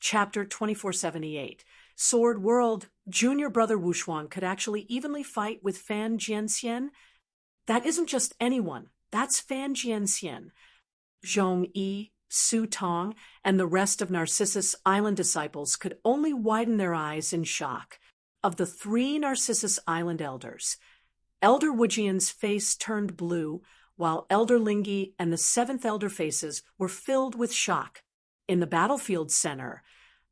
Chapter 2478. Sword World, junior brother Wushuang could actually evenly fight with Fan Jianxian. That isn't just anyone, that's Fan Jianxian. Zhong Yi, Su Tong, and the rest of Narcissus Island disciples could only widen their eyes in shock. Of the 3 Narcissus Island elders, Elder Wujian's face turned blue, while Elder Lingyi and the 7th elder faces were filled with shock. In the battlefield center,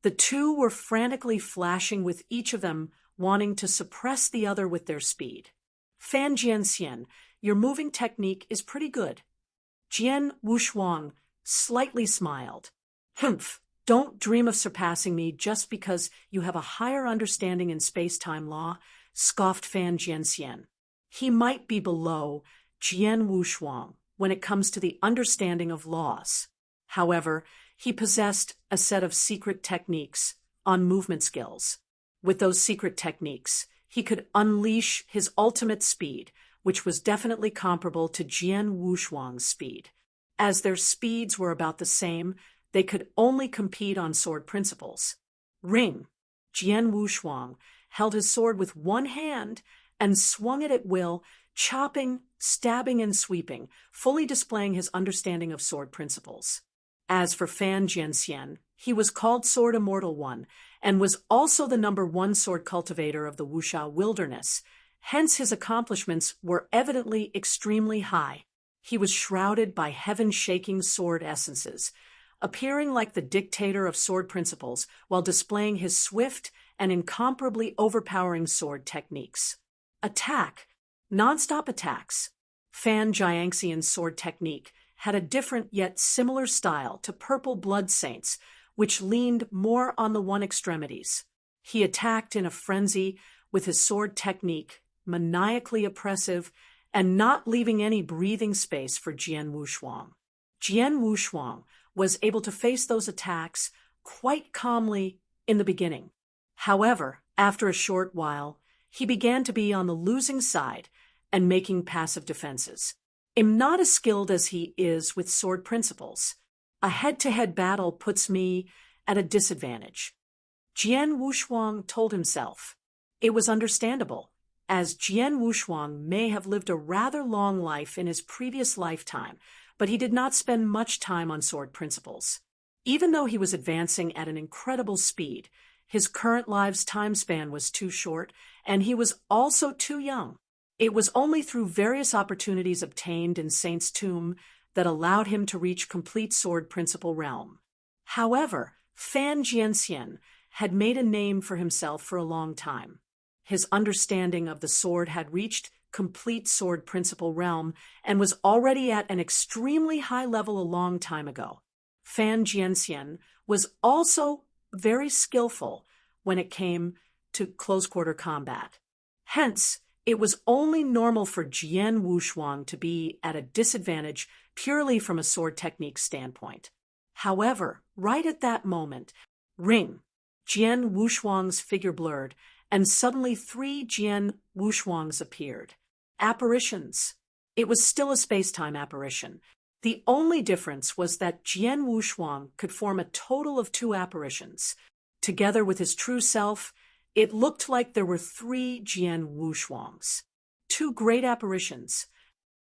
the 2 were frantically flashing, with each of them wanting to suppress the other with their speed. Fan Jianxian, your moving technique is pretty good. Jian Wushuang slightly smiled. Humph, don't dream of surpassing me just because you have a higher understanding in space-time law, scoffed Fan Jianxian. He might be below Jian Wushuang when it comes to the understanding of laws. However, he possessed a set of secret techniques on movement skills. With those secret techniques, he could unleash his ultimate speed, which was definitely comparable to Jian Wushuang's speed. As their speeds were about the same, they could only compete on sword principles. Ring! Jian Wushuang held his sword with one hand and swung it at will, chopping, stabbing, and sweeping, fully displaying his understanding of sword principles. As for Fan Jianxian, he was called Sword Immortal One, and was also the #1 sword cultivator of the Wuxia wilderness. Hence his accomplishments were evidently extremely high. He was shrouded by heaven-shaking sword essences, appearing like the dictator of sword principles while displaying his swift and incomparably overpowering sword techniques. Attack. Non-stop attacks. Fan Jianxian's sword technique had a different yet similar style to Purple Blood Saints, which leaned more on the one extremities. He attacked in a frenzy with his sword technique, maniacally oppressive, and not leaving any breathing space for Jian Wushuang. Jian Wushuang was able to face those attacks quite calmly in the beginning. However, after a short while, he began to be on the losing side and making passive defenses. I'm not as skilled as he is with sword principles. A head-to-head battle puts me at a disadvantage. Jian Wushuang told himself. It was understandable, as Jian Wushuang may have lived a rather long life in his previous lifetime, but he did not spend much time on sword principles. Even though he was advancing at an incredible speed, his current life's time span was too short, and he was also too young. It was only through various opportunities obtained in Saint's Tomb that allowed him to reach complete sword principle realm. However, Fan Jianxian had made a name for himself for a long time. His understanding of the sword had reached complete sword principle realm and was already at an extremely high level a long time ago. Fan Jianxian was also very skillful when it came to close-quarter combat. Hence, it was only normal for Jian Wushuang to be at a disadvantage purely from a sword technique standpoint. However, right at that moment, ring! Jian Wushuang's figure blurred, and suddenly 3 Jian Wushuangs appeared. Apparitions. It was still a space-time apparition. The only difference was that Jian Wushuang could form a total of 2 apparitions. Together with his true self, it looked like there were 3 Jian Wushuangs. 2 great apparitions.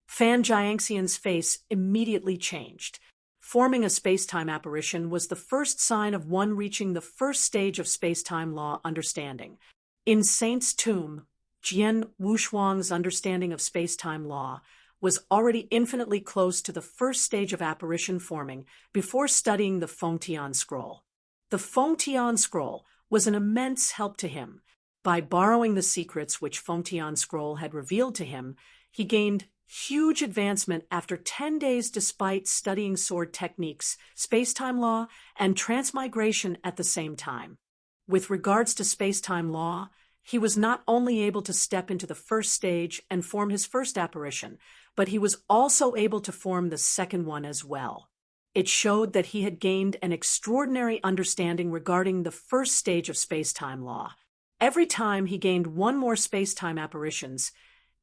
Fan Jianxian's face immediately changed. Forming a space-time apparition was the first sign of one reaching the first stage of space-time law understanding. In Saint's Tomb, Jian Wushuang's understanding of space-time law was already infinitely close to the first stage of apparition forming before studying the Fengtian Scroll. The Fengtian Scroll was an immense help to him. By borrowing the secrets which Fengtian Scroll had revealed to him, he gained huge advancement after 10 days despite studying sword techniques, space-time law, and transmigration at the same time. With regards to space-time law, he was not only able to step into the first stage and form his first apparition, but he was also able to form the second one as well. It showed that he had gained an extraordinary understanding regarding the first stage of space-time law. Every time he gained one more space-time apparitions,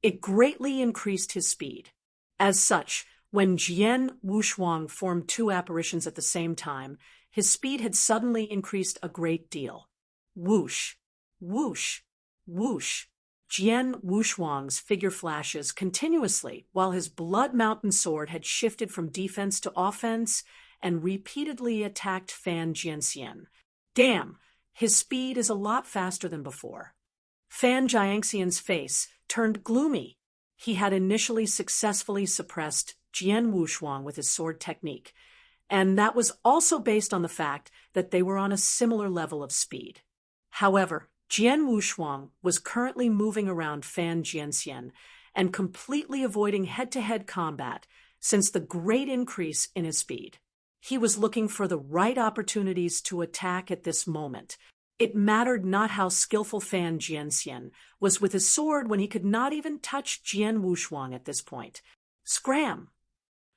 it greatly increased his speed. As such, when Jian Wushuang formed 2 apparitions at the same time, His speed had suddenly increased a great deal. Whoosh, whoosh, whoosh. Jian Wushuang's figure flashes continuously while his Blood Mountain sword had shifted from defense to offense and repeatedly attacked Fan Jianxian. Damn, his speed is a lot faster than before. Fan Jianxian's face turned gloomy. He had initially successfully suppressed Jian Wushuang with his sword technique, and that was also based on the fact that they were on a similar level of speed. However, Jian Wushuang was currently moving around Fan Jianxian and completely avoiding head-to-head combat since the great increase in his speed. He was looking for the right opportunities to attack at this moment. It mattered not how skillful Fan Jianxian was with his sword when he could not even touch Jian Wushuang at this point. Scram!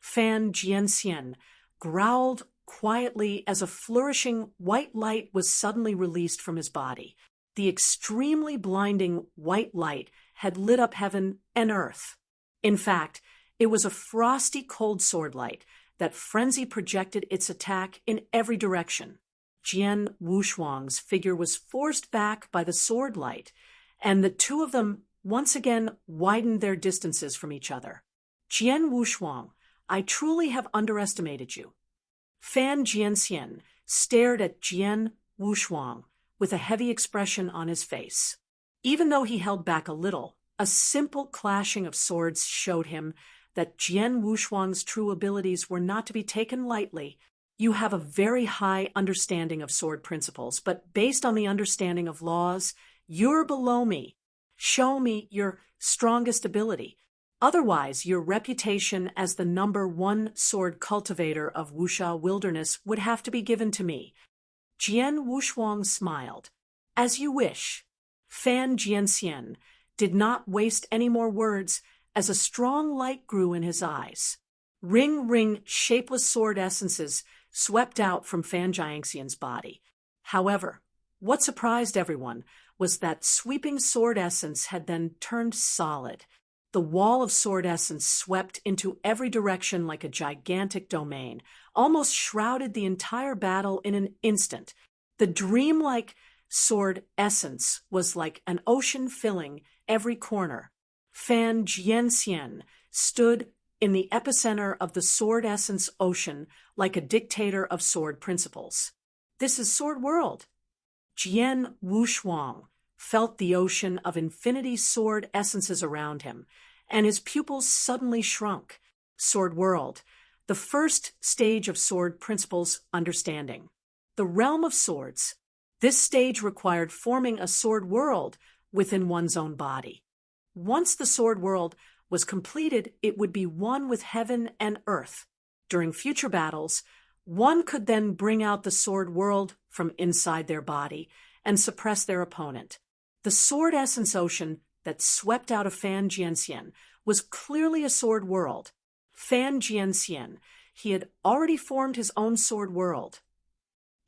Fan Jianxian growled quietly as a flourishing white light was suddenly released from his body. The extremely blinding white light had lit up heaven and earth. In fact, it was a frosty cold sword light that frenzy projected its attack in every direction. Jian Wushuang's figure was forced back by the sword light, and the two of them once again widened their distances from each other. Jian Wushuang, I truly have underestimated you. Fan Jianxian stared at Jian Wushuang with a heavy expression on his face. Even though he held back a little, a simple clashing of swords showed him that Jian Wushuang's true abilities were not to be taken lightly. You have a very high understanding of sword principles, but based on the understanding of laws, you're below me. Show me your strongest ability. Otherwise, your reputation as the #1 sword cultivator of Wuxia Wilderness would have to be given to me. Jian Wushuang smiled. As you wish. Fan Jianxian did not waste any more words as a strong light grew in his eyes. Ring shapeless sword essences swept out from Fan Jianxian's body. However, what surprised everyone was that sweeping sword essence had then turned solid. The wall of sword essence swept into every direction like a gigantic domain, almost shrouded the entire battle in an instant. The dreamlike sword essence was like an ocean filling every corner. Fan Jianxian stood in the epicenter of the sword essence ocean like a dictator of sword principles. This is Sword World. Jian Wushuang felt the ocean of infinity sword essences around him, and his pupils suddenly shrunk. Sword World, the first stage of sword principles understanding. The realm of swords. This stage required forming a sword world within one's own body. Once the sword world was completed, it would be one with heaven and earth. During future battles, one could then bring out the sword world from inside their body and suppress their opponent. The sword essence ocean that swept out of Fan Jianxian was clearly a sword world. Fan Jianxian, he had already formed his own sword world.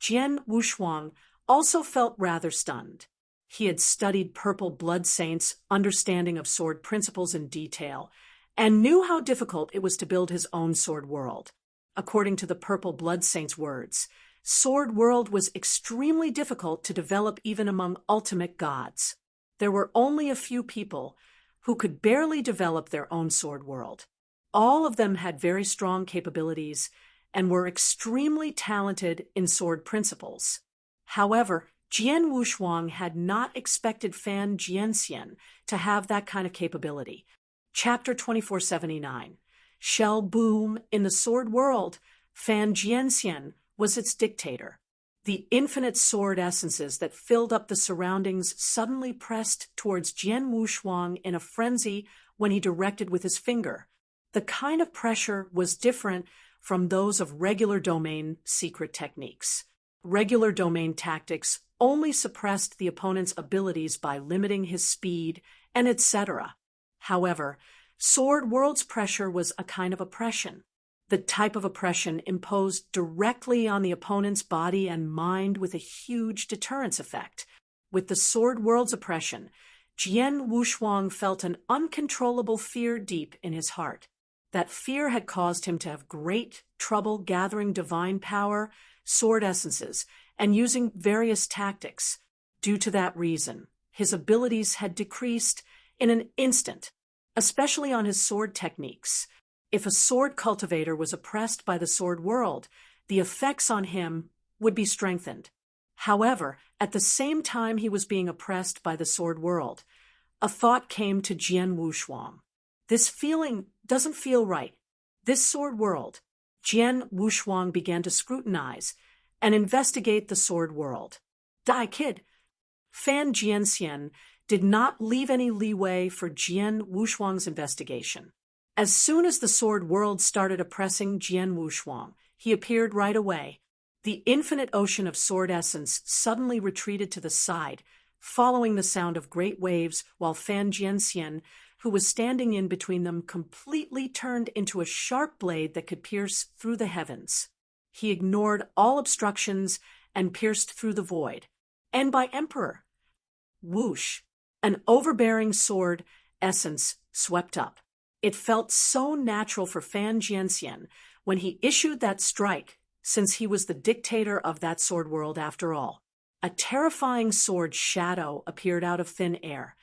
Jian Wushuang also felt rather stunned. He had studied Purple Blood Saint's understanding of sword principles in detail and knew how difficult it was to build his own sword world. According to the Purple Blood Saint's words, Sword World was extremely difficult to develop even among ultimate gods. There were only a few people who could barely develop their own sword world. All of them had very strong capabilities and were extremely talented in sword principles. However, Jian Wushuang had not expected Fan Jianxian to have that kind of capability. Chapter 2479. Shell boom in the sword world, Fan Jianxian was its dictator. The infinite sword essences that filled up the surroundings suddenly pressed towards Jian Wushuang in a frenzy when he directed with his finger. The kind of pressure was different from those of regular domain secret techniques. Regular domain tactics only suppressed the opponent's abilities by limiting his speed and etc. However, Sword World's pressure was a kind of oppression. The type of oppression imposed directly on the opponent's body and mind with a huge deterrence effect. With the Sword World's oppression, Jian Wushuang felt an uncontrollable fear deep in his heart. That fear had caused him to have great trouble gathering divine power sword essences, and using various tactics. Due to that reason, his abilities had decreased in an instant, especially on his sword techniques. If a sword cultivator was oppressed by the sword world, the effects on him would be strengthened. However, at the same time he was being oppressed by the sword world, a thought came to Jian Wushuang. This feeling doesn't feel right. This sword world. Jian Wushuang began to scrutinize and investigate the sword world. Dai Kid. Fan Jianxian did not leave any leeway for Jian Wushuang's investigation. As soon as the sword world started oppressing Jian Wushuang, he appeared right away. The infinite ocean of sword essence suddenly retreated to the side, following the sound of great waves, while Fan Jianxian, who was standing in between them, completely turned into a sharp blade that could pierce through the heavens. He ignored all obstructions and pierced through the void. And by Emperor, whoosh, an overbearing sword essence swept up. It felt so natural for Fan Jianxian when he issued that strike, since he was the dictator of that sword world after all. A terrifying sword shadow appeared out of thin air,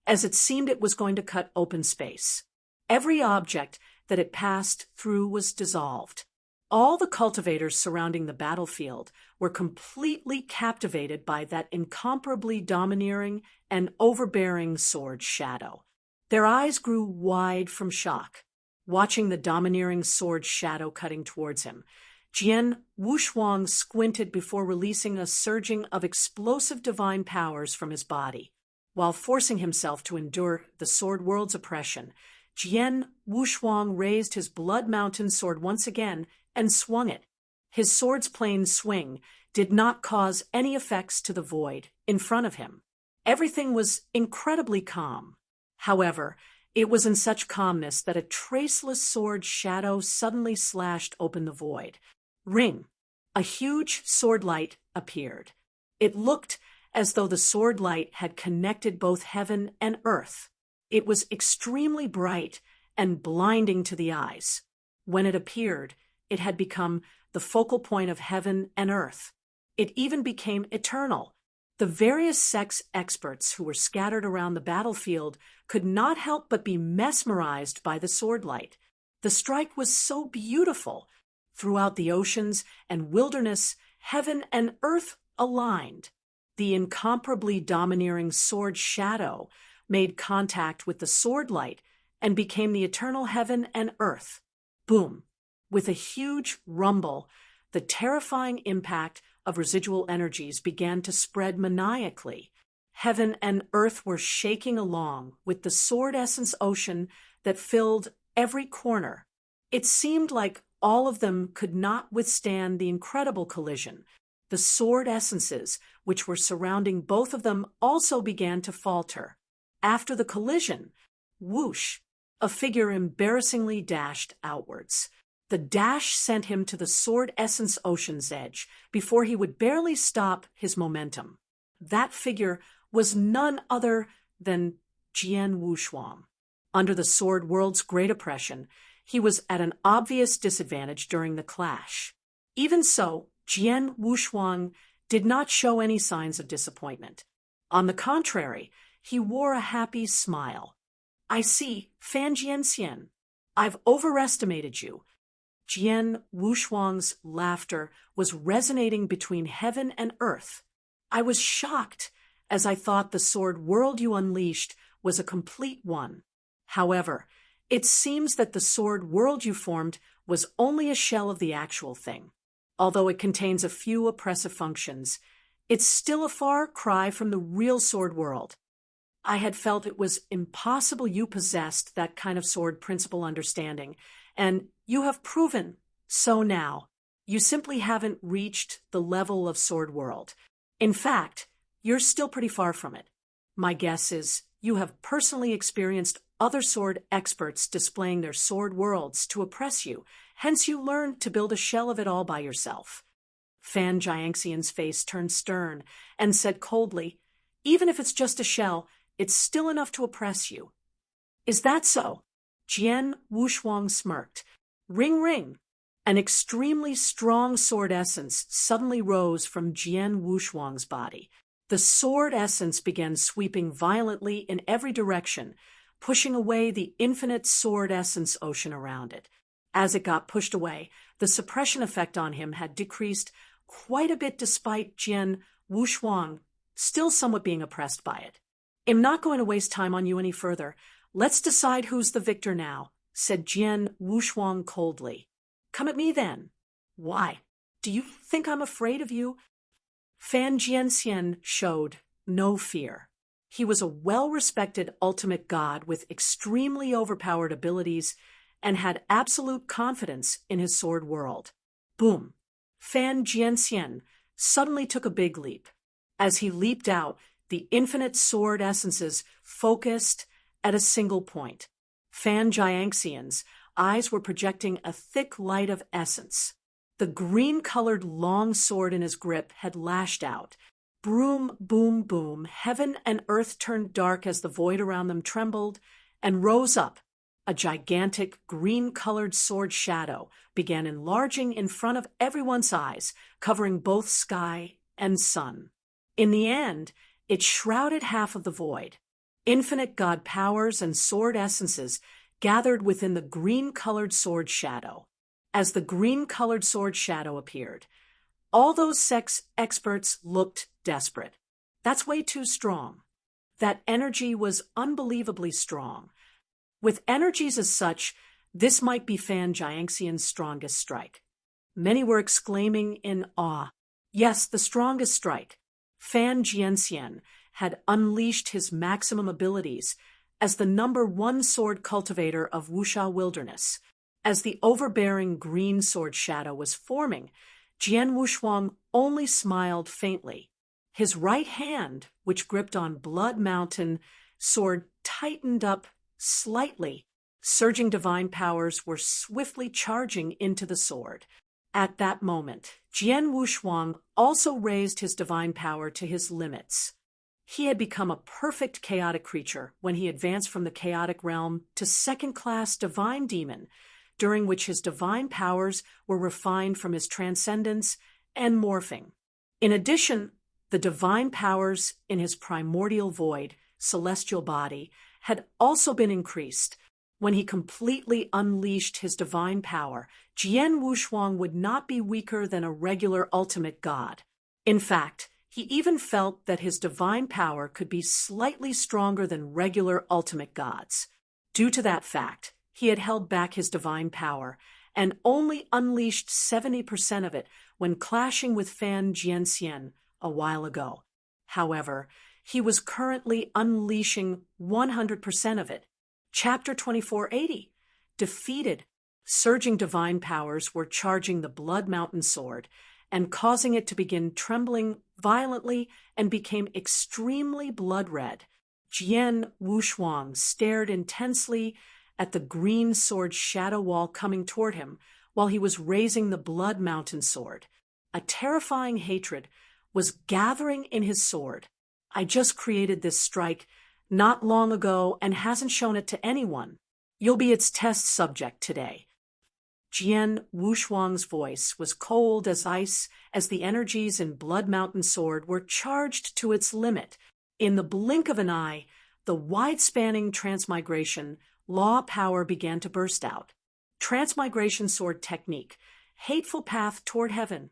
as it seemed it was going to cut open space. Every object that it passed through was dissolved. All the cultivators surrounding the battlefield were completely captivated by that incomparably domineering and overbearing sword shadow. Their eyes grew wide from shock, watching the domineering sword shadow cutting towards him. Jian Wushuang squinted before releasing a surging of explosive divine powers from his body. While forcing himself to endure the sword world's oppression, Jian Wushuang raised his blood mountain sword once again and swung it. His sword's plain swing did not cause any effects to the void in front of him. Everything was incredibly calm. However, it was in such calmness that a traceless sword shadow suddenly slashed open the void. Ring! A huge sword light appeared. It looked as though the sword light had connected both heaven and earth. It was extremely bright and blinding to the eyes. When it appeared, it had become the focal point of heaven and earth. It even became eternal. The various sex experts who were scattered around the battlefield could not help but be mesmerized by the sword light. The strike was so beautiful. Throughout the oceans and wilderness, heaven and earth aligned. The incomparably domineering sword shadow made contact with the sword light and became the eternal heaven and earth. Boom! With a huge rumble, the terrifying impact of residual energies began to spread maniacally. Heaven and earth were shaking along with the sword essence ocean that filled every corner. It seemed like all of them could not withstand the incredible collision. The sword essences, which were surrounding both of them, also began to falter. After the collision, whoosh, a figure embarrassingly dashed outwards. The dash sent him to the sword essence ocean's edge before he would barely stop his momentum. That figure was none other than Jian Wushuang. Under the sword world's great oppression, he was at an obvious disadvantage during the clash. Even so, Jian Wushuang did not show any signs of disappointment. On the contrary, he wore a happy smile. I see, Fan Jianxian. I've overestimated you. Jian Wushuang's laughter was resonating between heaven and earth. I was shocked, as I thought the sword world you unleashed was a complete one. However, it seems that the sword world you formed was only a shell of the actual thing. Although it contains a few oppressive functions, it's still a far cry from the real sword world. I had felt it was impossible you possessed that kind of sword principle understanding, and you have proven so now. You simply haven't reached the level of sword world. In fact, you're still pretty far from it. My guess is you have personally experienced other sword experts displaying their sword worlds to oppress you, hence you learned to build a shell of it all by yourself. Fan Jianxian's face turned stern and said coldly, even if it's just a shell, it's still enough to oppress you. Is that so? Jian Wushuang smirked. Ring ring. An extremely strong sword essence suddenly rose from Jian Wushuang's body. The sword essence began sweeping violently in every direction, pushing away the infinite sword essence ocean around it. As it got pushed away, the suppression effect on him had decreased quite a bit despite Jian Wushuang still somewhat being oppressed by it. "I'm not going to waste time on you any further. Let's decide who's the victor now," said Jian Wushuang coldly. "Come at me then." "Why? Do you think I'm afraid of you?" Fan Jianxian showed no fear. He was a well-respected ultimate god with extremely overpowered abilities and had absolute confidence in his sword world. Boom! Fan Jianxian suddenly took a big leap. As he leaped out, the infinite sword essences focused at a single point. Fan Jianxian's eyes were projecting a thick light of essence. The green-colored long sword in his grip had lashed out. Broom, boom, boom, heaven and earth turned dark as the void around them trembled and rose up. A gigantic green-colored sword shadow began enlarging in front of everyone's eyes, covering both sky and sun. In the end, it shrouded half of the void. Infinite god powers and sword essences gathered within the green-colored sword shadow. As the green-colored sword shadow appeared, all those sex experts looked desperate. That's way too strong. That energy was unbelievably strong. With energies as such, this might be Fan Jianxian's strongest strike. Many were exclaiming in awe, "Yes, the strongest strike." Fan Jianxian had unleashed his maximum abilities as the #1 sword cultivator of Wuxia Wilderness. As the overbearing green sword shadow was forming, Jian Wushuang only smiled faintly. His right hand, which gripped on Blood Mountain sword, tightened up slightly. Surging divine powers were swiftly charging into the sword. At that moment, Jian Wushuang also raised his divine power to his limits. He had become a perfect chaotic creature when he advanced from the chaotic realm to second-class divine demon, during which his divine powers were refined from his transcendence and morphing. In addition, the divine powers in his primordial void, celestial body, had also been increased. When he completely unleashed his divine power, Jian Wushuang would not be weaker than a regular ultimate god. In fact, he even felt that his divine power could be slightly stronger than regular ultimate gods. Due to that fact, he had held back his divine power and only unleashed 70% of it when clashing with Fan Jianxian a while ago. However, he was currently unleashing 100% of it. Chapter 2480. Defeated. Surging divine powers were charging the Blood Mountain sword and causing it to begin trembling violently and became extremely blood red. Jian Wushuang stared intensely at the green sword shadow wall coming toward him while he was raising the Blood Mountain sword. A terrifying hatred was gathering in his sword. "I just created this strike not long ago and hasn't shown it to anyone. You'll be its test subject today." Jian Wushuang's voice was cold as ice as the energies in Blood Mountain sword were charged to its limit. In the blink of an eye, the wide-spanning transmigration law power began to burst out. Transmigration sword technique, hateful path toward heaven.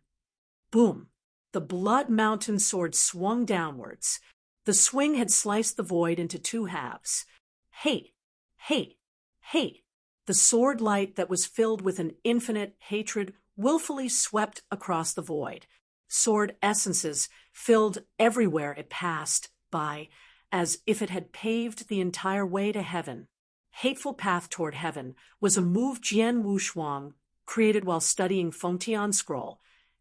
Boom! The Blood Mountain sword swung downwards. The swing had sliced the void into two halves. Hate, hate, hate. The sword light that was filled with an infinite hatred willfully swept across the void. Sword essences filled everywhere it passed by, as if it had paved the entire way to heaven. Hateful path toward heaven was a move Jian Wushuang created while studying Fengtian scroll.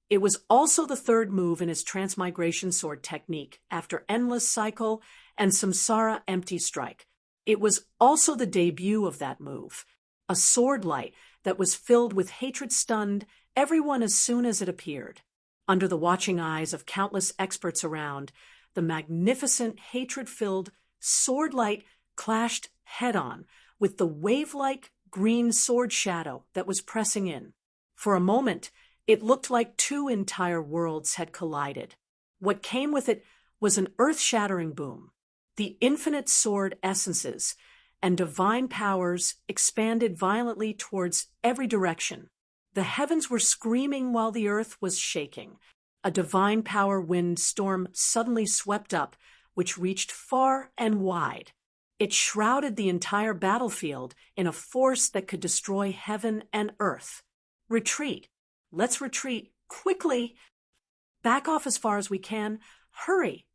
It was also the third move in his transmigration sword technique after Endless Cycle and Samsara Empty Strike. It was also the debut of that move. A sword light that was filled with hatred stunned everyone as soon as it appeared. Under the watching eyes of countless experts around, the magnificent hatred-filled sword light clashed head-on with the wave-like green sword shadow that was pressing in. For a moment, it looked like two entire worlds had collided. What came with it was an earth-shattering boom. The infinite sword essences and divine powers expanded violently towards every direction. The heavens were screaming while the earth was shaking. A divine power wind storm suddenly swept up, which reached far and wide. It shrouded the entire battlefield in a force that could destroy heaven and earth. Retreat. Let's retreat quickly. Back off as far as we can. Hurry.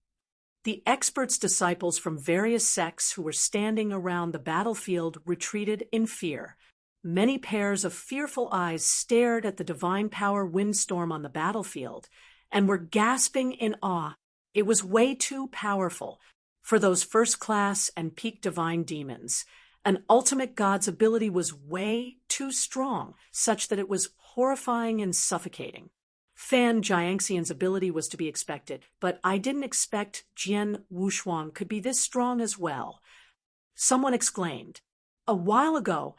The experts' disciples from various sects who were standing around the battlefield retreated in fear. Many pairs of fearful eyes stared at the divine power windstorm on the battlefield and were gasping in awe. It was way too powerful for those first-class and peak divine demons. An ultimate god's ability was way too strong, such that it was horrifying and suffocating. Fan Jiangxian's ability was to be expected, but I didn't expect Jian Wushuang could be this strong as well. Someone exclaimed. A while ago,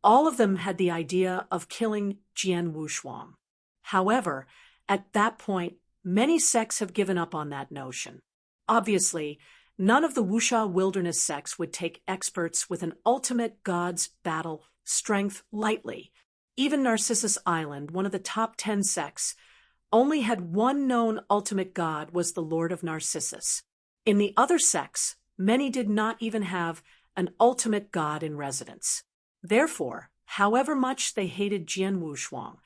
all of them had the idea of killing Jian Wushuang. However, at that point, many sects have given up on that notion. Obviously, none of the Wuxia wilderness sects would take experts with an ultimate god's battle strength lightly. Even Narcissus Island, one of the top 10 sects, only had one known ultimate god was the Lord of Narcissus. In the other sects, many did not even have an ultimate god in residence. Therefore, however much they hated Jian Wushuang,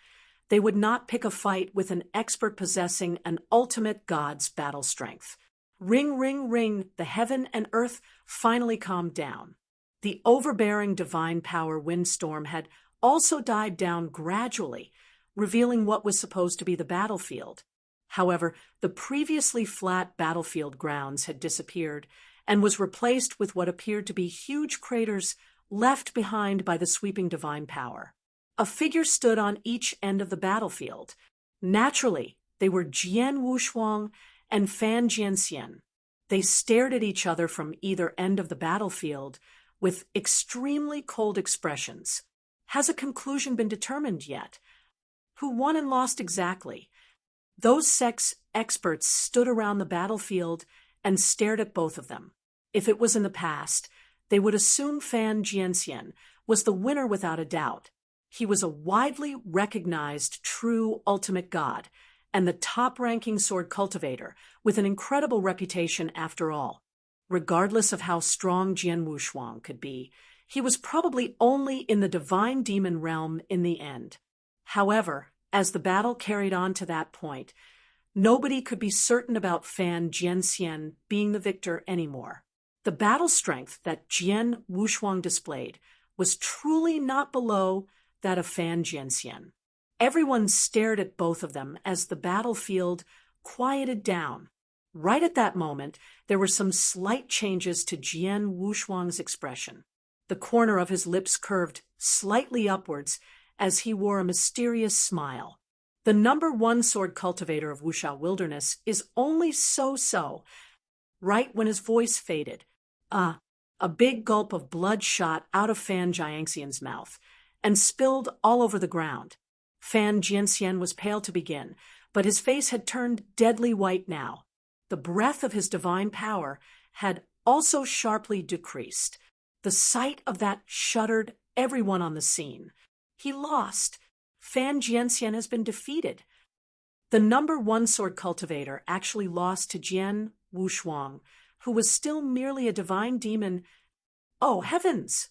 they would not pick a fight with an expert possessing an ultimate god's battle strength. Ring, ring, ring, the heaven and earth finally calmed down. The overbearing divine power windstorm had also died down gradually, revealing what was supposed to be the battlefield. However, the previously flat battlefield grounds had disappeared and was replaced with what appeared to be huge craters left behind by the sweeping divine power. A figure stood on each end of the battlefield. Naturally, they were Jian Wushuang and Fan Jianxian. They stared at each other from either end of the battlefield with extremely cold expressions. Has a conclusion been determined yet? Who won and lost exactly? Those sects experts stood around the battlefield and stared at both of them. If it was in the past, they would assume Fan Jianxian was the winner without a doubt. He was a widely recognized true ultimate god and the top-ranking sword cultivator with an incredible reputation after all. Regardless of how strong Jian Wushuang could be, he was probably only in the divine demon realm in the end. However, as the battle carried on to that point, nobody could be certain about Fan Jianxian being the victor anymore. The battle strength that Jian Wushuang displayed was truly not below that of Fan Jianxian. Everyone stared at both of them as the battlefield quieted down. Right at that moment, there were some slight changes to Jian Wushuang's expression. The corner of his lips curved slightly upwards as he wore a mysterious smile. The #1 sword cultivator of Wuxia Wilderness is only so-so. Right when his voice faded, a big gulp of blood shot out of Fan Jiangxian's mouth and spilled all over the ground. Fan Jianxian was pale to begin, but his face had turned deadly white now. The breath of his divine power had also sharply decreased. The sight of that shuddered everyone on the scene. He lost. Fan Jianxian has been defeated. The #1 sword cultivator actually lost to Jian Wushuang, who was still merely a divine demon. Oh, heavens!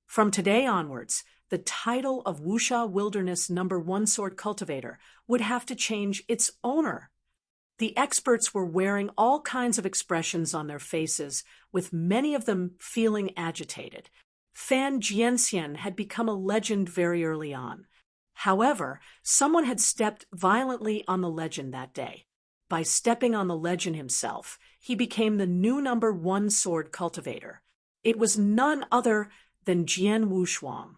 From today onwards, the title of Wuxia Wilderness #1 sword cultivator would have to change its owner. The experts were wearing all kinds of expressions on their faces, with many of them feeling agitated. Fan Jianxian had become a legend very early on. However, someone had stepped violently on the legend that day. By stepping on the legend himself, he became the new #1 sword cultivator. It was none other than Jian Wushuang.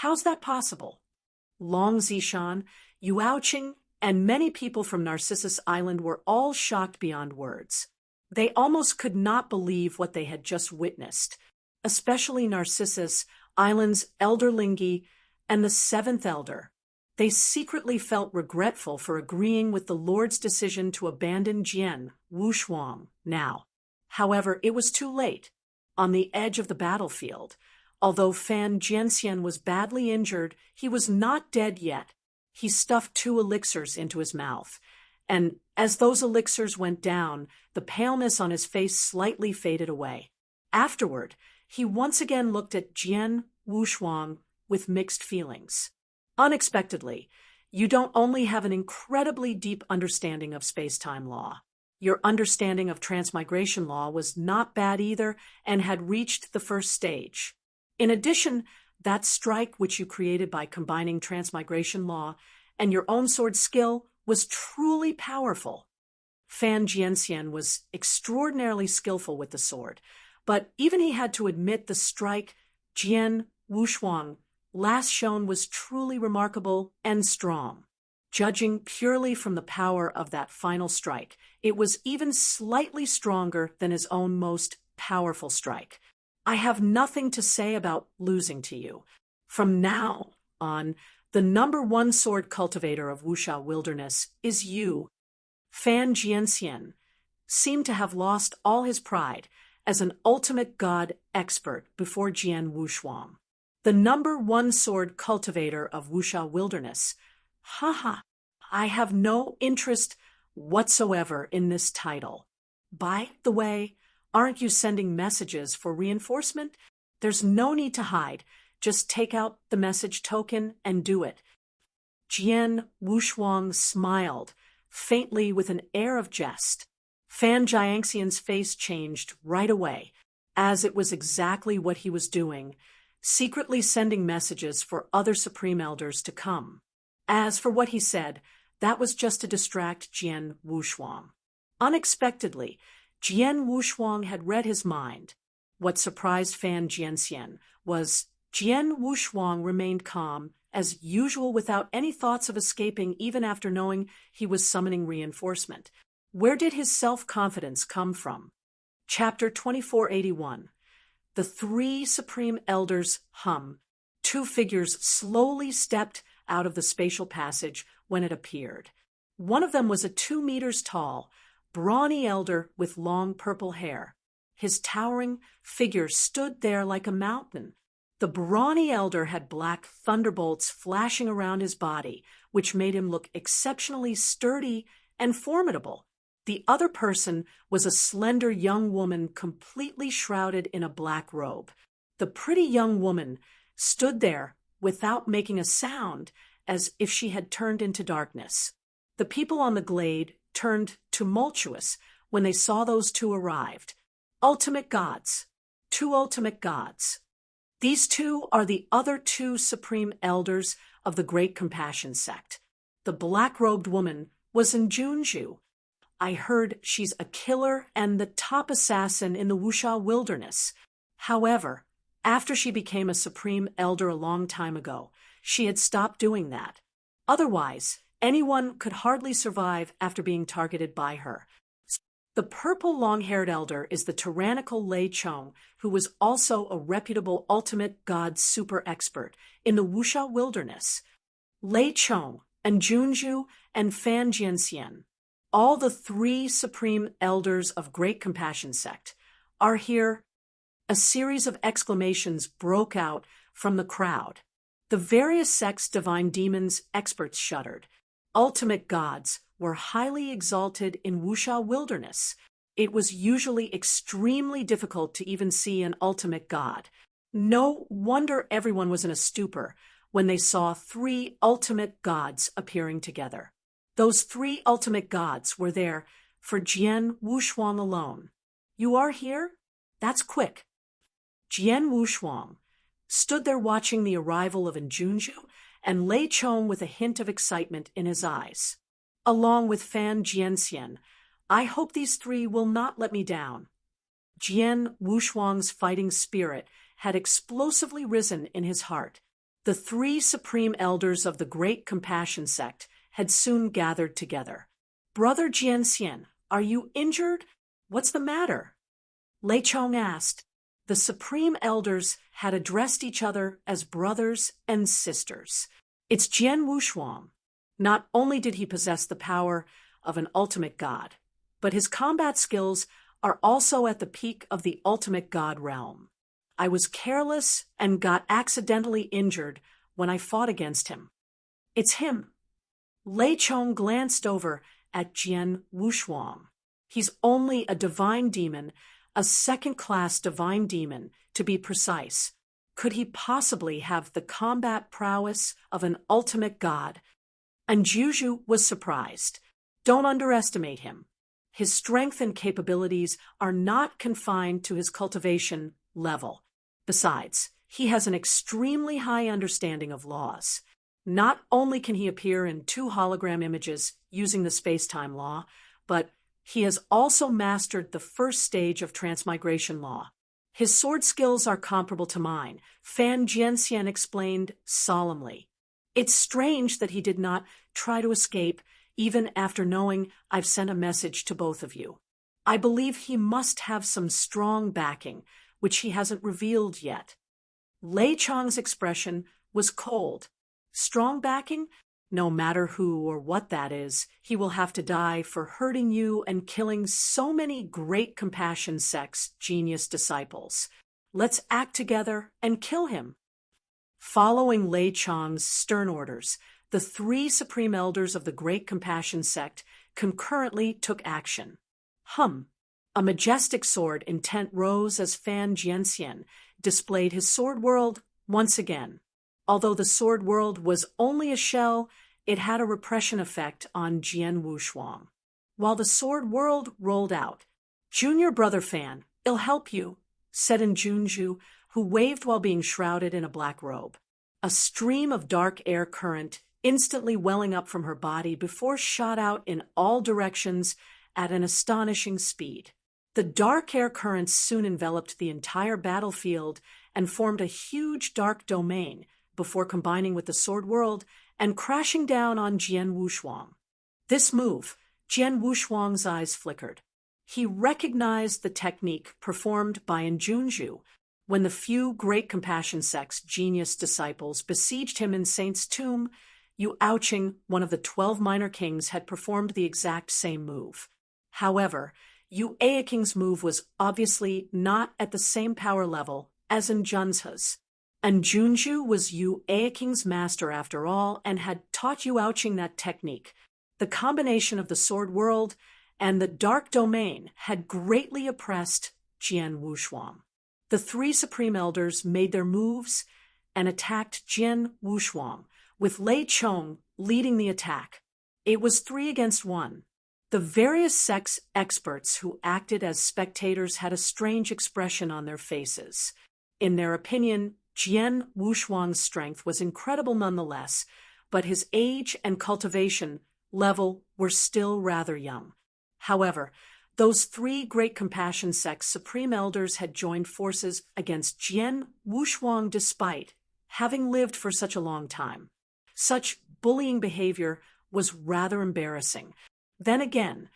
How's that possible? Long Zishan, Yuaoqing, and many people from Narcissus Island were all shocked beyond words. They almost could not believe what they had just witnessed, especially Narcissus Island's Elder Lingi and the 7th Elder. They secretly felt regretful for agreeing with the Lord's decision to abandon Jian Wushuang now. However, it was too late. On the edge of the battlefield, although Fan Jianxian was badly injured, he was not dead yet. He stuffed 2 elixirs into his mouth, and as those elixirs went down, the paleness on his face slightly faded away. Afterward, he once again looked at Jian Wushuang with mixed feelings. Unexpectedly, you don't only have an incredibly deep understanding of space-time law. Your understanding of transmigration law was not bad either and had reached the first stage. In addition, that strike which you created by combining transmigration law and your own sword skill was truly powerful. Fan Jianxian was extraordinarily skillful with the sword, but even he had to admit the strike Jian Wushuang last shown was truly remarkable and strong. Judging purely from the power of that final strike, it was even slightly stronger than his own most powerful strike. I have nothing to say about losing to you. From now on, the #1 sword cultivator of Wuxia Wilderness is you. Fan Jianxian seemed to have lost all his pride as an ultimate god expert before Jian Wushuang. The #1 sword cultivator of Wuxia Wilderness. Haha, I have no interest whatsoever in this title. By the way, aren't you sending messages for reinforcement? There's no need to hide. Just take out the message token and do it. Jian Wushuang smiled, faintly with an air of jest. Fan Jianxian's face changed right away, as it was exactly what he was doing, secretly sending messages for other Supreme Elders to come. As for what he said, that was just to distract Jian Wushuang. Unexpectedly, Jian Wushuang had read his mind. What surprised Fan Jianxian was Jian Wushuang remained calm, as usual, without any thoughts of escaping even after knowing he was summoning reinforcement. Where did his self-confidence come from? Chapter 2481. The 3 Supreme Elders hum. 2 figures slowly stepped out of the spatial passage when it appeared. One of them was a 2 meters tall, brawny elder with long purple hair. His towering figure stood there like a mountain. The brawny elder had black thunderbolts flashing around his body, which made him look exceptionally sturdy and formidable. The other person was a slender young woman completely shrouded in a black robe. The pretty young woman stood there without making a sound, as if she had turned into darkness. The people on the glade turned tumultuous when they saw those 2 arrived. Ultimate gods. 2 ultimate gods. These 2 are the other 2 Supreme Elders of the Great Compassion Sect. The black-robed woman was in Junju. I heard she's a killer and the top assassin in the Wuxia Wilderness. However, after she became a Supreme Elder a long time ago, she had stopped doing that. Otherwise, anyone could hardly survive after being targeted by her. The purple long-haired elder is the tyrannical Lei Chong, who was also a reputable ultimate god super expert in the Wuxia Wilderness. Lei Chong and Junju and Fan Jianxian, all the 3 Supreme Elders of Great Compassion Sect, are here. A series of exclamations broke out from the crowd. The various sects' divine demons experts shuddered. Ultimate gods were highly exalted in Wuxia Wilderness. It was usually extremely difficult to even see an ultimate god. No wonder everyone was in a stupor when they saw 3 ultimate gods appearing together. Those 3 ultimate gods were there for Jian Wushuang alone. You are here? That's quick. Jian Wushuang stood there watching the arrival of Njunju and Lei Chong with a hint of excitement in his eyes. Along with Fan Jianxian, I hope these 3 will not let me down. Jian Wushuang's fighting spirit had explosively risen in his heart. The 3 Supreme Elders of the Great Compassion Sect had soon gathered together. Brother Jianxian, are you injured? What's the matter? Lei Chong asked. The Supreme Elders had addressed each other as brothers and sisters. It's Jian Wushuang. Not only did he possess the power of an ultimate god, but his combat skills are also at the peak of the ultimate god realm. I was careless and got accidentally injured when I fought against him. It's him. Lei Chong glanced over at Jian Wushuang. He's only a divine demon, a second-class divine demon, to be precise. Could he possibly have the combat prowess of an ultimate god? And Juju was surprised. Don't underestimate him. His strength and capabilities are not confined to his cultivation level. Besides, he has an extremely high understanding of laws. Not only can he appear in 2 hologram images using the space-time law, but he has also mastered the first stage of transmigration law. His sword skills are comparable to mine, Fan Jianxian explained solemnly. It's strange that he did not try to escape, even after knowing I've sent a message to both of you. I believe he must have some strong backing, which he hasn't revealed yet. Lei Chong's expression was cold. Strong backing? No matter who or what that is, he will have to die for hurting you and killing so many great compassion sects genius disciples. Let's act together and kill him. Following Lei Chong's stern orders, the 3 supreme elders of the Great Compassion sect concurrently took action. A majestic sword intent rose as Fan Jianxian displayed his sword world once again. Although the sword world was only a shell, it had a repression effect on Jian Wushuang. While the sword world rolled out, "Junior brother Fan, it'll help you," said Junju, who waved while being shrouded in a black robe. A stream of dark air current instantly welling up from her body before shot out in all directions at an astonishing speed. The dark air currents soon enveloped the entire battlefield and formed a huge dark domain before combining with the sword world and crashing down on Jian Wushuang. This move, Jian Wushuang's eyes flickered. He recognized the technique performed by Junju when the few Great Compassion sect's genius disciples besieged him in Saint's tomb. Ouching, one of the 12 minor kings, had performed the exact same move. However, King's move was obviously not at the same power level as Junju's. And Junju was King's master after all and had taught Ouching that technique. The combination of the sword world and the dark domain had greatly oppressed Jian Wushuang. The 3 supreme elders made their moves and attacked Jian Wushuang, with Lei Chong leading the attack. It was 3 against 1. The various sects experts who acted as spectators had a strange expression on their faces. In their opinion, Jian Wushuang's strength was incredible nonetheless, but his age and cultivation level were still rather young. However, those 3 Great Compassion sect's supreme elders had joined forces against Jian Wushuang despite having lived for such a long time. Such bullying behavior was rather embarrassing. Then again,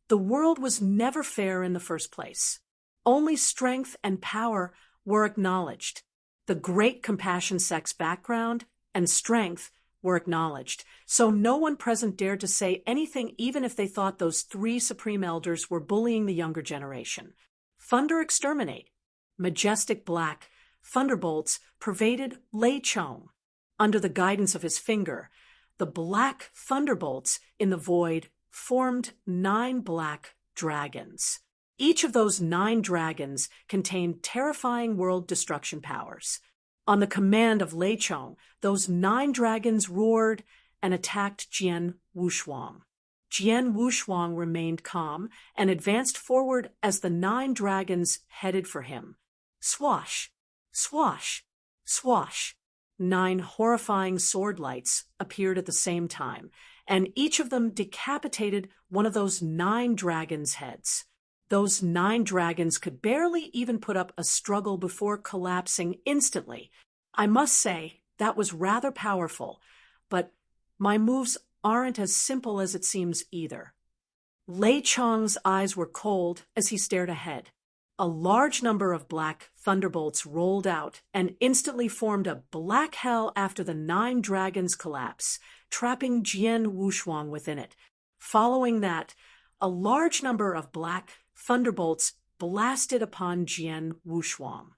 the world was never fair in the first place. Only strength and power were acknowledged. The Great Compassion sect's background and strength were acknowledged, so no one present dared to say anything even if they thought those 3 supreme elders were bullying the younger generation. Thunder exterminate. Majestic black thunderbolts pervaded Lei Chong. Under the guidance of his finger, the black thunderbolts in the void formed 9 black dragons. Each of those 9 dragons contained terrifying world destruction powers. On the command of Lei Chong, those 9 dragons roared and attacked Jian Wushuang. Jian Wushuang remained calm and advanced forward as the 9 dragons headed for him. Swash, swash, swash. 9 horrifying sword lights appeared at the same time, and each of them decapitated one of those 9 dragons' heads. Those 9 dragons could barely even put up a struggle before collapsing instantly. I must say, that was rather powerful, but my moves aren't as simple as it seems either. Lei Chong's eyes were cold as he stared ahead. A large number of black thunderbolts rolled out and instantly formed a black hell after the 9 dragons' collapse, trapping Jian Wushuang within it. Following that, a large number of black thunderbolts blasted upon Jian Wushuang.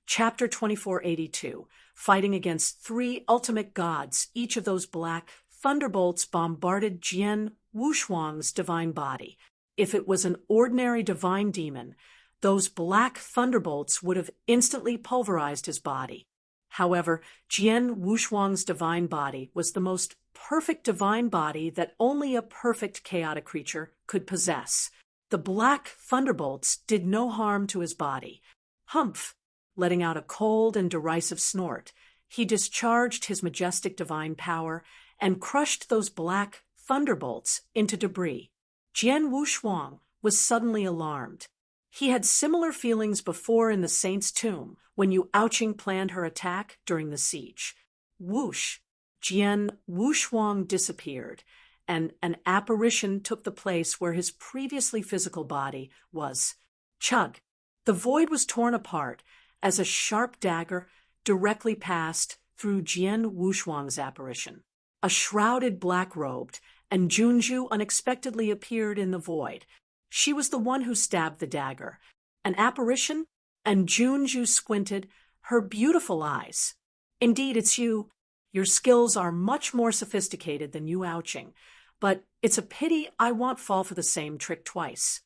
Chapter 2482, fighting against 3 ultimate gods. Each of those black thunderbolts bombarded Jian Wushuang's divine body. If it was an ordinary divine demon, those black thunderbolts would have instantly pulverized his body. However, Jian Wushuang's divine body was the most perfect divine body that only a perfect chaotic creature could possess. The black thunderbolts did no harm to his body. Humph! Letting out a cold and derisive snort, he discharged his majestic divine power and crushed those black thunderbolts into debris. Jian Wushuang was suddenly alarmed. He had similar feelings before in the saint's tomb when Yu Aoqing planned her attack during the siege. Whoosh! Jian Wushuang disappeared, and an apparition took the place where his previously physical body was. Chug! The void was torn apart as a sharp dagger directly passed through Jian Wushuang's apparition. A shrouded black-robed, and Junju unexpectedly appeared in the void. She was the one who stabbed the dagger. An apparition? And Junju squinted her beautiful eyes. Indeed, it's you. Your skills are much more sophisticated than Yu Aoqing, but it's a pity I won't fall for the same trick twice.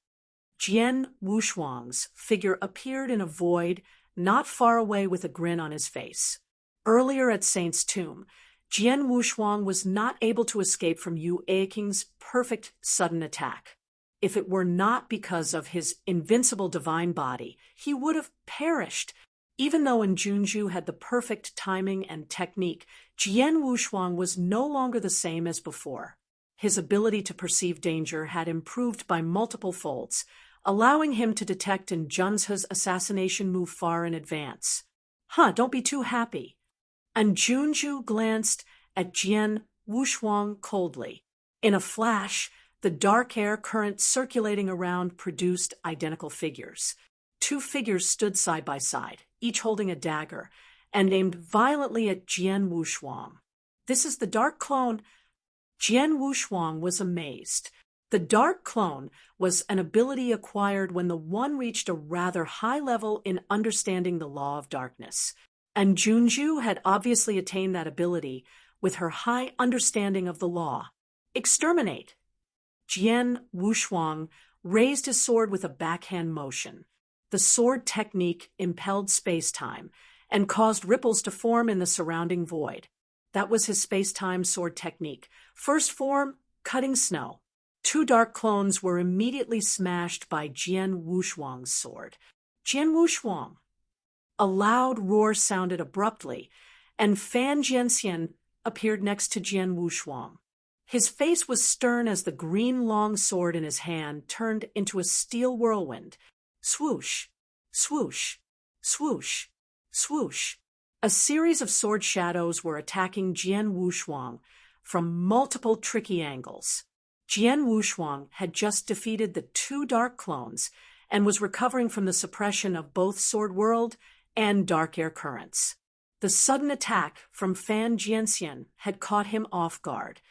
Jian Wushuang's figure appeared in a void not far away with a grin on his face. Earlier at Saint's tomb, Jian Wushuang was not able to escape from Yu Aoqing's perfect sudden attack. If it were not because of his invincible divine body, he would have perished. Even though Junju had the perfect timing and technique, Jian Wushuang was no longer the same as before. His ability to perceive danger had improved by multiple folds, allowing him to detect Junzi's assassination move far in advance. Don't be too happy. And Junju glanced at Jian Wushuang coldly. In a flash, the dark air current circulating around produced identical figures. 2 figures stood side by side, each holding a dagger, and aimed violently at Jian Wushuang. This is the dark clone. Jian Wushuang was amazed. The dark clone was an ability acquired when the one reached a rather high level in understanding the law of darkness. And Junju had obviously attained that ability with her high understanding of the law. Exterminate! Jian Wushuang raised his sword with a backhand motion. The sword technique impelled space-time and caused ripples to form in the surrounding void. That was his space-time sword technique. First form, cutting snow. 2 dark clones were immediately smashed by Jian Wushuang's sword. Jian Wushuang! A loud roar sounded abruptly, and Fan Jianxian appeared next to Jian Wushuang. His face was stern as the green long sword in his hand turned into a steel whirlwind. Swoosh! Swoosh! Swoosh! Swoosh! A series of sword shadows were attacking Jian Wushuang from multiple tricky angles. Jian Wushuang had just defeated the 2 dark clones and was recovering from the suppression of both Sword World and dark air currents. The sudden attack from Fan Jianxian had caught him off guard.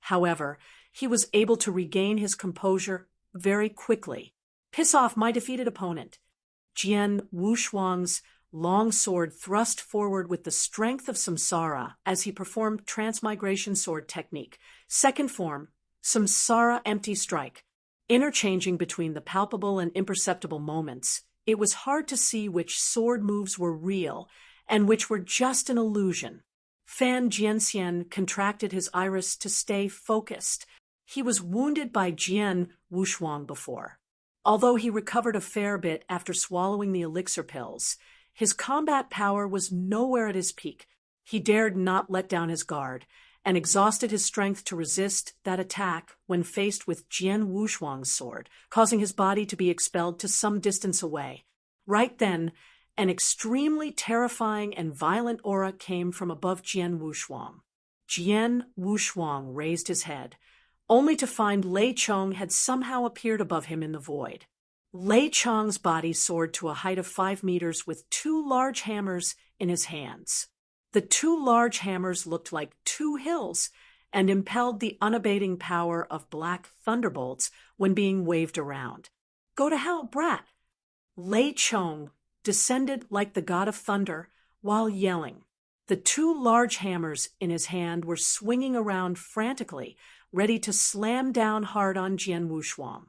However, he was able to regain his composure very quickly. Piss off my defeated opponent. Jian Wushuang's long sword thrust forward with the strength of samsara as he performed transmigration sword technique. Second form, samsara empty strike. Interchanging between the palpable and imperceptible moments, it was hard to see which sword moves were real and which were just an illusion. Fan Jianxian contracted his iris to stay focused. He was wounded by Jian Wushuang before. Although he recovered a fair bit after swallowing the elixir pills, his combat power was nowhere at his peak. He dared not let down his guard, and exhausted his strength to resist that attack when faced with Jian Wushuang's sword, causing his body to be expelled to some distance away. Right then, an extremely terrifying and violent aura came from above Jian Wushuang. Jian Wushuang raised his head, only to find Lei Chong had somehow appeared above him in the void. Lei Chang's body soared to a height of 5 meters with 2 large hammers in his hands. The 2 large hammers looked like 2 hills and impelled the unabating power of black thunderbolts when being waved around. Go to hell, brat! Lei Chang descended like the god of thunder while yelling. The 2 large hammers in his hand were swinging around frantically, ready to slam down hard on Jian Wushuang.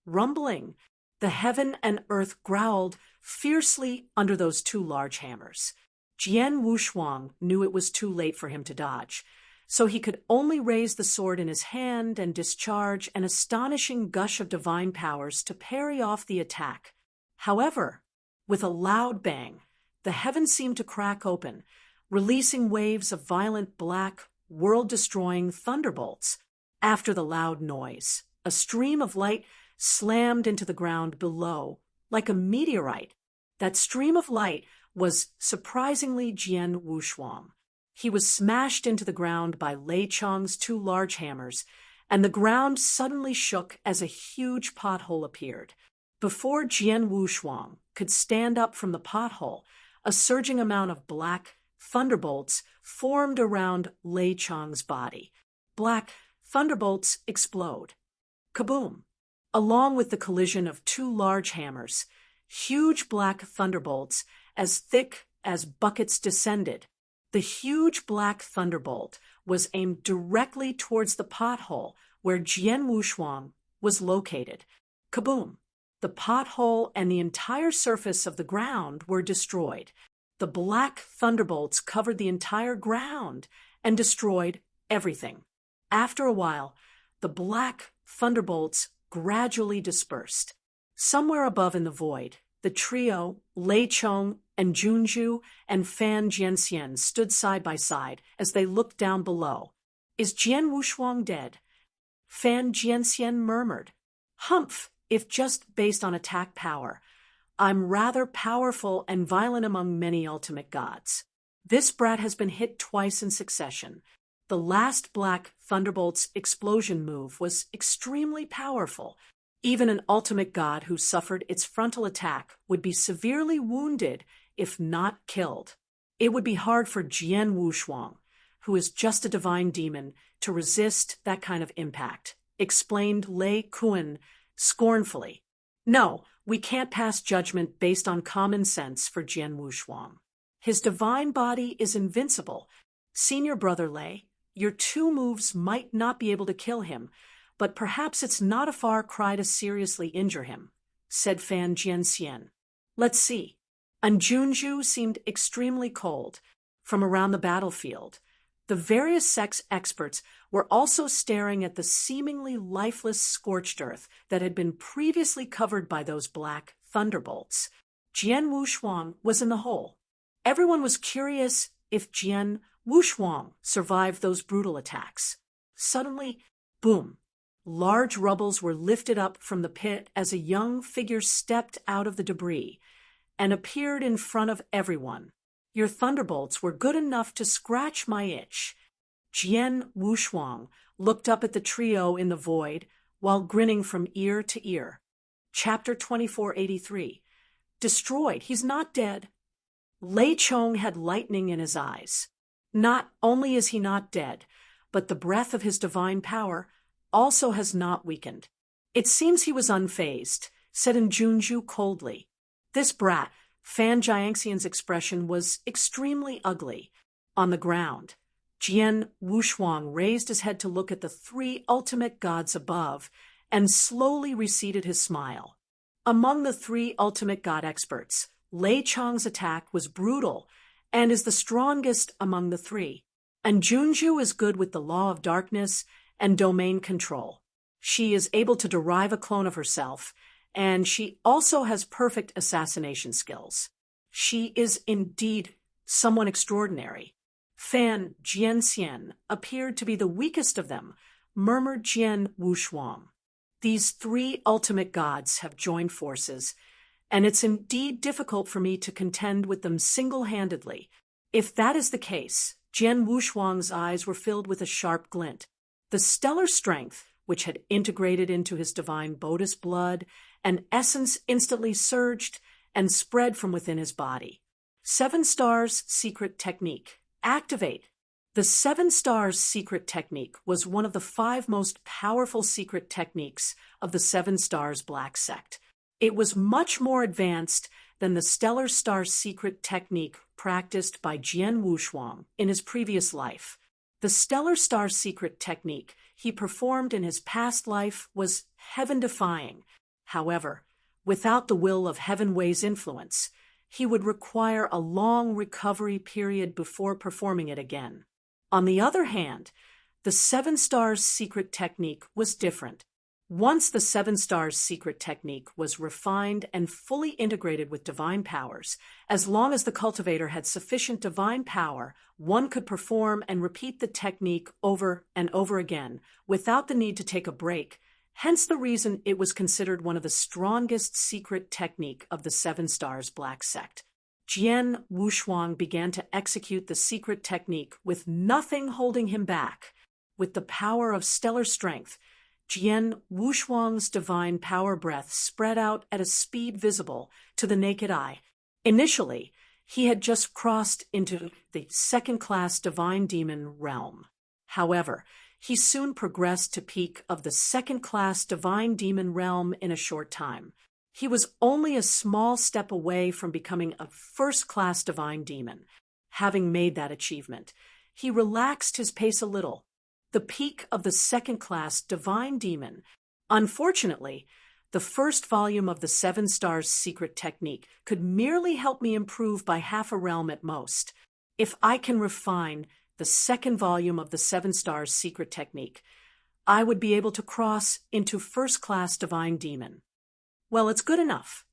Rumbling, the heaven and earth growled fiercely under those 2 large hammers. Jian Wushuang knew it was too late for him to dodge, so he could only raise the sword in his hand and discharge an astonishing gush of divine powers to parry off the attack. However, with a loud bang, the heavens seemed to crack open, releasing waves of violent black, world-destroying thunderbolts. After the loud noise, a stream of light slammed into the ground below, like a meteorite. That stream of light was surprisingly Jian Wushuang. He was smashed into the ground by Lei Chang's 2 large hammers, and the ground suddenly shook as a huge pothole appeared. Before Jian Wushuang could stand up from the pothole, a surging amount of black thunderbolts formed around Lei Chang's body. Black thunderbolts explode. Kaboom! Along with the collision of 2 large hammers, huge black thunderbolts as thick as buckets descended. The huge black thunderbolt was aimed directly towards the pothole where Jian Wushuang was located. Kaboom! The pothole and the entire surface of the ground were destroyed. The black thunderbolts covered the entire ground and destroyed everything. After a while, the black thunderbolts gradually dispersed. Somewhere above in the void, the trio, Lei Chang and Junju and Fan Jianxian, stood side by side as they looked down below. Is Jian Wushuang dead? Fan Jianxian murmured. Humph, if just based on attack power. I'm rather powerful and violent among many ultimate gods. This brat has been hit twice in succession. The last black thunderbolt's explosion move was extremely powerful. Even an ultimate god who suffered its frontal attack would be severely wounded if not killed. It would be hard for Jian Wushuang, who is just a divine demon, to resist that kind of impact, explained Lei Kun scornfully. No, we can't pass judgment based on common sense for Jian Wushuang. His divine body is invincible. Senior brother Lei, your 2 moves might not be able to kill him, but perhaps it's not a far cry to seriously injure him, said Fan Jianxian. Let's see. And Junju seemed extremely cold. From around the battlefield, the various sex experts were also staring at the seemingly lifeless scorched earth that had been previously covered by those black thunderbolts. Jian Wushuang was in the hole. Everyone was curious if Jian Wushuang survived those brutal attacks. Suddenly, boom! Large rubbles were lifted up from the pit as a young figure stepped out of the debris and appeared in front of everyone. Your thunderbolts were good enough to scratch my itch. Jian Wushuang looked up at the trio in the void while grinning from ear to ear. Chapter 2483. Destroyed. He's not dead. Lei Chang had lightning in his eyes. Not only is he not dead, but the breath of his divine power also has not weakened. It seems he was unfazed, said Junju coldly. This brat, Fan Jianxian's expression was extremely ugly. On the ground, Jian Wushuang raised his head to look at the 3 ultimate gods above and slowly receded his smile. Among the 3 ultimate god experts, Lei Chang's attack was brutal and is the strongest among the 3. And Junju is good with the law of darkness and domain control. She is able to derive a clone of herself, and she also has perfect assassination skills. She is indeed someone extraordinary. Fan Jianxian appeared to be the weakest of them, murmured Jian Wushuang. These 3 ultimate gods have joined forces, and it's indeed difficult for me to contend with them single-handedly. If that is the case, Jian Wushuang's eyes were filled with a sharp glint. The stellar strength, which had integrated into his divine Bodis blood and essence instantly surged and spread from within his body. 7 Stars Secret Technique. Activate. The 7 Stars Secret Technique was one of the 5 most powerful secret techniques of the 7 Stars Black Sect. It was much more advanced than the Stellar Star Secret Technique practiced by Jian Wushuang in his previous life. The Stellar Star Secret Technique he performed in his past life was heaven-defying. However, without the will of Heaven Wei's influence, he would require a long recovery period before performing it again. On the other hand, the 7 Stars Secret Technique was different. Once the 7 Stars Secret Technique was refined and fully integrated with divine powers, as long as the cultivator had sufficient divine power, one could perform and repeat the technique over and over again without the need to take a break, hence the reason it was considered one of the strongest secret technique of the 7 Stars Black Sect. Jian Wushuang began to execute the secret technique with nothing holding him back. With the power of stellar strength, Jian Wushuang's divine power breath spread out at a speed visible to the naked eye. Initially, he had just crossed into the second-class divine demon realm. However, he soon progressed to peak of the second-class divine demon realm in a short time. He was only a small step away from becoming a first-class divine demon. Having made that achievement, he relaxed his pace a little. The peak of the second-class divine demon. Unfortunately, the first volume of the 7 Stars Secret Technique could merely help me improve by half a realm at most. If I can refine the second volume of the 7 Stars Secret Technique, I would be able to cross into first-class divine demon. Well, it's good enough.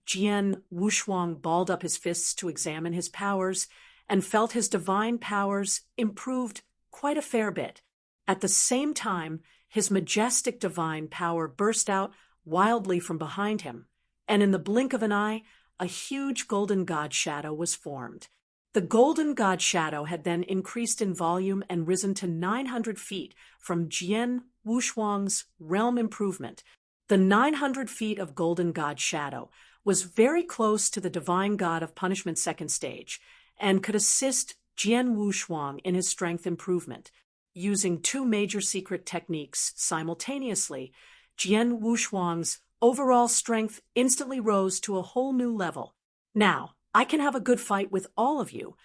Jian Wushuang balled up his fists to examine his powers and felt his divine powers improved quite a fair bit. At the same time, his majestic divine power burst out wildly from behind him, and in the blink of an eye, a huge golden god shadow was formed. The golden god shadow had then increased in volume and risen to 900 feet from Jian Wushuang's realm improvement. The 900 feet of golden god shadow was very close to the divine god of punishment second stage and could assist Jian Wushuang in his strength improvement. Using 2 major secret techniques simultaneously, Jian Wushuang's overall strength instantly rose to a whole new level. Now, I can have a good fight with all of you.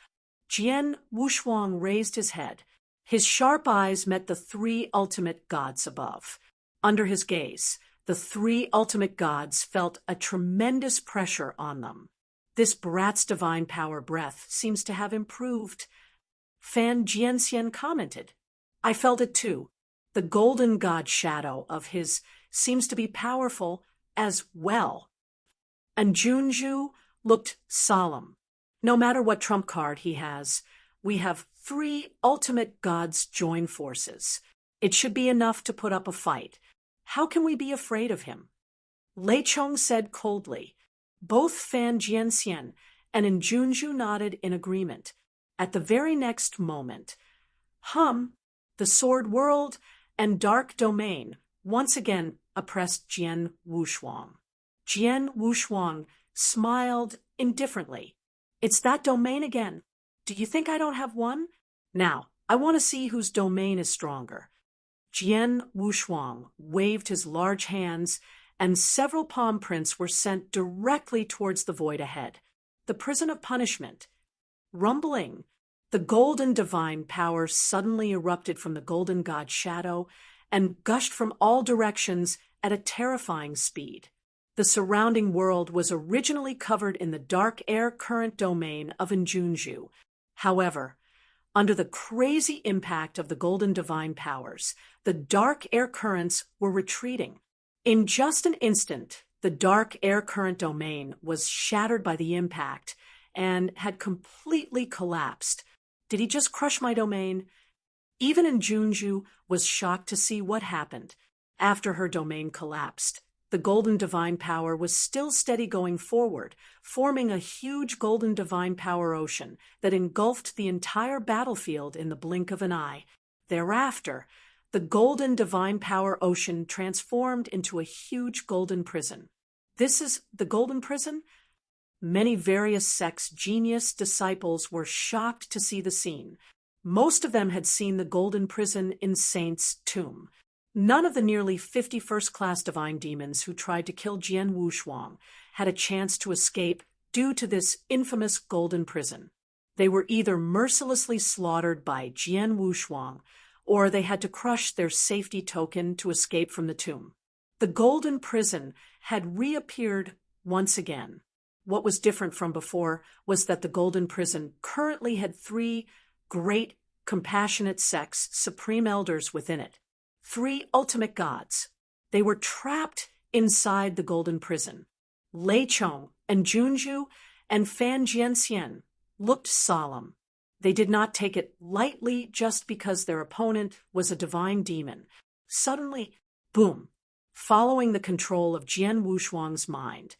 Jian Wushuang raised his head. His sharp eyes met the 3 ultimate gods above. Under his gaze, the 3 ultimate gods felt a tremendous pressure on them. This brat's divine power breath seems to have improved. Fan Jianxian commented. I felt it too. The golden god shadow of his seems to be powerful as well. And Junju looked solemn. No matter what trump card he has, we have 3 ultimate gods join forces. It should be enough to put up a fight. How can we be afraid of him? Lei Chong said coldly. Both Fan Jianxian and Junju nodded in agreement. At the very next moment, the Sword World and Dark Domain once again oppressed Jian Wushuang. Jian Wushuang smiled indifferently. It's that domain again. Do you think I don't have one? Now, I want to see whose domain is stronger. Jian Wushuang waved his large hands, and several palm prints were sent directly towards the void ahead. The prison of punishment. Rumbling. The golden divine power suddenly erupted from the golden god shadow and gushed from all directions at a terrifying speed. The surrounding world was originally covered in the dark air current domain of Junju. However, under the crazy impact of the golden divine powers, the dark air currents were retreating. In just an instant, the dark air current domain was shattered by the impact and had completely collapsed. Did he just crush my domain? Even Junju was shocked to see what happened. After her domain collapsed, the golden divine power was still steady going forward, forming a huge golden divine power ocean that engulfed the entire battlefield in the blink of an eye. Thereafter, the golden divine power ocean transformed into a huge golden prison. This is the Golden Prison? Many various sects' genius disciples were shocked to see the scene. Most of them had seen the Golden Prison in Saint's tomb. None of the nearly 50 first-class divine demons who tried to kill Jian Wushuang had a chance to escape due to this infamous Golden Prison. They were either mercilessly slaughtered by Jian Wushuang, or they had to crush their safety token to escape from the tomb. The Golden Prison had reappeared once again. What was different from before was that the Golden Prison currently had 3 great, compassionate sects, supreme elders within it. 3 ultimate gods. They were trapped inside the Golden Prison. Lei Chong and Junju and Fan Jianxian looked solemn. They did not take it lightly just because their opponent was a divine demon. Suddenly, boom, following the control of Jian Wushuang's mind,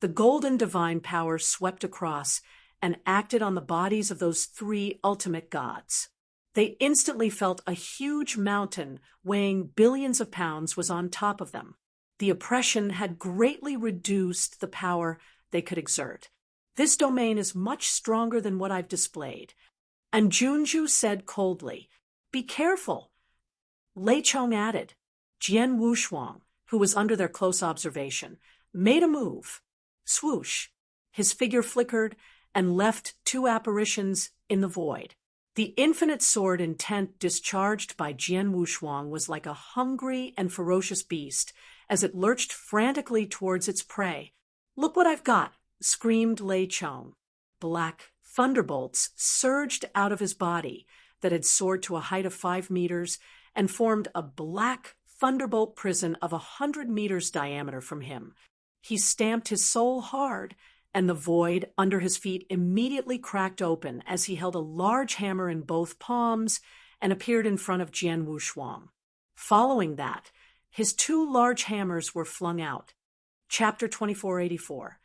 the golden divine power swept across and acted on the bodies of those 3 ultimate gods. They instantly felt a huge mountain weighing billions of pounds was on top of them. The oppression had greatly reduced the power they could exert. This domain is much stronger than what I've displayed. And Junju said coldly, "Be careful." Lei Chong added. Jian Wushuang, who was under their close observation, made a move. Swoosh. His figure flickered and left 2 apparitions in the void. The infinite sword intent discharged by Jian Wushuang was like a hungry and ferocious beast as it lurched frantically towards its prey. "Look what I've got," screamed Lei Chong. Black thunderbolts surged out of his body that had soared to a height of 5 meters and formed a black thunderbolt prison of 100 meters diameter from him. He stamped his soul hard, and the void under his feet immediately cracked open as he held a large hammer in both palms and appeared in front of Jian Wushuang. Following that, his 2 large hammers were flung out. Chapter 2484.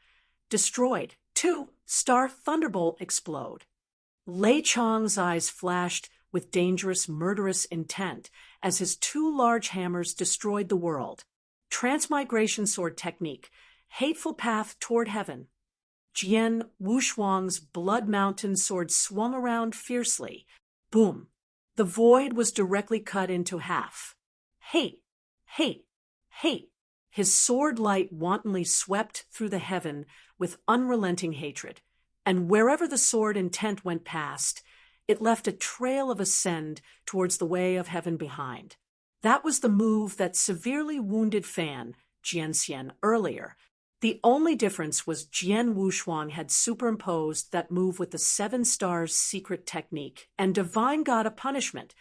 Destroyed. 2. Star Thunderbolt explode. Lei Chong's eyes flashed with dangerous, murderous intent as his 2 large hammers destroyed the world. Transmigration sword technique. Hateful path toward heaven. Jian Wushuang's blood mountain sword swung around fiercely. Boom. The void was directly cut into half. Hate, hate, hate. His sword light wantonly swept through the heaven with unrelenting hatred, and wherever the sword intent went past, it left a trail of ascent towards the way of heaven behind. That was the move that severely wounded Fan Jianxian earlier. The only difference was Jian Wushuang had superimposed that move with the 7 stars secret technique and divine god of punishment,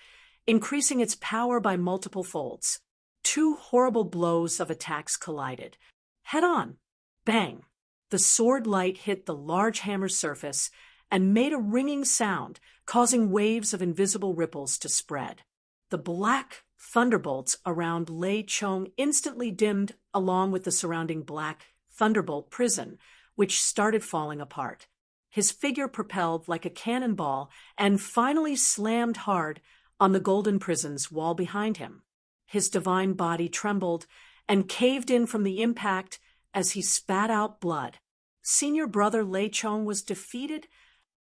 increasing its power by multiple folds. 2 horrible blows of attacks collided. Head on. Bang. The sword light hit the large hammer's surface and made a ringing sound, causing waves of invisible ripples to spread. The black thunderbolts around Lei Chong instantly dimmed along with the surrounding black thunderbolt prison, which started falling apart. His figure propelled like a cannonball and finally slammed hard on the golden prison's wall behind him. His divine body trembled and caved in from the impact as he spat out blood. Senior brother Lei Chong was defeated,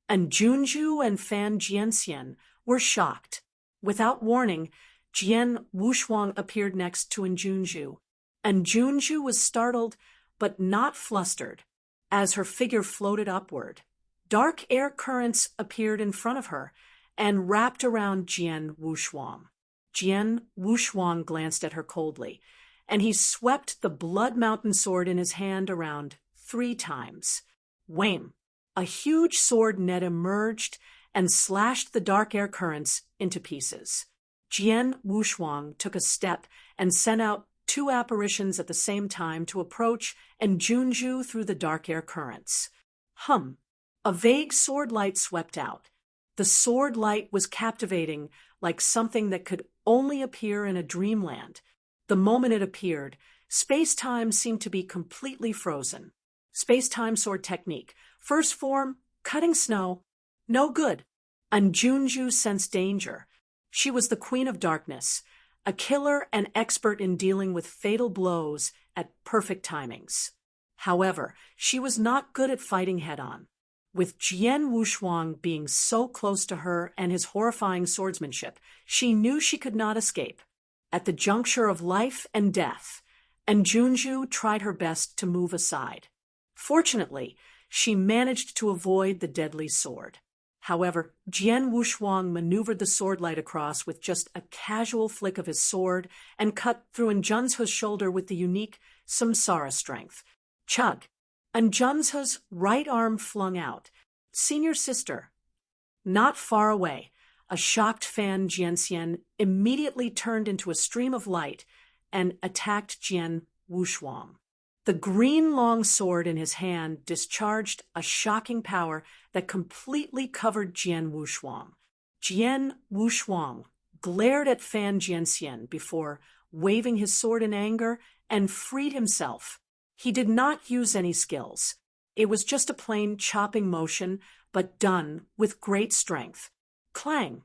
and Junju and Fan Jianxian were shocked. Without warning, Jian Wushuang appeared next to Junju, and Junju was startled but not flustered as her figure floated upward. Dark air currents appeared in front of her and wrapped around Jian Wushuang. Jian Wushuang glanced at her coldly, and he swept the blood mountain sword in his hand around 3 times. Wham! A huge sword net emerged and slashed the dark air currents into pieces. Jian Wushuang took a step and sent out 2 apparitions at the same time to approach and Junju through the dark air currents. A vague sword light swept out. The sword light was captivating, like something that could only appear in a dreamland. The moment it appeared, space-time seemed to be completely frozen. Space-time sword technique. First form, cutting snow. No good. And Junju sensed danger. She was the Queen of Darkness, a killer and expert in dealing with fatal blows at perfect timings. However, she was not good at fighting head-on. With Jian Wushuang being so close to her and his horrifying swordsmanship, she knew she could not escape. At the juncture of life and death, and Junju tried her best to move aside. Fortunately, she managed to avoid the deadly sword. However, Jian Wushuang maneuvered the sword light across with just a casual flick of his sword and cut through Njunzhe's shoulder with the unique samsara strength. Chug! Njunzhe's right arm flung out. Senior sister. Not far away, a shocked Fan Jianxian immediately turned into a stream of light and attacked Jian Wushuang. The green long sword in his hand discharged a shocking power that completely covered Jian Wushuang. Jian Wushuang glared at Fan Jianxian before waving his sword in anger and freed himself. He did not use any skills. It was just a plain chopping motion, but done with great strength. Clang!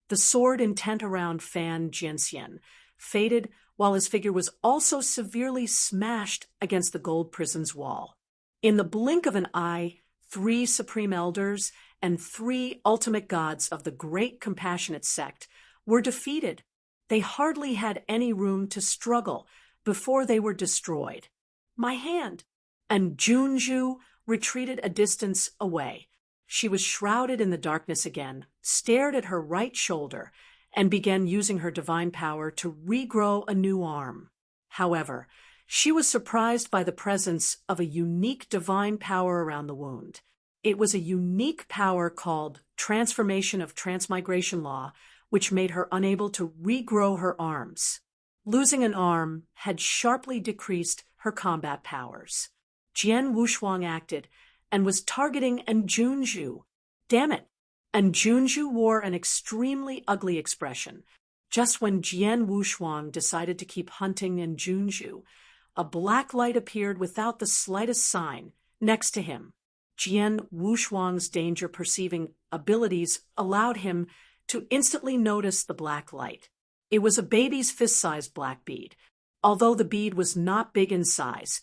The sword intent around Fan Jianxian faded while his figure was also severely smashed against the gold prison's wall. In the blink of an eye, 3 supreme elders and 3 ultimate gods of the great compassionate sect were defeated. They hardly had any room to struggle before they were destroyed. My hand! And Junju retreated a distance away. She was shrouded in the darkness again, stared at her right shoulder, and began using her divine power to regrow a new arm. However, she was surprised by the presence of a unique divine power around the wound. It was a unique power called Transformation of Transmigration Law, which made her unable to regrow her arms. Losing an arm had sharply decreased her combat powers. Jian Wushuang acted and was targeting Njunju. Damn it! And Junju wore an extremely ugly expression. Just when Jian Wushuang decided to keep hunting Njunju, a black light appeared without the slightest sign next to him. Jian Wushuang's danger-perceiving abilities allowed him to instantly notice the black light. It was a baby's fist-sized black bead. Although the bead was not big in size,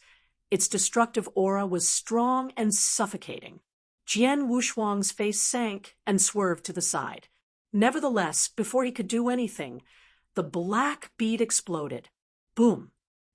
its destructive aura was strong and suffocating. Jian Wushuang's face sank and swerved to the side. Nevertheless, before he could do anything, the black bead exploded. Boom!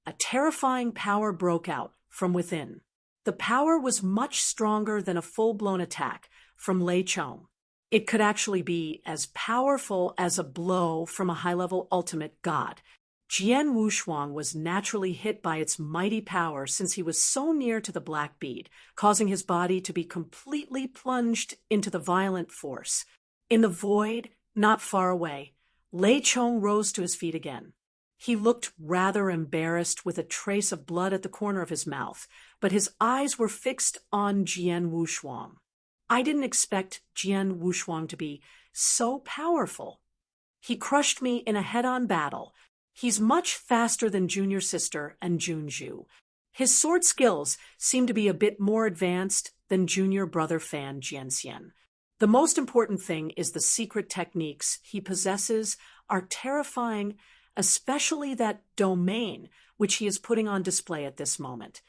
A terrifying power broke out from within. The power was much stronger than a full-blown attack from Lei Chong. It could actually be as powerful as a blow from a high-level ultimate god. Jian Wushuang was naturally hit by its mighty power since he was so near to the black bead, causing his body to be completely plunged into the violent force. In the void, not far away, Lei Chong rose to his feet again. He looked rather embarrassed with a trace of blood at the corner of his mouth, but his eyes were fixed on Jian Wushuang. I didn't expect Jian Wushuang to be so powerful. He crushed me in a head-on battle. He's much faster than junior sister and Junju. His sword skills seem to be a bit more advanced than junior brother Fan Jianxian. The most important thing is the secret techniques he possesses are terrifying, especially that domain which he is putting on display at this moment.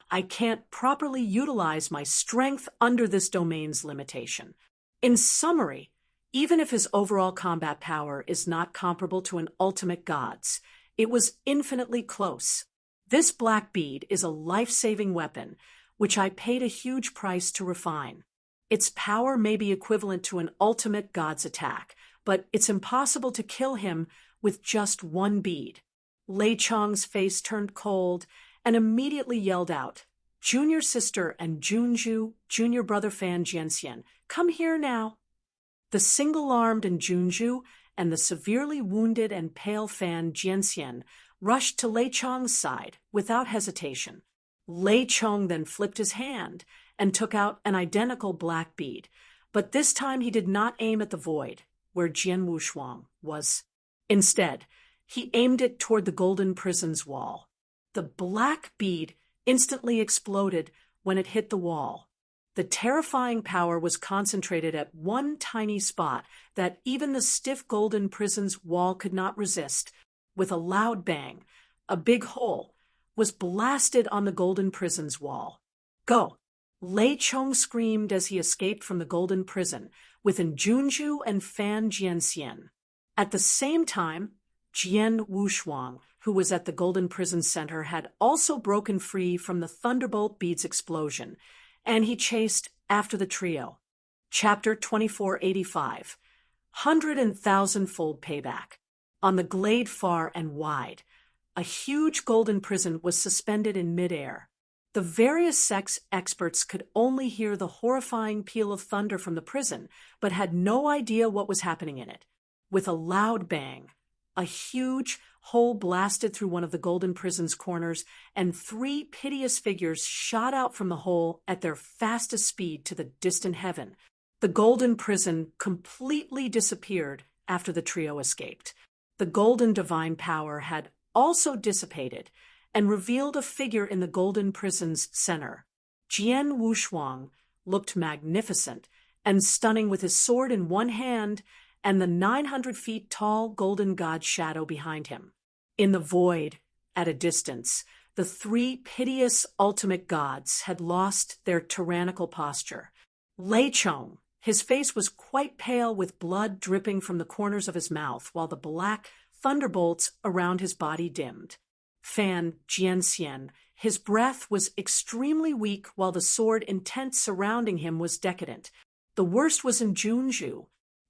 I can't properly utilize my strength under this domain's limitation. In summary, even if his overall combat power is not comparable to an ultimate god's, it was infinitely close. This black bead is a life-saving weapon, which I paid a huge price to refine. Its power may be equivalent to an ultimate god's attack, but it's impossible to kill him with just one bead. Lei Chong's face turned cold and immediately yelled out, "Junior sister and Junju, junior brother Fan Jianxian, come here now." The single-armed Junju and the severely wounded and pale Fan Jianxian rushed to Lei Chong's side without hesitation. Lei Chong then flipped his hand and took out an identical black bead, but this time he did not aim at the void, where Jian Wushuang was. Instead, he aimed it toward the golden prison's wall. The black bead instantly exploded when it hit the wall. The terrifying power was concentrated at one tiny spot that even the stiff golden prison's wall could not resist. With a loud bang, a big hole was blasted on the golden prison's wall. Go! Lei Chong screamed as he escaped from the golden prison, with Junju and Fan Jianxian. At the same time, Jian Wushuang, who was at the Golden Prison Center, had also broken free from the Thunderbolt Beads explosion, and he chased after the trio. Chapter 2485. 100,000-fold Payback. On the glade far and wide, a huge golden prison was suspended in midair. The various sex experts could only hear the horrifying peal of thunder from the prison, but had no idea what was happening in it. With a loud bang, a huge hole blasted through one of the golden prison's corners, and 3 piteous figures shot out from the hole at their fastest speed to the distant heaven. The golden prison completely disappeared after the trio escaped. The golden divine power had also dissipated and revealed a figure in the golden prison's center. Jian Wushuang looked magnificent and stunning with his sword in one hand and the 900 feet tall golden god shadow behind him. In the void, at a distance, the 3 piteous ultimate gods had lost their tyrannical posture. Lei Chong, his face was quite pale with blood dripping from the corners of his mouth, while the black thunderbolts around his body dimmed. Fan Jianxian, his breath was extremely weak while the sword intent surrounding him was decadent. The worst was in Junju.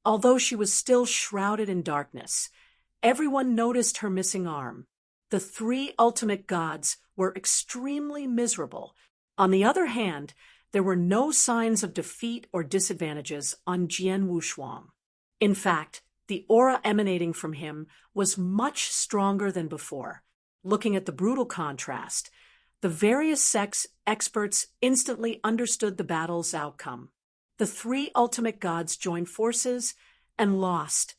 Although she was still shrouded in darkness, everyone noticed her missing arm. The 3 ultimate gods were extremely miserable. On the other hand, there were no signs of defeat or disadvantages on Jian Wushuang. In fact, the aura emanating from him was much stronger than before. Looking at the brutal contrast, the various sex experts instantly understood the battle's outcome. The 3 ultimate gods joined forces and lost.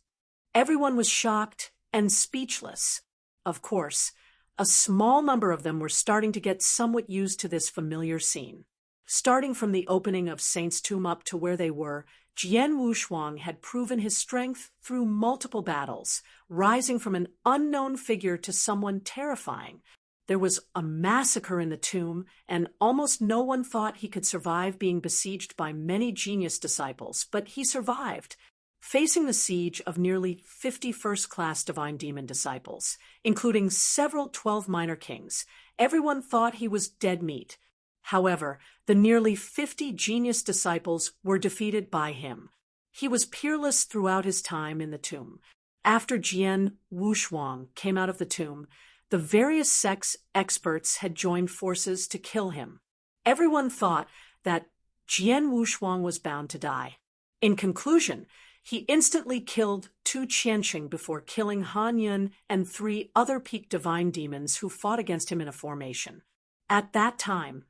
Everyone was shocked and speechless. Of course, a small number of them were starting to get somewhat used to this familiar scene. Starting from the opening of Saint's Tomb up to where they were, Jian Wushuang had proven his strength through multiple battles, rising from an unknown figure to someone terrifying. There was a massacre in the tomb, and almost no one thought he could survive being besieged by many genius disciples, but he survived, facing the siege of nearly 50 first-class divine demon disciples, including several 12 minor kings. Everyone thought he was dead meat. However, the nearly 50 genius disciples were defeated by him. He was peerless throughout his time in the tomb. After Jian Wushuang came out of the tomb, the various sex experts had joined forces to kill him. Everyone thought that Jian Wushuang was bound to die. In conclusion, he instantly killed Tu Qianqing before killing Han Yun and 3 other peak divine demons who fought against him in a formation. At that time,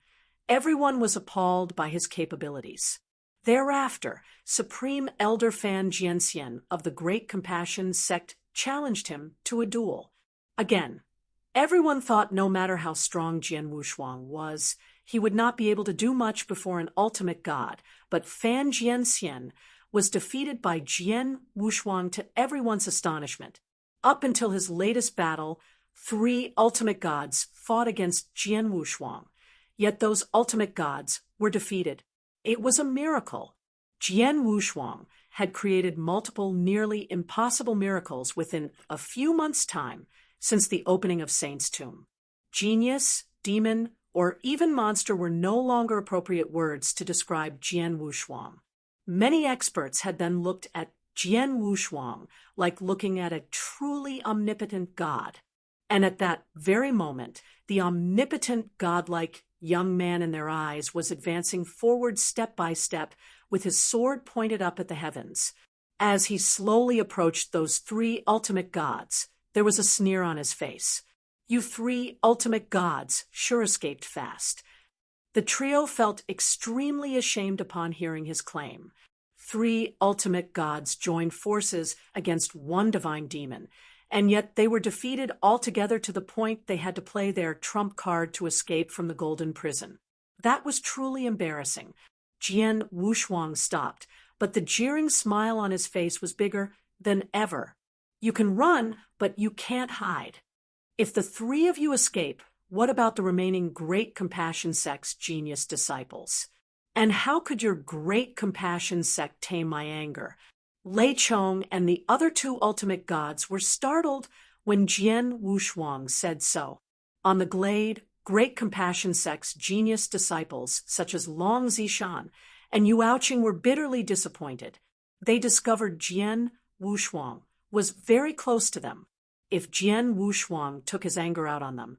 everyone was appalled by his capabilities. Thereafter, Supreme Elder Fan Jianxian of the Great Compassion sect challenged him to a duel. Again, everyone thought no matter how strong Jian Wushuang was, he would not be able to do much before an ultimate god, but Fan Jianxian was defeated by Jian Wushuang to everyone's astonishment. Up until his latest battle, 3 ultimate gods fought against Jian Wushuang. Yet those ultimate gods were defeated. It was a miracle. Jian Wushuang had created multiple nearly impossible miracles within a few months' time since the opening of Saint's Tomb. Genius, demon, or even monster were no longer appropriate words to describe Jian Wushuang. Many experts had then looked at Jian Wushuang like looking at a truly omnipotent god. And at that very moment, the omnipotent godlike young man in their eyes was advancing forward step by step with his sword pointed up at the heavens. As he slowly approached those 3 ultimate gods, there was a sneer on his face. You 3 ultimate gods sure escaped fast. The trio felt extremely ashamed upon hearing his claim. 3 ultimate gods joined forces against 1 divine demon, and yet they were defeated altogether to the point they had to play their trump card to escape from the golden prison. That was truly embarrassing. Jian Wushuang stopped, but the jeering smile on his face was bigger than ever. You can run, but you can't hide. If the 3 of you escape, what about the remaining Great Compassion Sect's genius disciples? And how could your Great Compassion Sect tame my anger? Lei Chong and the other two ultimate gods were startled when Jian Wushuang said so. On the glade, Great Compassion Sect's genius disciples, such as Long Zishan and Yu Aoqing, were bitterly disappointed. They discovered Jian Wushuang was very close to them. If Jian Wushuang took his anger out on them,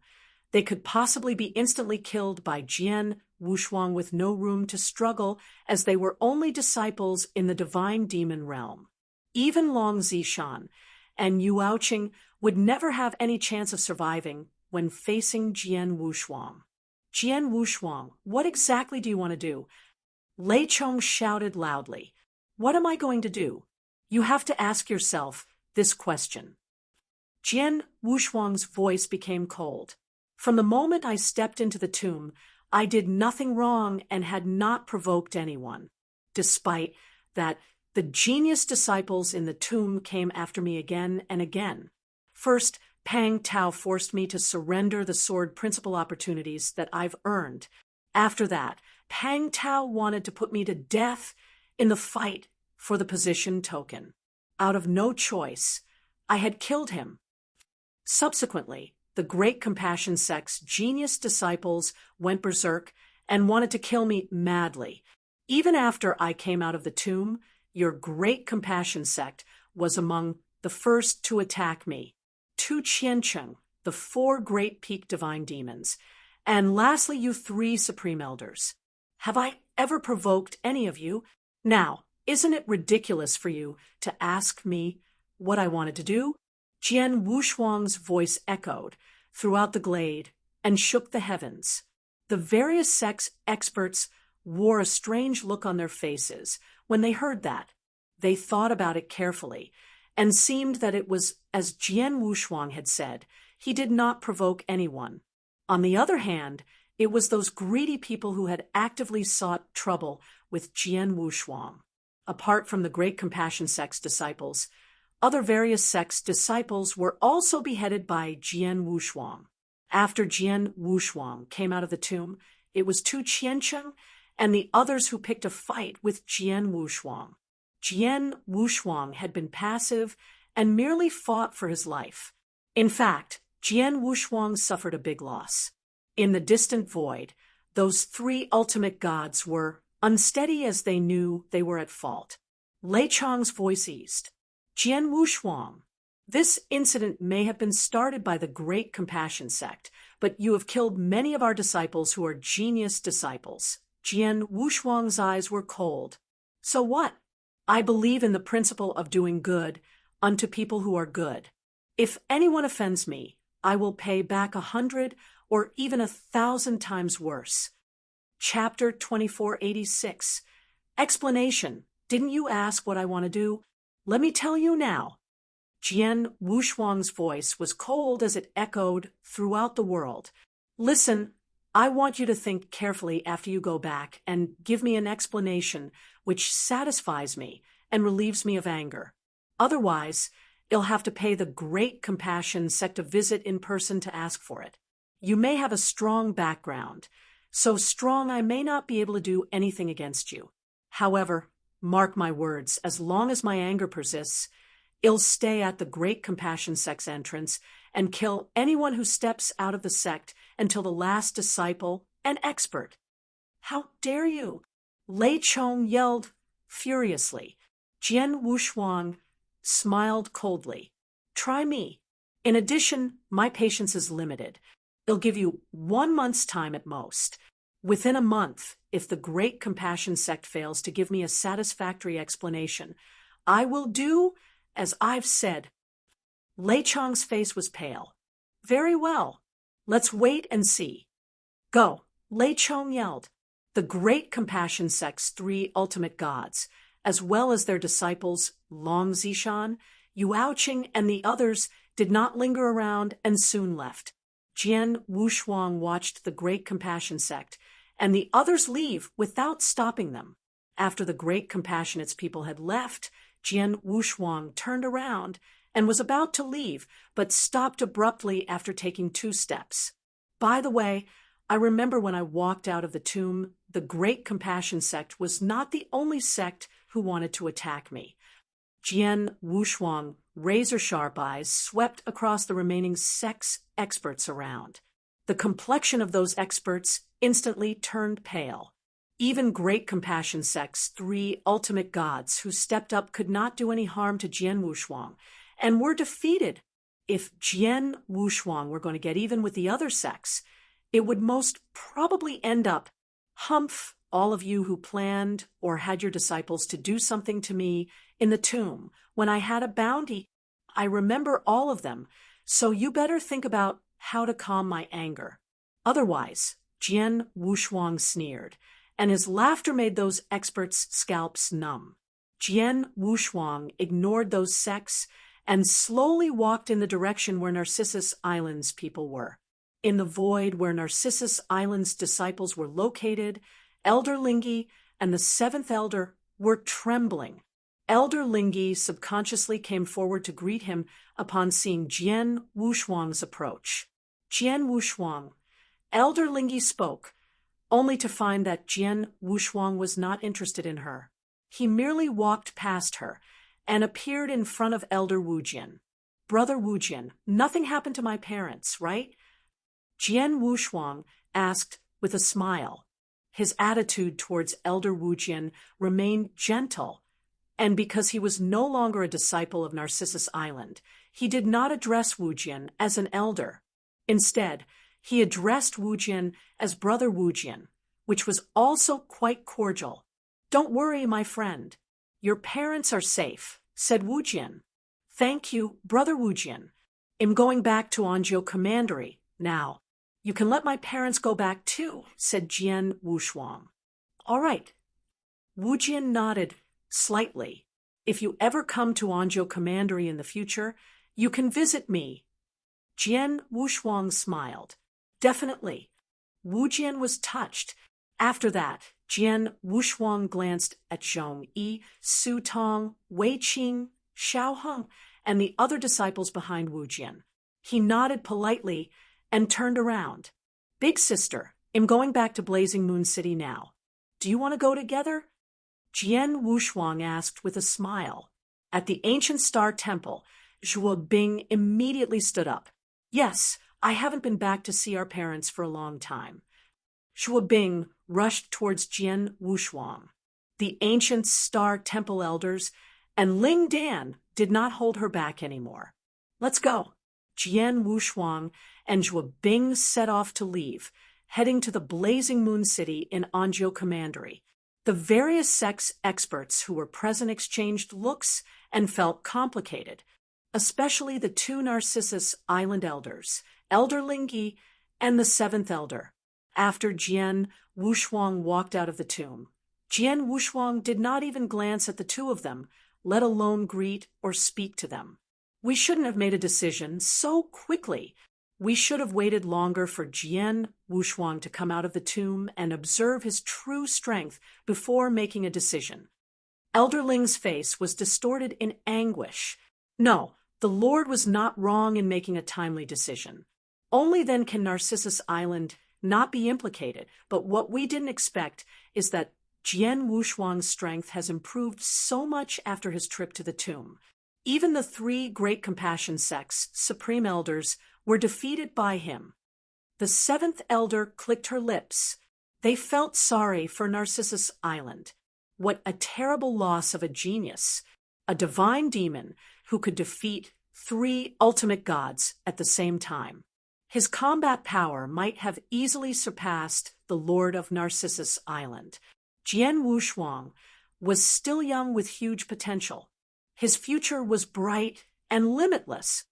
they could possibly be instantly killed by Jian Wushuang with no room to struggle, as they were only disciples in the divine demon realm. Even Long Zishan and Yu Aoqing would never have any chance of surviving when facing Jian Wushuang. Jian Wushuang, what exactly do you want to do? Lei Chong shouted loudly. What am I going to do? You have to ask yourself this question. Jian Wushuang's voice became cold. From the moment I stepped into the tomb, I did nothing wrong and had not provoked anyone. Despite that, the genius disciples in the tomb came after me again and again. First, Pang Tao forced me to surrender the sword principal opportunities that I've earned. After that, Pang Tao wanted to put me to death in the fight for the position token. Out of no choice, I had killed him. Subsequently, the Great Compassion Sect's genius disciples went berserk and wanted to kill me madly. Even after I came out of the tomb, your Great Compassion Sect was among the first to attack me. Tu Qiancheng, the 4 great peak divine demons, and lastly you 3 supreme elders. Have I ever provoked any of you? Now, isn't it ridiculous for you to ask me what I wanted to do? Jian Wushuang's voice echoed throughout the glade and shook the heavens. The various sects' experts wore a strange look on their faces when they heard that. They thought about it carefully, and seemed that it was as Jian Wushuang had said. He did not provoke anyone. On the other hand, it was those greedy people who had actively sought trouble with Jian Wushuang. Apart from the Great Compassion Sect's disciples, other various sects' disciples were also beheaded by Jian Wushuang. After Jian Wushuang came out of the tomb, it was Tu Qiancheng and the others who picked a fight with Jian Wushuang. Jian Wushuang had been passive and merely fought for his life. In fact, Jian Wushuang suffered a big loss. In the distant void, those 3 ultimate gods were unsteady as they knew they were at fault. Lei Chong's voice eased. Jian Wushuang, this incident may have been started by the Great Compassion Sect, but you have killed many of our disciples who are genius disciples. Jian Wushuang's eyes were cold. So what? I believe in the principle of doing good unto people who are good. If anyone offends me, I will pay back 100 or even 1,000 times worse. Chapter 2486. Explanation. Didn't you ask what I want to do? Let me tell you now. Jian Wushuang's voice was cold as it echoed throughout the world. Listen, I want you to think carefully after you go back and give me an explanation which satisfies me and relieves me of anger. Otherwise, you'll have to pay the Great Compassion Sect a visit in person to ask for it. You may have a strong background, so strong I may not be able to do anything against you. However, mark my words, as long as my anger persists, I'll stay at the Great Compassion Sect's entrance and kill anyone who steps out of the sect until the last disciple and expert. How dare you? Lei Chong yelled furiously. Jian Wushuang smiled coldly. Try me. In addition, my patience is limited. I'll give you 1 month's time at most. Within a month, if the Great Compassion Sect fails to give me a satisfactory explanation, I will do as I've said. Lei Chong's face was pale. Very well. Let's wait and see. Go, Lei Chong yelled. The Great Compassion Sect's 3 ultimate gods, as well as their disciples Long Zishan, Yu Aoqing, and the others, did not linger around and soon left. Jian Wushuang watched the Great Compassion Sect and the others leave without stopping them. After the Great Compassionate's people had left, Jian Wushuang turned around and was about to leave, but stopped abruptly after taking 2 steps. By the way, I remember when I walked out of the tomb, the Great Compassion sect was not the only sect who wanted to attack me. Jian Wushuang, razor-sharp eyes, swept across the remaining sex experts around. The complexion of those experts instantly turned pale. Even Great Compassion sect's 3 ultimate gods who stepped up could not do any harm to Jian Wushuang, and were defeated. If Jian Wushuang were going to get even with the other sects, it would most probably end up, humph, all of you who planned or had your disciples to do something to me in the tomb when I had a bounty. I remember all of them, so you better think about how to calm my anger. Otherwise, Jian Wushuang sneered, and his laughter made those experts' scalps numb. Jian Wushuang ignored those sects and slowly walked in the direction where Narcissus Island's people were. In the void where Narcissus Island's disciples were located, Elder Lingi and the 7th Elder were trembling. Elder Lingi subconsciously came forward to greet him upon seeing Jian Wushuang's approach. Jian Wushuang. Elder Lingi spoke, only to find that Jian Wushuang was not interested in her. He merely walked past her and appeared in front of Elder Wujin. Brother Wujin, nothing happened to my parents, right? Jian Wushuang asked with a smile. His attitude towards Elder Wujin remained gentle, and because he was no longer a disciple of Narcissus Island, he did not address Wujin as an elder. Instead, he addressed Wujin as Brother Wujin, which was also quite cordial. "Don't worry, my friend. Your parents are safe," said Wujin. "Thank you, Brother Wujin. I'm going back to Anzhou Commandery now. You can let my parents go back too," said Jian Wushuang. "All right." Wujin nodded slightly. "If you ever come to Anzhou Commandery in the future, you can visit me." Jian Wushuang smiled. "Definitely." Wujin was touched. After that, Jian Wushuang glanced at Zhong Yi, Su Tong, Wei Qing, Xiao Heng, and the other disciples behind Wujin. He nodded politely and turned around. "Big sister, I'm going back to Blazing Moon City now. Do you want to go together?" Jian Wushuang asked with a smile. At the ancient star temple, Zhuo Bing immediately stood up. "Yes, I haven't been back to see our parents for a long time." Zhuo Bing rushed towards Jian Wushuang. The ancient star temple elders and Ling Dan did not hold her back anymore. "Let's go." Jian Wushuang and Zhuo Bing set off to leave, heading to the Blazing Moon City in Anzhou Commandery. The various sex experts who were present exchanged looks and felt complicated, especially the 2 Narcissus Island elders, Elder Lingi and the 7th Elder. After Jian Wushuang walked out of the tomb, Jian Wushuang did not even glance at the 2 of them, let alone greet or speak to them. "We shouldn't have made a decision so quickly. We should have waited longer for Jian Wushuang to come out of the tomb and observe his true strength before making a decision." Elder Ling's face was distorted in anguish. No, the Lord was not wrong in making a timely decision. Only then can Narcissus Island not be implicated, but what we didn't expect is that Jian Wushuang's strength has improved so much after his trip to the tomb. Even the 3 Great Compassion sect's Supreme Elders were defeated by him. The 7th Elder clicked her lips. They felt sorry for Narcissus Island. What a terrible loss of a genius, a divine demon who could defeat 3 ultimate gods at the same time. His combat power might have easily surpassed the Lord of Narcissus Island. Jian Wushuang was still young with huge potential. His future was bright and limitless.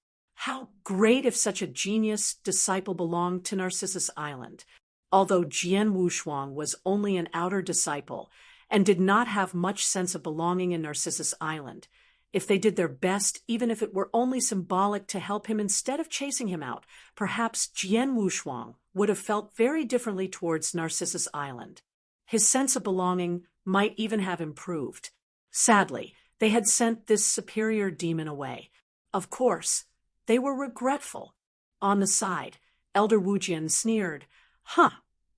How great if such a genius disciple belonged to Narcissus Island. Although Jian Wushuang was only an outer disciple and did not have much sense of belonging in Narcissus Island, if they did their best, even if it were only symbolic to help him instead of chasing him out, perhaps Jian Wushuang would have felt very differently towards Narcissus Island. His sense of belonging might even have improved. Sadly, they had sent this superior demon away. Of course, they were regretful. On the side, Elder Wujian sneered. Huh,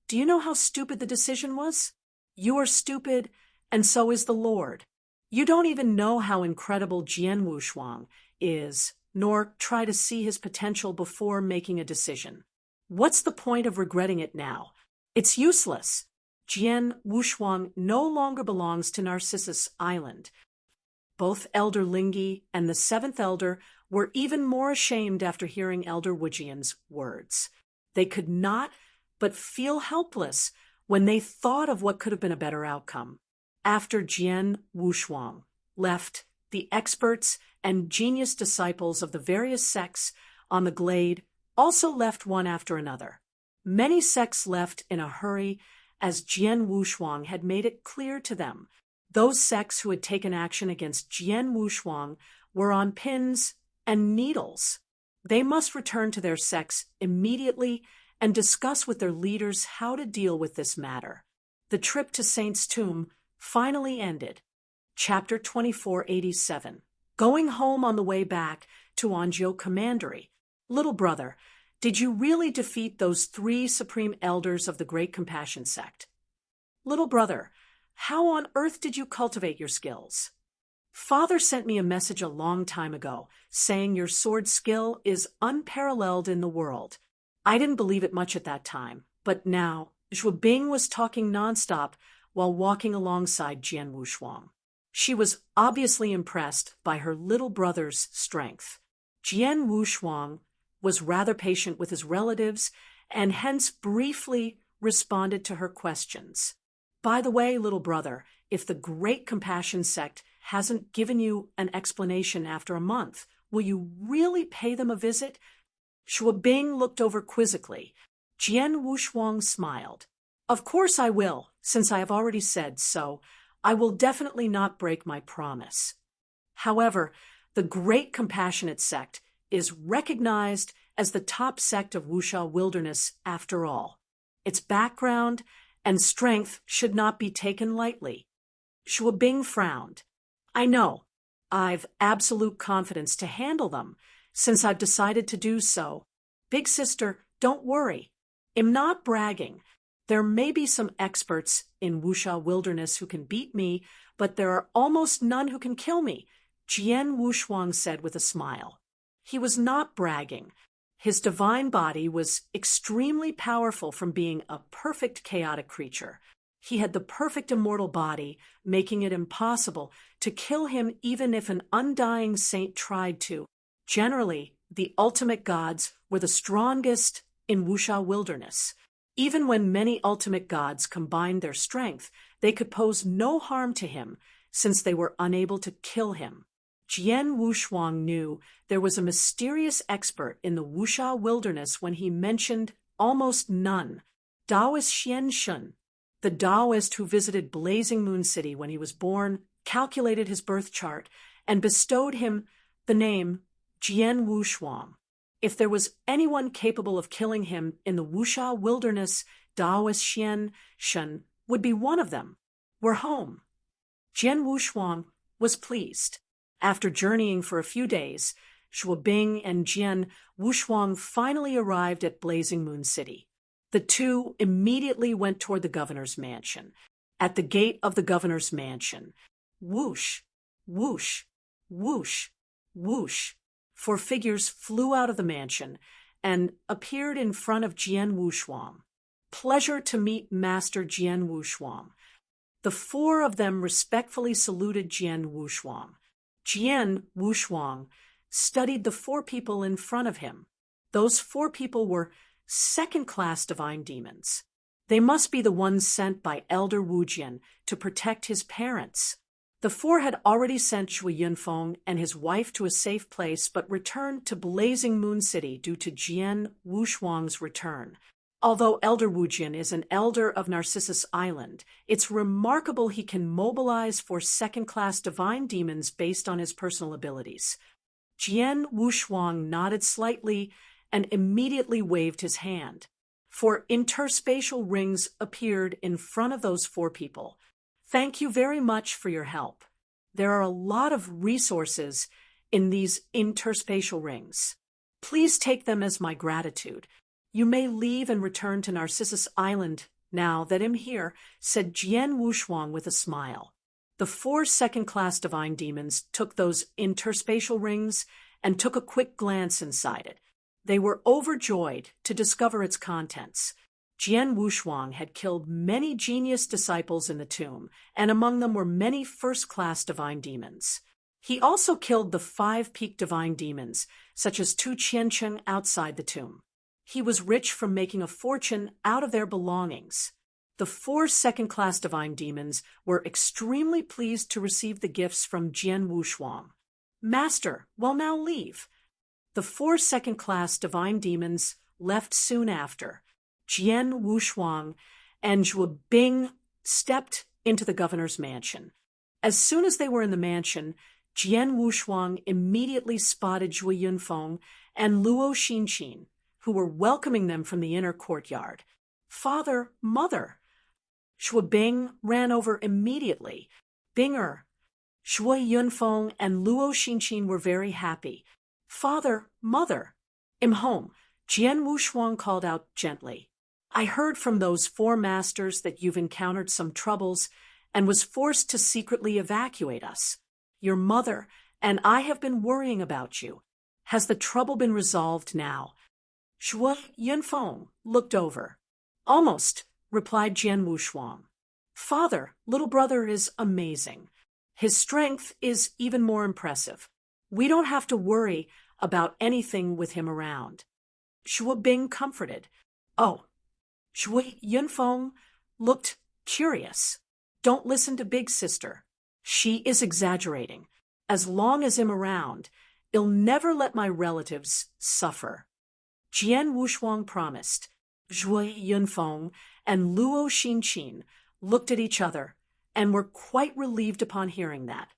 do you know how stupid the decision was? You are stupid, and so is the Lord. You don't even know how incredible Jian Wushuang is, nor try to see his potential before making a decision. What's the point of regretting it now? It's useless. Jian Wushuang no longer belongs to Narcissus Island. Both Elder Lingyi and the seventh elder were even more ashamed after hearing Elder Wujian's words. They could not but feel helpless when they thought of what could have been a better outcome. After Jian Wushuang left, the experts and genius disciples of the various sects on the glade also left one after another. Many sects left in a hurry, as Jian Wushuang had made it clear to them. Those sects who had taken action against Jian Wushuang were on pins and needles. They must return to their sects immediately and discuss with their leaders how to deal with this matter. The trip to Saint's tomb finally ended. Chapter 2487. Going home on the way back to Anzhou Commandery. Little brother, did you really defeat those 3 supreme elders of the Great Compassion Sect? Little brother, how on earth did you cultivate your skills? Father sent me a message a long time ago, saying your sword skill is unparalleled in the world. I didn't believe it much at that time, but now, Zhuobing was talking nonstop while walking alongside Jian Wushuang. She was obviously impressed by her little brother's strength. Jian Wushuang was rather patient with his relatives and hence briefly responded to her questions. By the way, little brother, if the Great Compassion Sect hasn't given you an explanation after a month, will you really pay them a visit? Zhuobing looked over quizzically. Jian Wushuang smiled. Of course I will, since I have already said so. I will definitely not break my promise. However, the Great Compassionate Sect is recognized as the top sect of Wuxia Wilderness after all. Its background and strength should not be taken lightly. Zhuobing frowned. I know. I've absolute confidence to handle them, since I've decided to do so. Big sister, don't worry. I'm not bragging. There may be some experts in Wuxia Wilderness who can beat me, but there are almost none who can kill me, Jian Wushuang said with a smile. He was not bragging. His divine body was extremely powerful from being a perfect chaotic creature. He had the perfect immortal body, making it impossible to kill him even if an undying saint tried to. Generally, the ultimate gods were the strongest in Wuxia Wilderness. Even when many ultimate gods combined their strength, they could pose no harm to him, since they were unable to kill him. Jian Wushuang knew there was a mysterious expert in the Wuxia Wilderness when he mentioned almost none. Taoist Xian Shun, the Taoist who visited Blazing Moon City when he was born, calculated his birth chart, and bestowed him the name Jian Wushuang. If there was anyone capable of killing him in the Wuxia Wilderness, Taoist Xian Shun would be one of them. We're home. Jian Wushuang was pleased. After journeying for a few days, Zhuobing and Jian Wushuang finally arrived at Blazing Moon City. The two immediately went toward the governor's mansion. At the gate of the governor's mansion, whoosh, whoosh, whoosh, whoosh, 4 figures flew out of the mansion and appeared in front of Jian Wushuang. Pleasure to meet Master Jian Wushuang. The 4 of them respectfully saluted Jian Wushuang. Jian Wushuang studied the 4 people in front of him. Those 4 people were second-class divine demons. They must be the ones sent by Elder Wujian to protect his parents. The 4 had already sent Shui Yunfeng and his wife to a safe place, but returned to Blazing Moon City due to Jian Wushuang's return. Although Elder Wujian is an elder of Narcissus Island, it's remarkable he can mobilize 4 second-class divine demons based on his personal abilities. Jian Wushuang nodded slightly and immediately waved his hand. 4 interspatial rings appeared in front of those 4 people. Thank you very much for your help. There are a lot of resources in these interspatial rings. Please take them as my gratitude. You may leave and return to Narcissus Island now that I'm here, said Jian Wushuang with a smile. The 4 second-class divine demons took those interspatial rings and took a quick glance inside it. They were overjoyed to discover its contents. Jian Wushuang had killed many genius disciples in the tomb, and among them were many first-class divine demons. He also killed the 5 peak divine demons, such as Tu Qiancheng outside the tomb. He was rich from making a fortune out of their belongings. The 4 second-class divine demons were extremely pleased to receive the gifts from Jian Wushuang. Master, will now leave. The 4 second-class divine demons left soon after. Jian Wushuang and Zhuo Bing stepped into the governor's mansion. As soon as they were in the mansion, Jian Wushuang immediately spotted Zhuo Yunfeng and Luo Xinqin, who were welcoming them from the inner courtyard. Father, mother. Zhuo Bing ran over immediately. Binger. Zhuo Yunfeng and Luo Xinqin were very happy. Father, mother. I'm home. Jian Wushuang called out gently. I heard from those 4 masters that you've encountered some troubles and was forced to secretly evacuate us. Your mother and I have been worrying about you. Has the trouble been resolved now? Zhuo Yunfeng looked over. Almost, replied Jian Wushuang. Father, little brother is amazing. His strength is even more impressive. We don't have to worry about anything with him around. Zhuo Bing comforted. Oh. Zhuo Yunfeng looked curious. Don't listen to big sister. She is exaggerating. As long as I'm around, I'll never let my relatives suffer. Jian Wushuang promised. Zhuo Yunfeng and Luo Xinqin looked at each other and were quite relieved upon hearing that.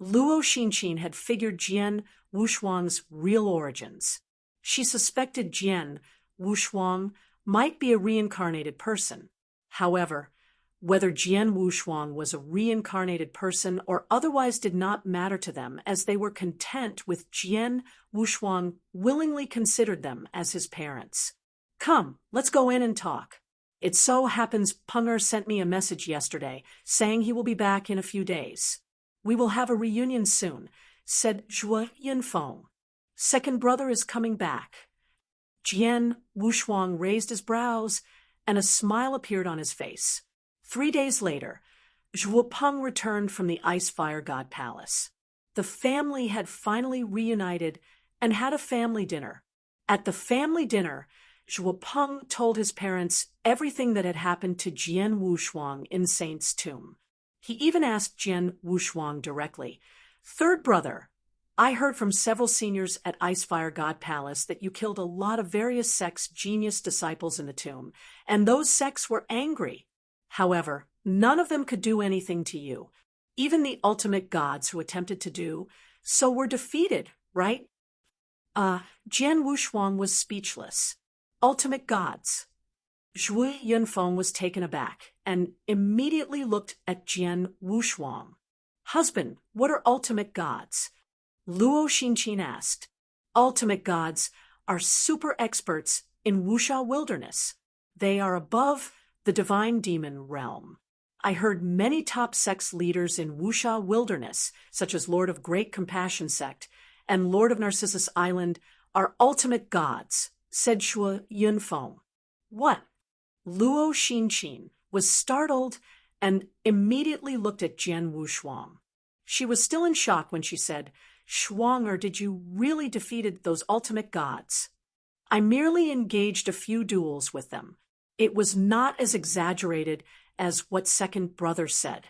Luo Xinqin had figured Jian Wushuang's real origins. She suspected Jian Wushuang might be a reincarnated person. However, whether Jian Wushuang was a reincarnated person or otherwise did not matter to them, as they were content with Jian Wushuang willingly considered them as his parents. Come, let's go in and talk. It so happens Punger sent me a message yesterday saying he will be back in a few days. We will have a reunion soon, said Zhuo Yunfeng. Second brother is coming back. Jian Wushuang raised his brows, and a smile appeared on his face. 3 days later, Zhuo Peng returned from the Ice Fire God Palace. The family had finally reunited and had a family dinner. At the family dinner, Zhuo Peng told his parents everything that had happened to Jian Wushuang in Saint's tomb. He even asked Jian Wushuang directly, Third brother, I heard from several seniors at Icefire God Palace that you killed a lot of various sects' genius disciples in the tomb, and those sects were angry. However, none of them could do anything to you. Even the ultimate gods who attempted to do so were defeated, right? Jian Wushuang was speechless. Ultimate gods. Zhuo Yunfeng was taken aback and immediately looked at Jian Wushuang. Husband, what are ultimate gods? Luo Xinqin asked. Ultimate gods are super experts in Wuxia wilderness. They are above the divine demon realm. I heard many top sects leaders in Wuxia wilderness, such as Lord of Great Compassion Sect and Lord of Narcissus Island, are ultimate gods, said Zhuo Yunfeng. What? Luo Xinqin was startled and immediately looked at Jian Wushuang. She was still in shock when she said, Shuanger, did you really defeated those ultimate gods? I merely engaged a few duels with them. It was not as exaggerated as what second brother said.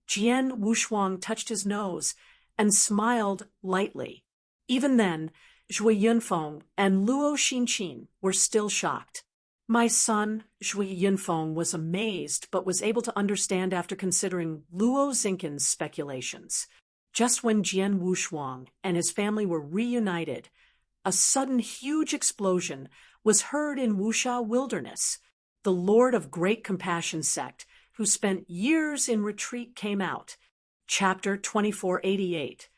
Jian Wushuang touched his nose and smiled lightly. Even then, Zhuo Yunfeng and Luo Xinqin were still shocked. My son, Zhuo Yunfeng, was amazed but was able to understand after considering Luo Xinqin's speculations. Just when Jian Wushuang and his family were reunited, a sudden huge explosion was heard in Wuxia wilderness. The Lord of Great Compassion Sect, who spent years in retreat, came out. Chapter 2488.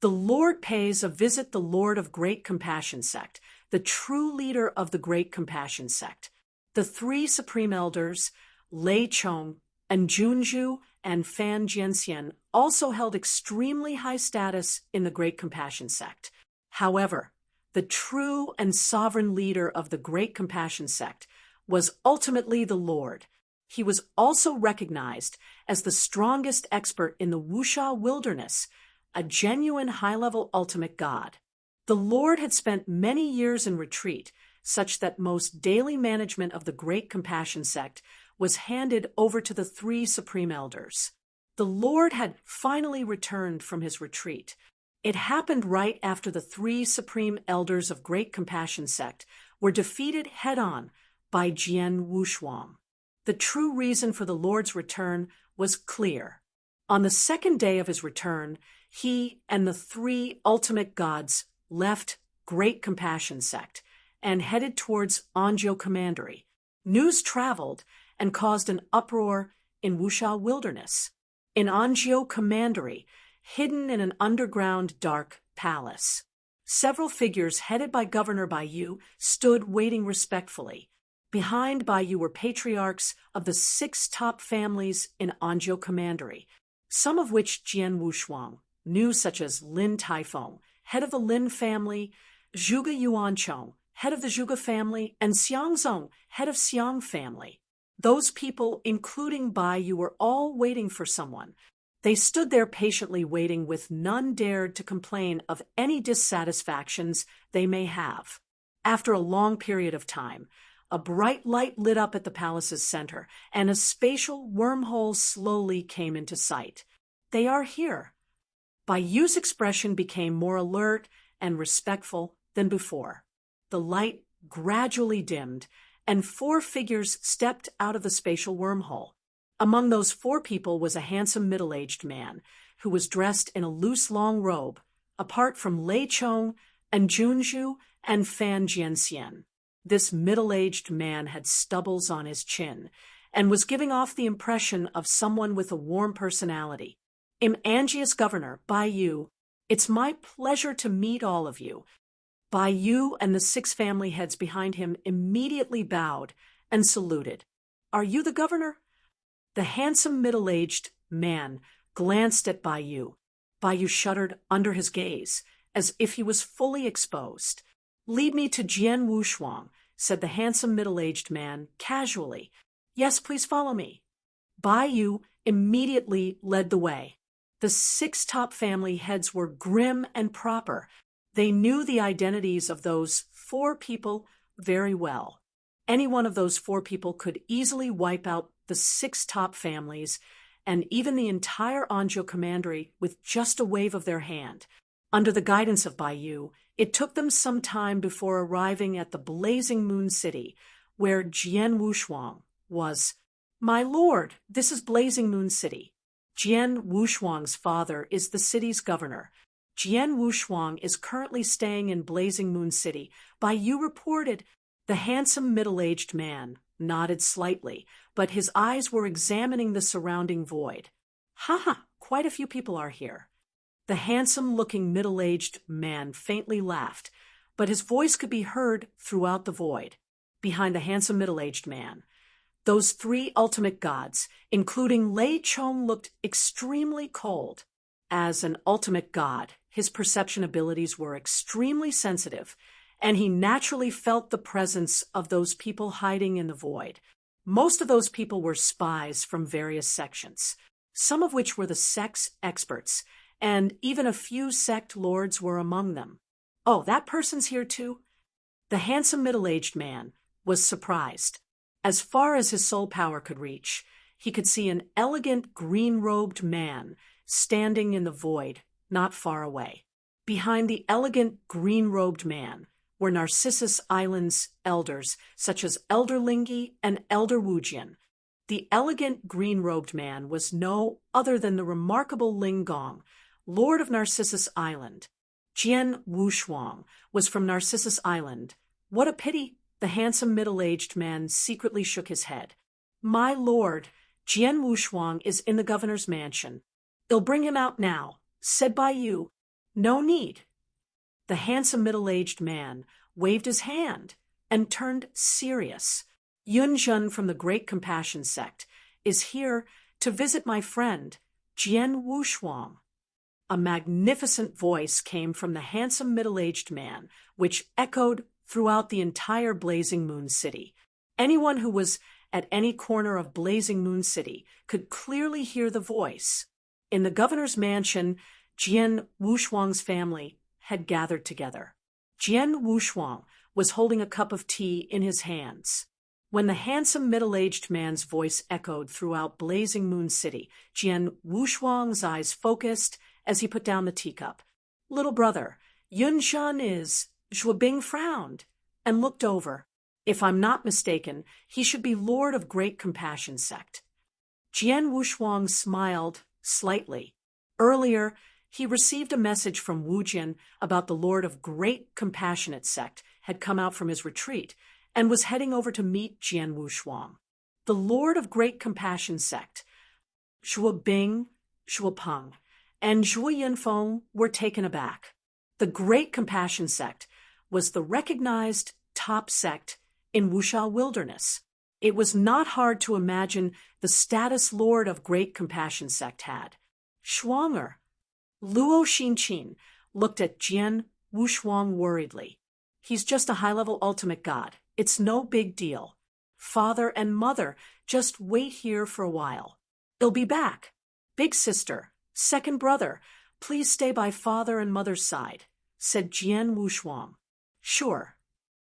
The Lord pays a visit the Lord of Great Compassion Sect. the true leader of the Great Compassion sect. The three supreme elders, Lei Chong and Junju and Fan Jianxian, also held extremely high status in the Great Compassion sect. However, the true and sovereign leader of the Great Compassion sect was ultimately the Lord. He was also recognized as the strongest expert in the Wuxia wilderness, a genuine high-level ultimate god. The Lord had spent many years in retreat, such that most daily management of the Great Compassion sect was handed over to the three supreme elders. The Lord had finally returned from his retreat. It happened right after the three supreme elders of Great Compassion sect were defeated head-on by Jian Wushuang. The true reason for the Lord's return was clear. On the second day of his return, he and the three ultimate gods left Great Compassion sect and headed towards Anzhou Commandery. News traveled and caused an uproar in Wuxia wilderness. In Anzhou Commandery, hidden in an underground dark palace, several figures headed by Governor Baiyu stood waiting respectfully. Behind Baiyu were patriarchs of the 6 top families in Anzhou Commandery, some of which Jian Wushuang knew, such as Lin Taifeng, head of the Lin family, Zhuge Yuancheng, head of the Zhuge family, and Xiang Zong, head of Xiang family. Those people, including Baiyu, were all waiting for someone. They stood there patiently waiting, with none dared to complain of any dissatisfactions they may have. After a long period of time, a bright light lit up at the palace's center, and a spatial wormhole slowly came into sight. "They are here." Baiyu's expression became more alert and respectful than before. The light gradually dimmed, and 4 figures stepped out of the spatial wormhole. Among those 4 people was a handsome middle-aged man who was dressed in a loose long robe, apart from Lei Chong and Junju and Fan Jianxian. This middle-aged man had stubbles on his chin and was giving off the impression of someone with a warm personality. "Imangious Governor, Baiyu, it's my pleasure to meet all of you." Baiyu and the 6 family heads behind him immediately bowed and saluted. "Are you the governor?" The handsome middle-aged man glanced at Baiyu. Baiyu shuddered under his gaze, as if he was fully exposed. "Lead me to Jian Wushuang," said the handsome middle-aged man casually. "Yes, please follow me." Baiyu immediately led the way. The 6 top family heads were grim and proper. They knew the identities of those 4 people very well. Any one of those 4 people could easily wipe out the 6 top families and even the entire Anzhou Commandery with just a wave of their hand. Under the guidance of Baiyu, it took them some time before arriving at the blazing moon city, where Jian Wushuang was. "My lord, this is Blazing Moon City. Jian Wushuang's father is the city's governor. Jian Wushuang is currently staying in Blazing Moon City." Baiyu reported. The handsome middle-aged man nodded slightly, but his eyes were examining the surrounding void. "Ha, quite a few people are here." The handsome-looking middle-aged man faintly laughed, but his voice could be heard throughout the void. Behind the handsome middle-aged man, those 3 ultimate gods, including Lei Chong, looked extremely cold. As an ultimate god, his perception abilities were extremely sensitive, and he naturally felt the presence of those people hiding in the void. Most of those people were spies from various sections, some of which were the sect's experts, and even a few sect lords were among them. "Oh, that person's here too?" The handsome middle-aged man was surprised. As far as his soul power could reach, he could see an elegant green-robed man standing in the void not far away. Behind the elegant green-robed man were Narcissus Island's elders, such as Elder Lingi and Elder Wujian. The elegant green-robed man was no other than the remarkable Ling Gong, Lord of Narcissus Island. Jian Wushuang was from Narcissus Island. "What a pity," the handsome middle-aged man secretly shook his head. "My lord, Jian Wushuang is in the governor's mansion. I'll bring him out now," said Baiyu. "No need." The handsome middle-aged man waved his hand, and turned serious. Yunjun from the Great Compassion Sect is here to visit my friend, Jian Wushuang. A magnificent voice came from the handsome middle-aged man, which echoed throughout the entire Blazing Moon City. Anyone who was at any corner of Blazing Moon City could clearly hear the voice. In the governor's mansion, Jian Wushuang's family had gathered together. Jian Wushuang was holding a cup of tea in his hands. When the handsome middle-aged man's voice echoed throughout Blazing Moon City, Jian Wushuang's eyes focused as he put down the teacup. "Little brother, Yunjun is..." Zhuobing frowned and looked over. "If I'm not mistaken, he should be Lord of Great Compassion Sect." Jian Wushuang smiled slightly. Earlier, he received a message from Wu Jin about the Lord of Great Compassionate Sect had come out from his retreat and was heading over to meet Jian Wushuang. The Lord of Great Compassion Sect, Zhuobing, Zhuopeng, and Zhu Yinfeng were taken aback. The Great Compassion Sect was the recognized top sect in Wuxia Wilderness. It was not hard to imagine the status Lord of Great Compassion Sect had. Shuanger. Luo Xinqin looked at Jian Wushuang worriedly. "He's just a high-level ultimate god. It's no big deal. Father and mother, just wait here for a while. They'll be back. Big sister, second brother, please stay by father and mother's side," said Jian Wushuang. "Sure."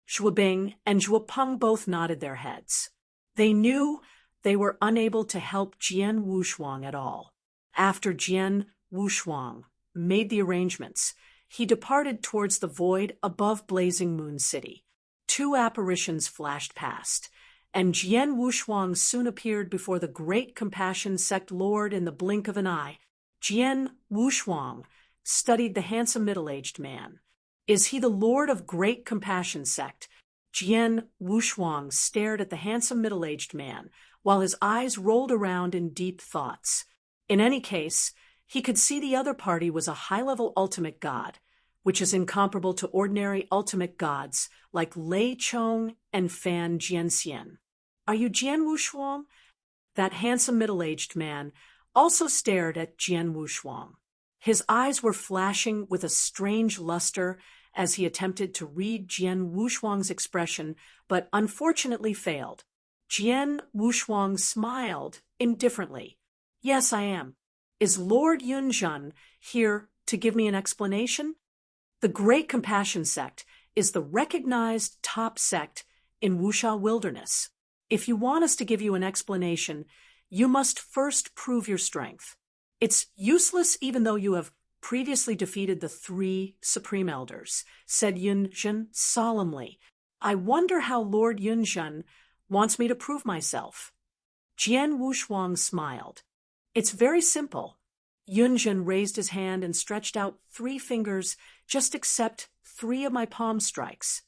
Zhuobing and Zhuopeng both nodded their heads. They knew they were unable to help Jian Wushuang at all. After Jian Wushuang made the arrangements, he departed towards the void above Blazing Moon City. Two apparitions flashed past, and Jian Wushuang soon appeared before the Great Compassion Sect Lord in the blink of an eye. Jian Wushuang studied the handsome middle-aged man. "Is he the Lord of Great Compassion Sect?" Jian Wushuang stared at the handsome middle-aged man, while his eyes rolled around in deep thoughts. In any case, he could see the other party was a high-level ultimate god, which is incomparable to ordinary ultimate gods like Lei Chong and Fan Jianxian. "Are you Jian Wushuang?" That handsome middle-aged man also stared at Jian Wushuang. His eyes were flashing with a strange luster as he attempted to read Jian Wushuang's expression, but unfortunately failed. Jian Wushuang smiled indifferently. "Yes, I am. Is Lord Yunjun here to give me an explanation?" The Great Compassion Sect is the recognized top sect in Wuxia Wilderness. If you want us to give you an explanation, you must first prove your strength. It's useless even though you have previously defeated the 3 Supreme Elders, said Yunjun solemnly. "I wonder how Lord Yunjun wants me to prove myself." Jian Wushuang smiled. "It's very simple." Yunjun raised his hand and stretched out 3 fingers. "Just accept 3 of my palm strikes."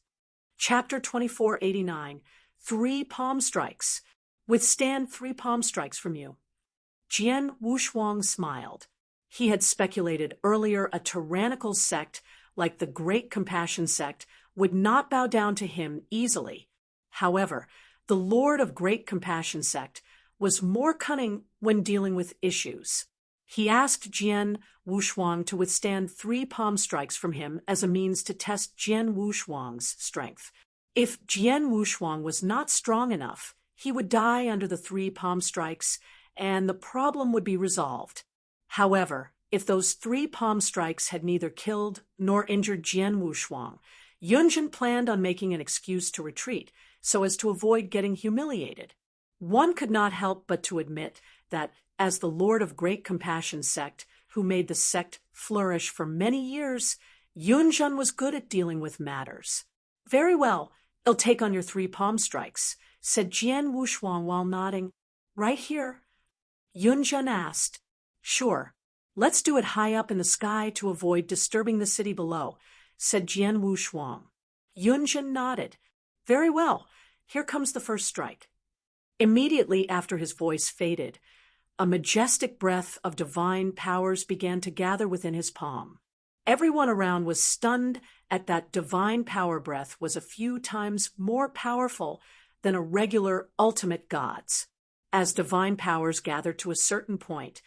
Chapter 2489, 3 palm strikes. Withstand 3 palm strikes from you. Jian Wushuang smiled. He had speculated earlier a tyrannical sect like the Great Compassion Sect would not bow down to him easily. However, the Lord of Great Compassion Sect was more cunning when dealing with issues. He asked Jian Wushuang to withstand 3 palm strikes from him as a means to test Jian Wushuang's strength. If Jian Wushuang was not strong enough, he would die under the 3 palm strikes, and the problem would be resolved. However, if those 3 palm strikes had neither killed nor injured Jian Wushuang, Yunjin planned on making an excuse to retreat so as to avoid getting humiliated. One could not help but to admit that, as the Lord of Great Compassion Sect, who made the sect flourish for many years, Yunjin was good at dealing with matters. "Very well, I'll take on your 3 palm strikes," said Jian Wushuang while nodding. "Right here?" Yunjin asked. "Sure. Let's do it high up in the sky to avoid disturbing the city below," said Jian Wushuang. Yunjin nodded. "Very well. Here comes the first strike." Immediately after his voice faded, a majestic breath of divine powers began to gather within his palm. Everyone around was stunned at that divine power breath was a few times more powerful than a regular ultimate god's. As divine powers gathered to a certain point,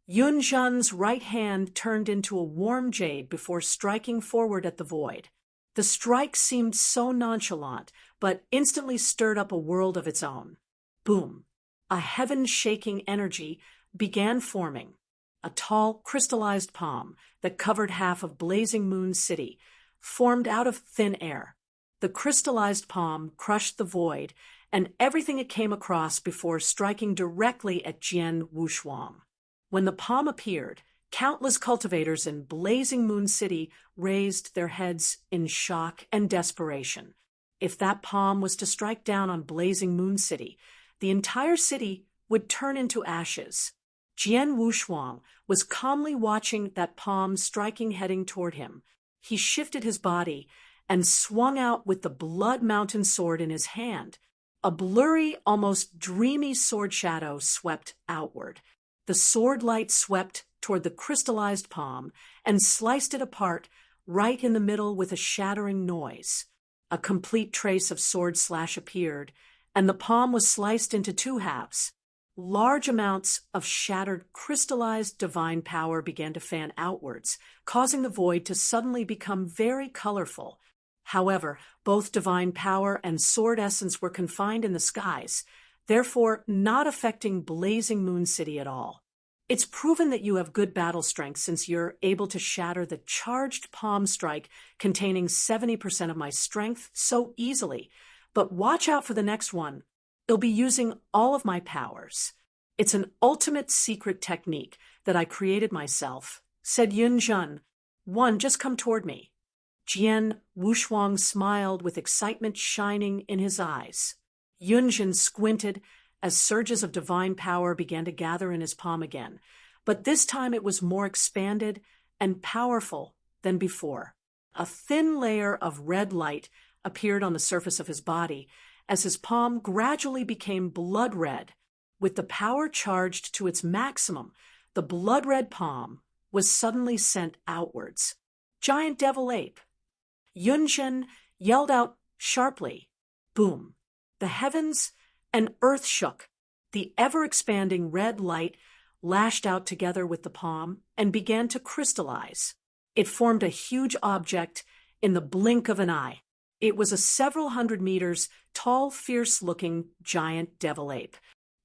Yunzhan's right hand turned into a warm jade before striking forward at the void. The strike seemed so nonchalant, but instantly stirred up a world of its own. Boom! A heaven-shaking energy began forming. A tall, crystallized palm that covered half of Blazing Moon City formed out of thin air. The crystallized palm crushed the void and everything it came across before striking directly at Jian Wushuang. When the palm appeared, countless cultivators in Blazing Moon City raised their heads in shock and desperation. If that palm was to strike down on Blazing Moon City, the entire city would turn into ashes. Jian Wushuang was calmly watching that palm striking heading toward him. He shifted his body and swung out with the Blood Mountain sword in his hand. A blurry, almost dreamy sword shadow swept outward. The sword light swept toward the crystallized palm and sliced it apart right in the middle with a shattering noise. A complete trace of sword slash appeared, and the palm was sliced into two halves. Large amounts of shattered, crystallized divine power began to fan outwards, causing the void to suddenly become very colorful. However, both divine power and sword essence were confined in the skies, therefore not affecting Blazing Moon City at all. It's proven that you have good battle strength since you're able to shatter the charged palm strike containing 70% of my strength so easily, but watch out for the next one. It'll be using all of my powers. It's an ultimate secret technique that I created myself, said Yunzhan. One, just come toward me. Jian Wushuang smiled with excitement shining in his eyes. Yunzhan squinted as surges of divine power began to gather in his palm again, but this time it was more expanded and powerful than before. A thin layer of red light appeared on the surface of his body as his palm gradually became blood red. With the power charged to its maximum, the blood red palm was suddenly sent outwards. Giant devil ape! Yunzhan yelled out sharply. Boom! The heavens and earth shook. The ever-expanding red light lashed out together with the palm and began to crystallize. It formed a huge object in the blink of an eye. It was a several hundred meters tall, fierce-looking giant devil ape.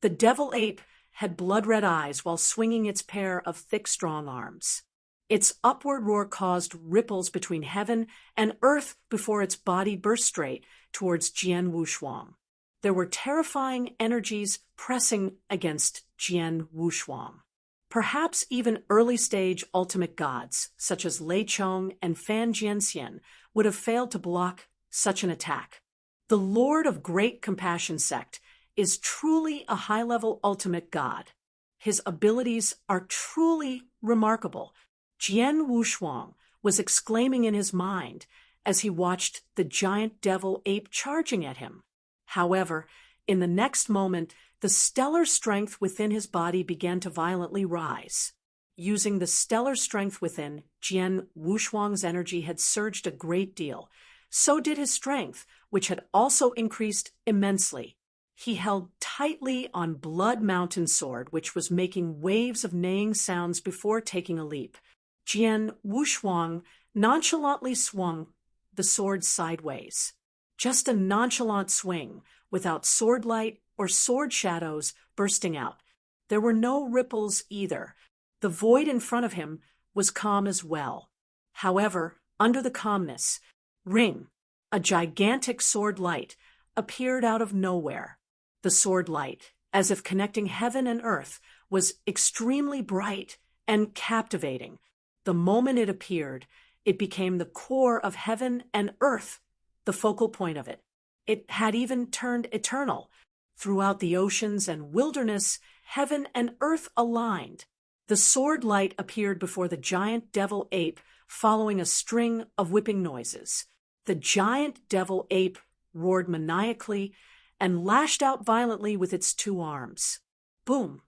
The devil ape had blood-red eyes while swinging its pair of thick, strong arms. Its upward roar caused ripples between heaven and earth before its body burst straight towards Jian Wushuang. There were terrifying energies pressing against Jian Wushuang. Perhaps even early-stage ultimate gods, such as Lei Chong and Fan Jianxian, would have failed to block such an attack. The Lord of Great Compassion Sect is truly a high-level ultimate god. His abilities are truly remarkable. Jian Wushuang was exclaiming in his mind as he watched the giant devil ape charging at him. However, in the next moment, the stellar strength within his body began to violently rise. Using the stellar strength within, Jian Wushuang's energy had surged a great deal. So did his strength, which had also increased immensely. He held tightly on Blood Mountain sword, which was making waves of neighing sounds before taking a leap. Jian Wushuang nonchalantly swung the sword sideways. Just a nonchalant swing, without sword light or sword shadows bursting out. There were no ripples either. The void in front of him was calm as well. However, under the calmness, ring, a gigantic sword light, appeared out of nowhere. The sword light, as if connecting heaven and earth, was extremely bright and captivating. The moment it appeared, it became the core of heaven and earth, the focal point of it. It had even turned eternal. Throughout the oceans and wilderness, heaven and earth aligned. The sword light appeared before the giant devil ape, following a string of whipping noises. The giant devil ape roared maniacally and lashed out violently with its two arms. Boom!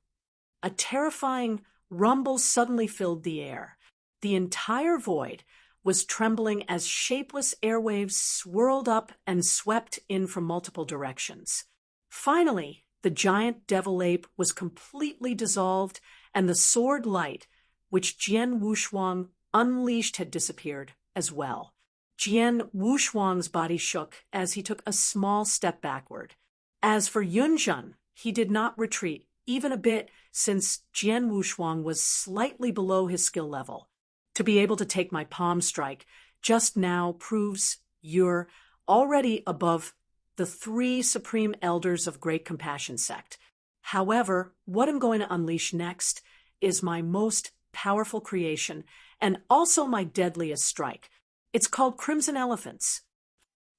A terrifying rumble suddenly filled the air. The entire void was trembling as shapeless airwaves swirled up and swept in from multiple directions. Finally, the giant devil ape was completely dissolved, and the sword light, which Jian Wushuang unleashed, had disappeared as well. Jian Wushuang's body shook as he took a small step backward. As for Yunzhen, he did not retreat even a bit, since Jian Wushuang was slightly below his skill level. To be able to take my palm strike just now proves you're already above the 3 supreme elders of Great Compassion Sect. However, what I'm going to unleash next is my most powerful creation and also my deadliest strike. It's called Crimson Elephants.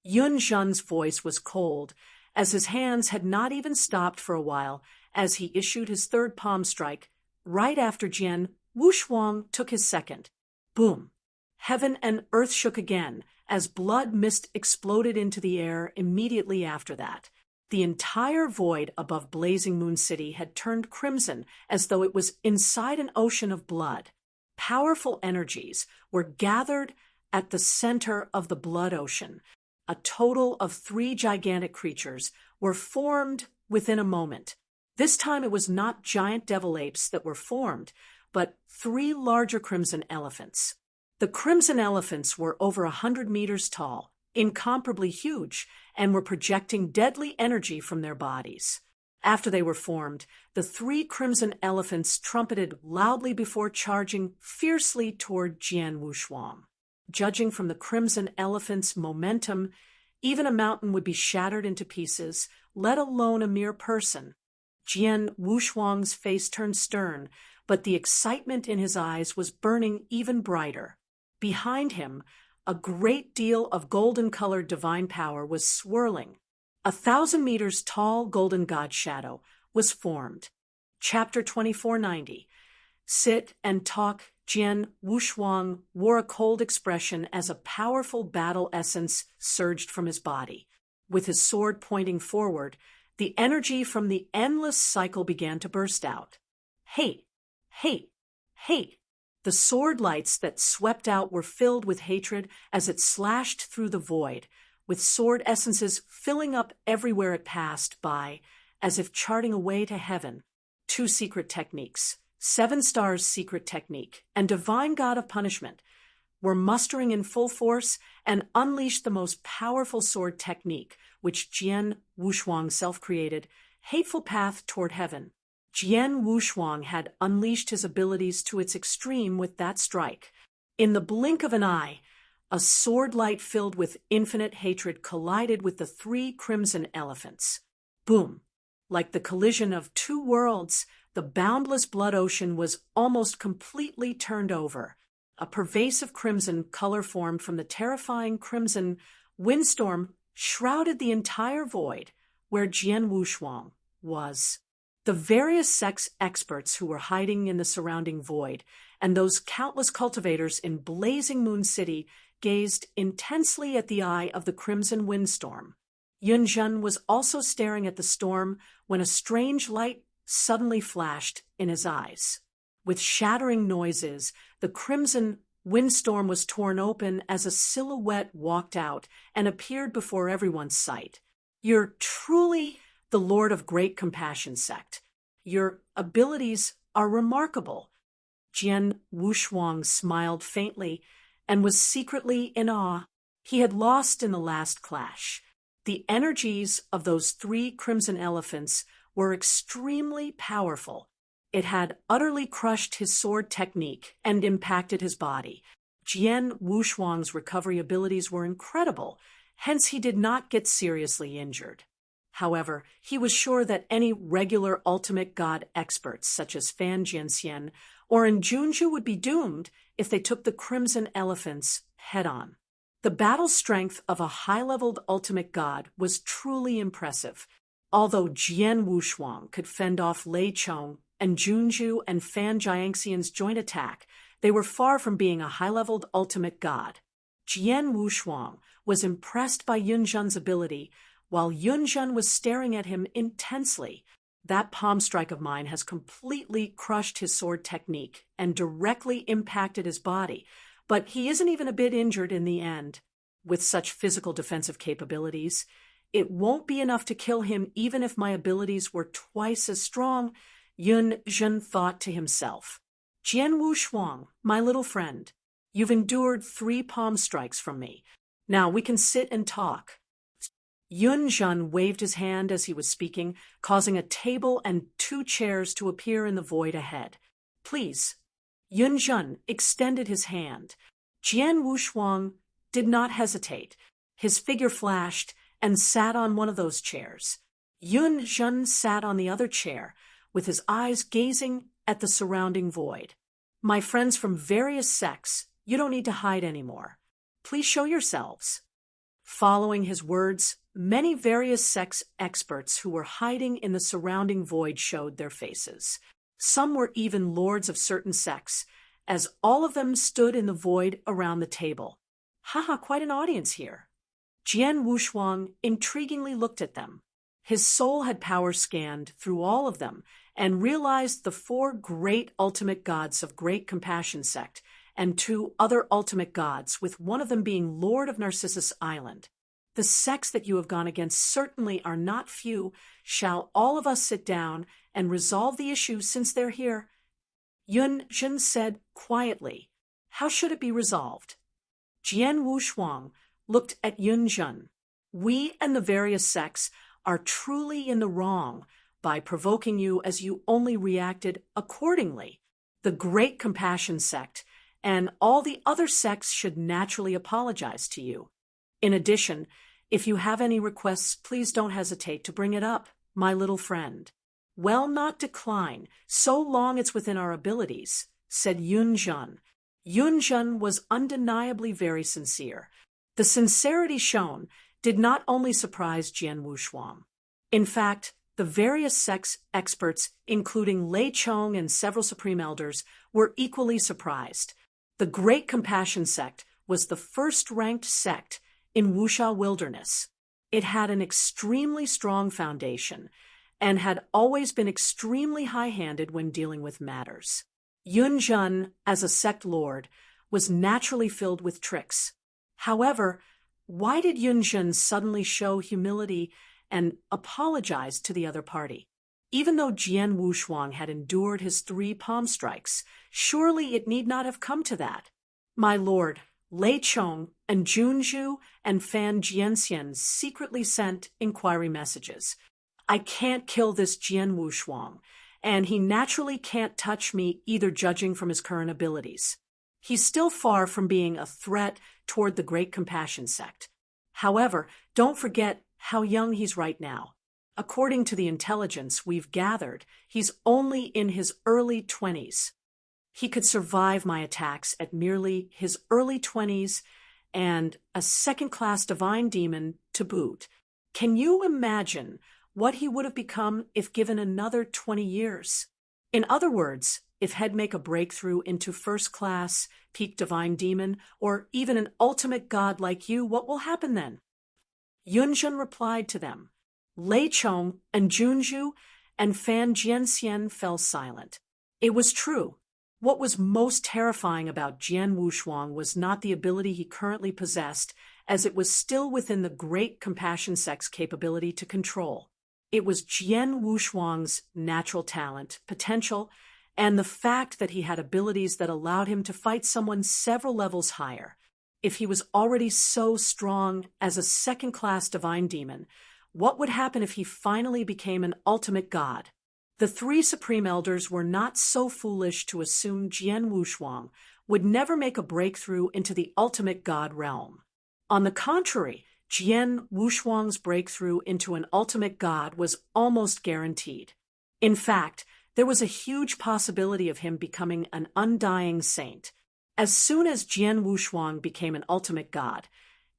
Yunzhen's voice was cold, as his hands had not even stopped for a while as he issued his 3rd palm strike right after Jian Wushuang took his 2nd. Boom! Heaven and earth shook again as blood mist exploded into the air immediately after that. The entire void above Blazing Moon City had turned crimson as though it was inside an ocean of blood. Powerful energies were gathered at the center of the blood ocean. A total of 3 gigantic creatures were formed within a moment. This time it was not giant devil apes that were formed, but 3 larger crimson elephants. The crimson elephants were over 100 meters tall, incomparably huge, and were projecting deadly energy from their bodies. After they were formed, the 3 crimson elephants trumpeted loudly before charging fiercely toward Jian Wushuang. Judging from the crimson elephant's momentum, even a mountain would be shattered into pieces, let alone a mere person. Jian Wushuang's face turned stern, but the excitement in his eyes was burning even brighter. Behind him, a great deal of golden-colored divine power was swirling. 1,000 meters tall golden god shadow was formed. Chapter 2490. Sit and talk. Jian Wushuang wore a cold expression as a powerful battle essence surged from his body. With his sword pointing forward, the energy from the endless cycle began to burst out. Hate, hate, hate. The sword lights that swept out were filled with hatred as it slashed through the void, with sword essences filling up everywhere it passed by, as if charting a way to heaven. 2 secret techniques, 7 Stars' secret technique, and Divine God of Punishment were mustering in full force and unleashed the most powerful sword technique, which Jian Wushuang self-created, Hateful Path Toward Heaven. Jian Wushuang had unleashed his abilities to its extreme with that strike. In the blink of an eye, a sword light filled with infinite hatred collided with the 3 crimson elephants. Boom! Like the collision of 2 worlds, the boundless blood ocean was almost completely turned over. A pervasive crimson color formed from the terrifying crimson windstorm shrouded the entire void where Jian Wushuang was. The various sex experts who were hiding in the surrounding void and those countless cultivators in Blazing Moon City gazed intensely at the eye of the crimson windstorm. Yunzhen was also staring at the storm when a strange light suddenly flashed in his eyes. With shattering noises, the crimson windstorm was torn open as a silhouette walked out and appeared before everyone's sight. You're truly the Lord of Great Compassion Sect. Your abilities are remarkable. Jian Wushuang smiled faintly and was secretly in awe. He had lost in the last clash. The energies of those 3 crimson elephants were extremely powerful. It had utterly crushed his sword technique and impacted his body. Jian Wushuang's recovery abilities were incredible, hence he did not get seriously injured. However, he was sure that any regular ultimate god experts, such as Fan Jianxian or Junju, would be doomed if they took the crimson elephants head-on. The battle strength of a high-leveled ultimate god was truly impressive. Although Jian Wushuang could fend off Lei Chong and Junju and Fan Jianxian's joint attack, they were far from being a high-leveled ultimate god. Jian Wushuang was impressed by Yunzhen's ability, while Yunzhen was staring at him intensely. That palm strike of mine has completely crushed his sword technique and directly impacted his body, but he isn't even a bit injured in the end. With such physical defensive capabilities, it won't be enough to kill him even if my abilities were twice as strong, Yun Zhen thought to himself. Jian Wushuang, my little friend, you've endured 3 palm strikes from me. Now we can sit and talk. Yun Zhen waved his hand as he was speaking, causing a table and 2 chairs to appear in the void ahead. Please. Yun Zhen extended his hand. Jian Wushuang did not hesitate. His figure flashed and sat on one of those chairs. Yun Zhen sat on the other chair, with his eyes gazing at the surrounding void. My friends from various sects, you don't need to hide anymore. Please show yourselves. Following his words, many various sects experts who were hiding in the surrounding void showed their faces. Some were even lords of certain sects, as all of them stood in the void around the table. Haha, quite an audience here. Jian Wushuang intriguingly looked at them. His soul had power scanned through all of them and realized the 4 great ultimate gods of Great Compassion Sect and 2 other ultimate gods, with one of them being Lord of Narcissus Island. The sects that you have gone against certainly are not few. Shall all of us sit down and resolve the issue since they're here? Yun Zhen said quietly. How should it be resolved? Jian Wushuang looked at Yun Zhen. We and the various sects are truly in the wrong by provoking you, as you only reacted accordingly. The Great Compassion Sect and all the other sects should naturally apologize to you. In addition, if you have any requests, please don't hesitate to bring it up, my little friend. Well, not decline, so long it's within our abilities, said Yun Zhen. Yun Zhen was undeniably very sincere. The sincerity shown did not only surprise Jian Wushuang. In fact, the various sects experts, including Lei Chong and several supreme elders, were equally surprised. The Great Compassion Sect was the first-ranked sect in Wuxia Wilderness. It had an extremely strong foundation and had always been extremely high-handed when dealing with matters. Yun Zhen, as a sect lord, was naturally filled with tricks. However, why did Yun Zhen suddenly show humility and apologize to the other party? Even though Jian Wushuang had endured his 3 palm strikes, surely it need not have come to that. My lord, Lei Chong and Junju and Fan Jianxian secretly sent inquiry messages. I can't kill this Jian Wushuang, and he naturally can't touch me either, judging from his current abilities. He's still far from being a threat toward the Great Compassion Sect. However, don't forget how young he's right now. According to the intelligence we've gathered, he's only in his early 20s. He could survive my attacks at merely his early 20s and a second-class divine demon to boot. Can you imagine what he would have become if given another 20 years? In other words, if he'd make a breakthrough into first-class, peak divine demon, or even an ultimate god like you, what will happen then? Yun Zhen replied to them. Lei Chong and Junju and Fan Jianxian fell silent. It was true. What was most terrifying about Jian Wushuang was not the ability he currently possessed, as it was still within the Great Compassion Sect's capability to control. It was Jian Wushuang's natural talent, potential, and the fact that he had abilities that allowed him to fight someone several levels higher. If he was already so strong as a second-class divine demon, what would happen if he finally became an ultimate god? The 3 supreme elders were not so foolish to assume Jian Wushuang would never make a breakthrough into the ultimate god realm. On the contrary, Jian Wushuang's breakthrough into an ultimate god was almost guaranteed. In fact, there was a huge possibility of him becoming an undying saint. As soon as Jian Wushuang became an ultimate god,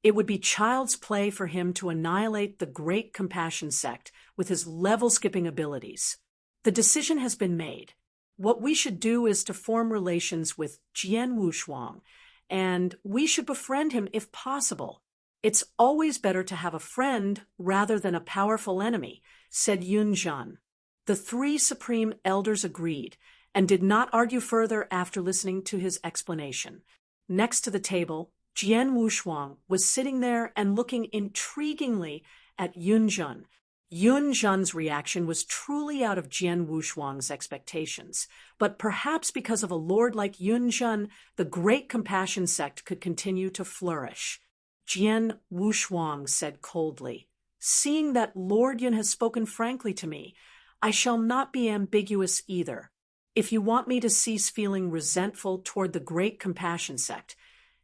it would be child's play for him to annihilate the Great Compassion Sect with his level-skipping abilities. The decision has been made. What we should do is to form relations with Jian Wushuang, and we should befriend him if possible. It's always better to have a friend rather than a powerful enemy, said Yun Zhen. The three supreme elders agreed and did not argue further after listening to his explanation. Next to the table, Jian Wushuang was sitting there and looking intriguingly at Yun Zhen. Yun Zhen's reaction was truly out of Jian Wushuang's expectations, but perhaps because of a lord like Yun Zhen, the Great Compassion sect could continue to flourish. Jian Wushuang said coldly, "Seeing that Lord Yun has spoken frankly to me, I shall not be ambiguous either. If you want me to cease feeling resentful toward the Great Compassion sect,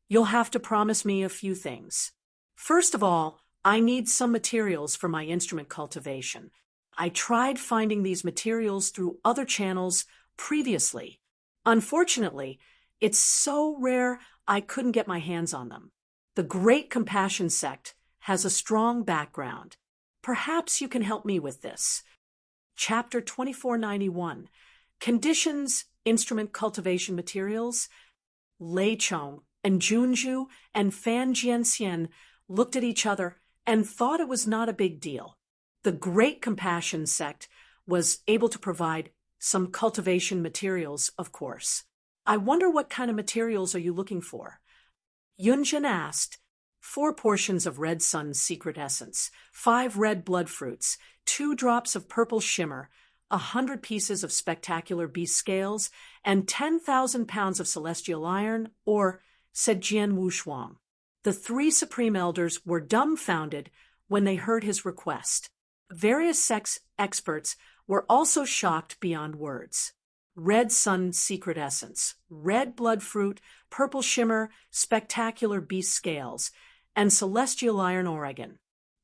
you'll have to promise me a few things. First of all, I need some materials for my instrument cultivation. I tried finding these materials through other channels previously. Unfortunately, it's so rare I couldn't get my hands on them. The Great Compassion sect has a strong background. Perhaps you can help me with this." Chapter 2491, Conditions, Instrument Cultivation Materials. Lei Chong and Junju and Fan Jianxian looked at each other and thought it was not a big deal. The Great Compassion sect was able to provide some cultivation materials, of course. "I wonder what kind of materials are you looking for?" Yunjin asked. 4 portions of Red Sun's secret essence, 5 red blood fruits, 2 drops of purple shimmer, 100 pieces of spectacular beast scales, and 10,000 pounds of celestial iron, or, said Jian Wushuang. The 3 supreme elders were dumbfounded when they heard his request. Various sex experts were also shocked beyond words. Red Sun secret essence, red blood fruit, purple shimmer, spectacular beast scales, and celestial iron Oregon.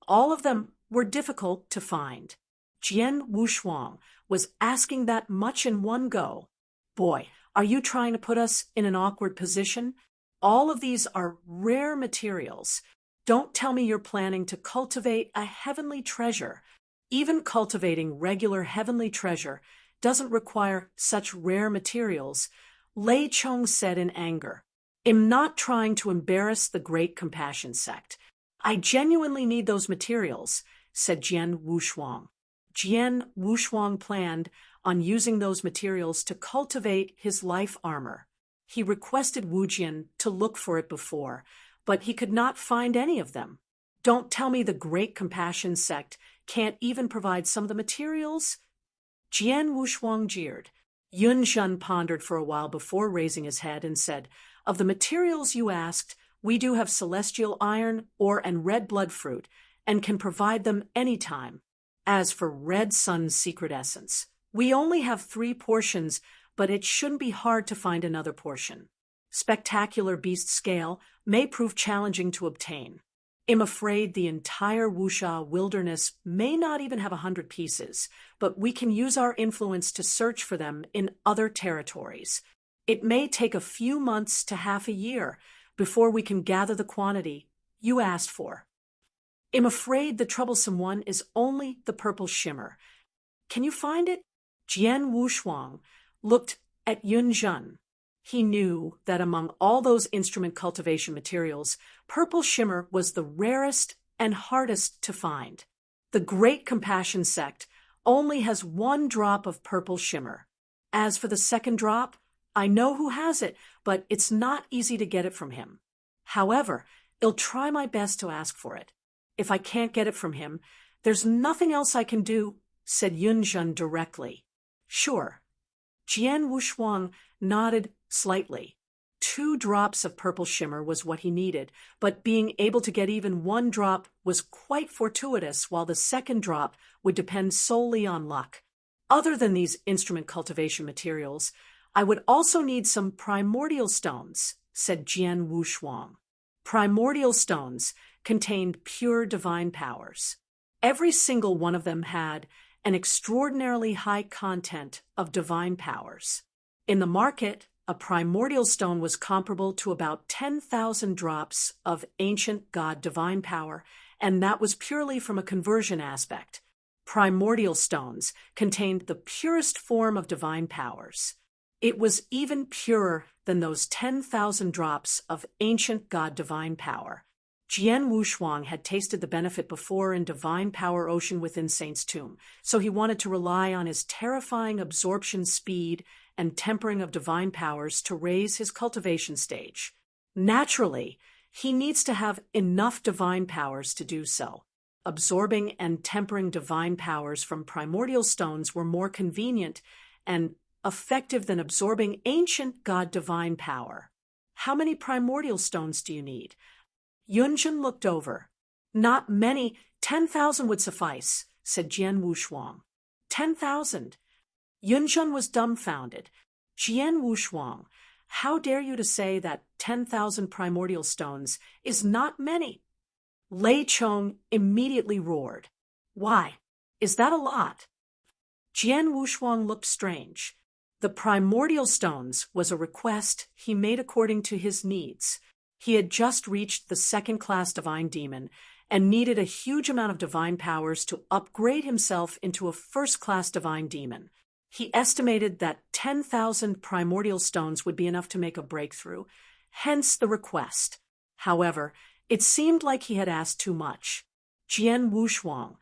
All of them were difficult to find. Jian Wushuang was asking that much in one go. "Boy, are you trying to put us in an awkward position? All of these are rare materials. Don't tell me you're planning to cultivate a heavenly treasure. Even cultivating regular heavenly treasure doesn't require such rare materials," Lei Chong said in anger. "I'm not trying to embarrass the Great Compassion sect. I genuinely need those materials," said Jian Wushuang. Jian Wushuang planned on using those materials to cultivate his life armor. He requested Wu Jian to look for it before, but he could not find any of them. "Don't tell me the Great Compassion sect can't even provide some of the materials?" Jian Wushuang jeered. Yun Zhen pondered for a while before raising his head and said, "Of the materials you asked, we do have celestial iron, ore, and red blood fruit, and can provide them any time. As for Red Sun's secret essence, we only have 3 portions, but it shouldn't be hard to find another portion. Spectacular beast scale may prove challenging to obtain. I'm afraid the entire Wuxia wilderness may not even have 100 pieces, but we can use our influence to search for them in other territories. It may take a few months to half a year before we can gather the quantity you asked for. I'm afraid the troublesome one is only the purple shimmer. Can you find it?" Jian Wushuang looked at Yun Zhen. He knew that among all those instrument cultivation materials, purple shimmer was the rarest and hardest to find. The Great Compassion sect only has 1 drop of purple shimmer. As for the second drop, I know who has it, but it's not easy to get it from him. However, I'll try my best to ask for it. If I can't get it from him, there's nothing else I can do, said Yun Zhen directly. Sure. Jian Wushuang nodded slightly. 2 drops of purple shimmer was what he needed, but being able to get even 1 drop was quite fortuitous, while the second drop would depend solely on luck. Other than these instrument cultivation materials, I would also need some primordial stones, said Jian Wushuang. Primordial stones contained pure divine powers. Every single one of them had an extraordinarily high content of divine powers. In the market, a primordial stone was comparable to about 10,000 drops of ancient god divine power, and that was purely from a conversion aspect. Primordial stones contained the purest form of divine powers. It was even purer than those 10,000 drops of ancient god divine power. Jian Wushuang had tasted the benefit before in divine power ocean within Saint's tomb, so he wanted to rely on his terrifying absorption speed and tempering of divine powers to raise his cultivation stage. Naturally, he needs to have enough divine powers to do so. Absorbing and tempering divine powers from primordial stones were more convenient and effective than absorbing ancient god divine power. How many primordial stones do you need? Yunjin looked over. Not many. 10,000 would suffice, said Jian Wushuang. 10,000. Yunjin was dumbfounded. Jian Wushuang, how dare you to say that 10,000 primordial stones is not many? Lei Chong immediately roared. Why? Is that a lot? Jian Wushuang looked strange. The primordial stones was a request he made according to his needs. He had just reached the second-class divine demon and needed a huge amount of divine powers to upgrade himself into a first-class divine demon. He estimated that 10,000 primordial stones would be enough to make a breakthrough, hence the request. However, it seemed like he had asked too much. Jian Wushuang,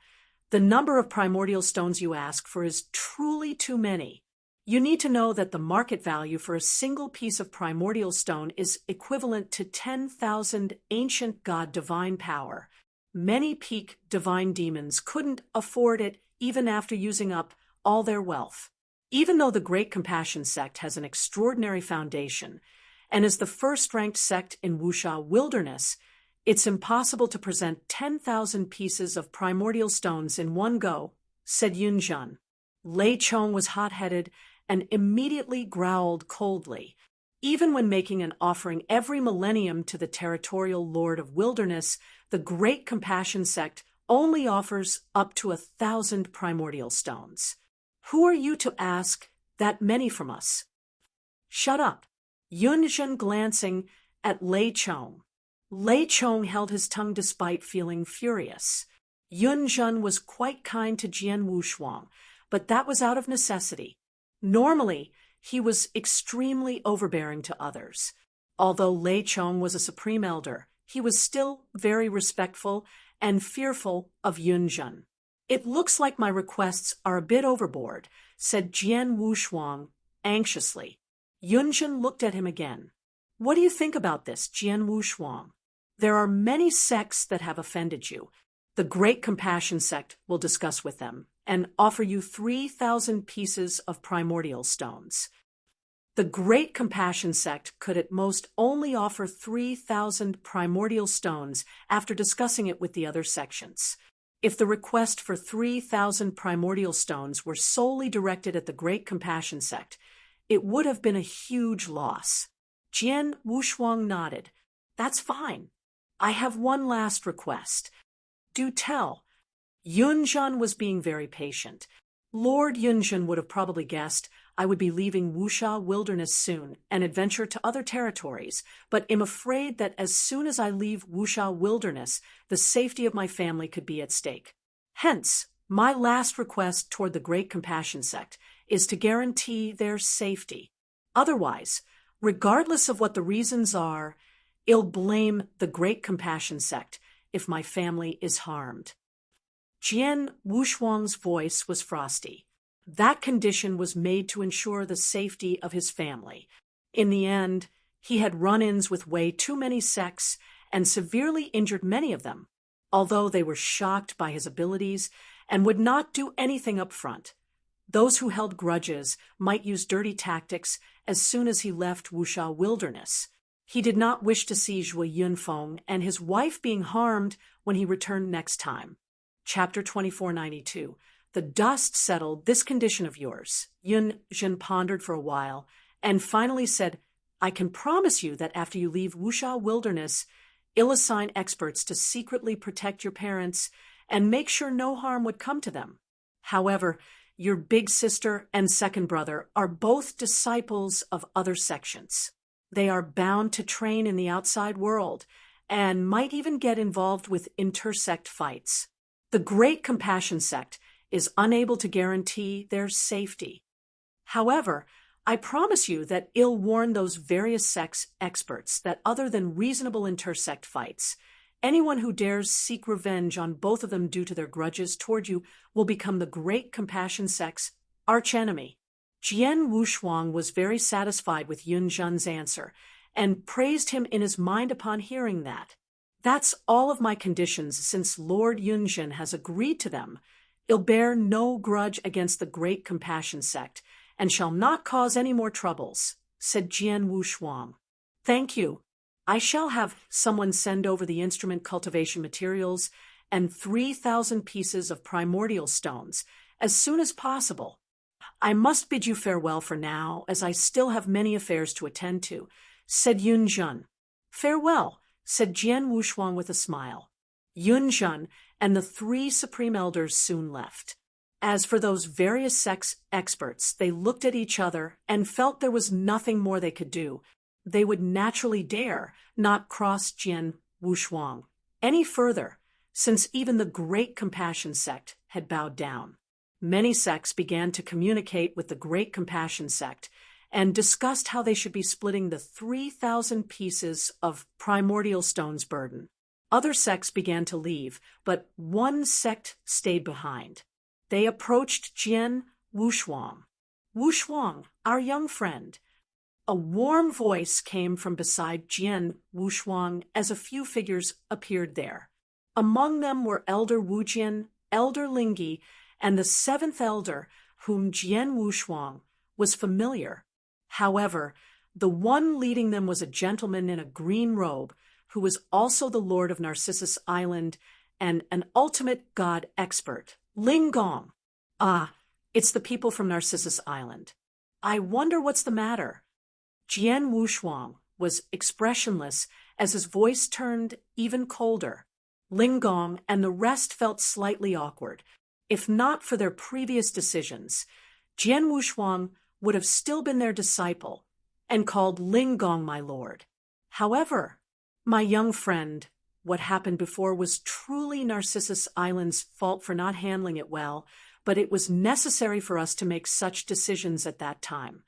the number of primordial stones you ask for is truly too many. You need to know that the market value for a single piece of primordial stone is equivalent to 10,000 ancient god divine power. Many peak divine demons couldn't afford it even after using up all their wealth. Even though the Great Compassion Sect has an extraordinary foundation and is the first-ranked sect in Wuxia Wilderness, it's impossible to present 10,000 pieces of primordial stones in one go, said Yunjin. Lei Chong was hot-headed and immediately growled coldly. Even when making an offering every millennium to the territorial lord of wilderness, the Great Compassion Sect only offers up to 1,000 primordial stones. Who are you to ask that many from us? Shut up. Yunjin glancing at Lei Chong. Lei Chong held his tongue despite feeling furious. Yunjin was quite kind to Jian Wushuang, but that was out of necessity. Normally, he was extremely overbearing to others. Although Lei Chong was a supreme elder, he was still very respectful and fearful of Yunjin. It looks like my requests are a bit overboard, said Jian Wushuang anxiously. Yunjin looked at him again. What do you think about this, Jian Wushuang? There are many sects that have offended you. The Great Compassion Sect will discuss with them and offer you 3,000 pieces of primordial stones. The Great Compassion Sect could at most only offer 3,000 primordial stones after discussing it with the other sections. If the request for 3,000 primordial stones were solely directed at the Great Compassion Sect, it would have been a huge loss. Jian Wushuang nodded. That's fine. I have one last request. Do tell. Yunjin was being very patient. Lord Yunjin would have probably guessed I would be leaving Wuxia Wilderness soon and adventure to other territories, but am afraid that as soon as I leave Wuxia Wilderness, the safety of my family could be at stake. Hence, my last request toward the Great Compassion Sect is to guarantee their safety. Otherwise, regardless of what the reasons are, I'll blame the Great Compassion Sect if my family is harmed. Jian Wushuang's voice was frosty. That condition was made to ensure the safety of his family. In the end, he had run-ins with way too many sects and severely injured many of them, although they were shocked by his abilities and would not do anything up front. Those who held grudges might use dirty tactics as soon as he left Wuxia Wilderness. He did not wish to see Zhui Yunfeng and his wife being harmed when he returned next time. Chapter 2492. The dust settled this condition of yours. Yunjin pondered for a while and finally said, I can promise you that after you leave Wuxia Wilderness, I'll assign experts to secretly protect your parents and make sure no harm would come to them. However, your big sister and second brother are both disciples of other sections. They are bound to train in the outside world and might even get involved with intersect fights. The Great Compassion Sect is unable to guarantee their safety. However, I promise you that I'll warn those various sects experts that other than reasonable intersect fights, Anyone who dares seek revenge on both of them due to their grudges toward you will become the Great Compassion Sect's archenemy. Jian Wushuang was very satisfied with Yun Zhen's answer and praised him in his mind upon hearing that. That's all of my conditions since Lord Yunzhen has agreed to them. He'll bear no grudge against the Great Compassion Sect and shall not cause any more troubles, said Jian Wushuang. Thank you. I shall have someone send over the instrument cultivation materials and 3,000 pieces of primordial stones as soon as possible. I must bid you farewell for now, as I still have many affairs to attend to, said Yun Zhen. Farewell, said Jian Wushuang with a smile. Yun Zhen and the 3 supreme elders soon left. As for those various sects experts, they looked at each other and felt there was nothing more they could do. They would naturally dare not cross Jian Wushuang any further, since even the Great Compassion Sect had bowed down. Many sects began to communicate with the Great Compassion Sect and discussed how they should be splitting the 3,000 pieces of primordial stones burden. Other sects began to leave, but one sect stayed behind. They approached Jian Wushuang. Wushuang, our young friend. A warm voice came from beside Jian Wushuang as a few figures appeared there. Among them were Elder Wujian, Elder Lingyi, and the 7th elder, whom Jian Wushuang was familiar. However, the one leading them was a gentleman in a green robe, who was also the Lord of Narcissus Island and an ultimate god expert, Ling Gong. Ah, it's the people from Narcissus Island. I wonder what's the matter. Jian Wushuang was expressionless as his voice turned even colder. Ling Gong and the rest felt slightly awkward. If not for their previous decisions, Jian Wushuang would have still been their disciple and called Ling Gong my lord. However, my young friend, what happened before was truly Narcissus Island's fault for not handling it well, but it was necessary for us to make such decisions at that time.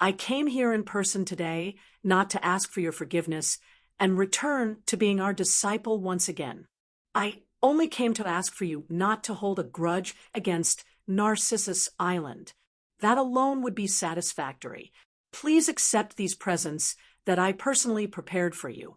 I came here in person today not to ask for your forgiveness and return to being our disciple once again. I only came to ask for you not to hold a grudge against Narcissus Island. That alone would be satisfactory. Please accept these presents that I personally prepared for you.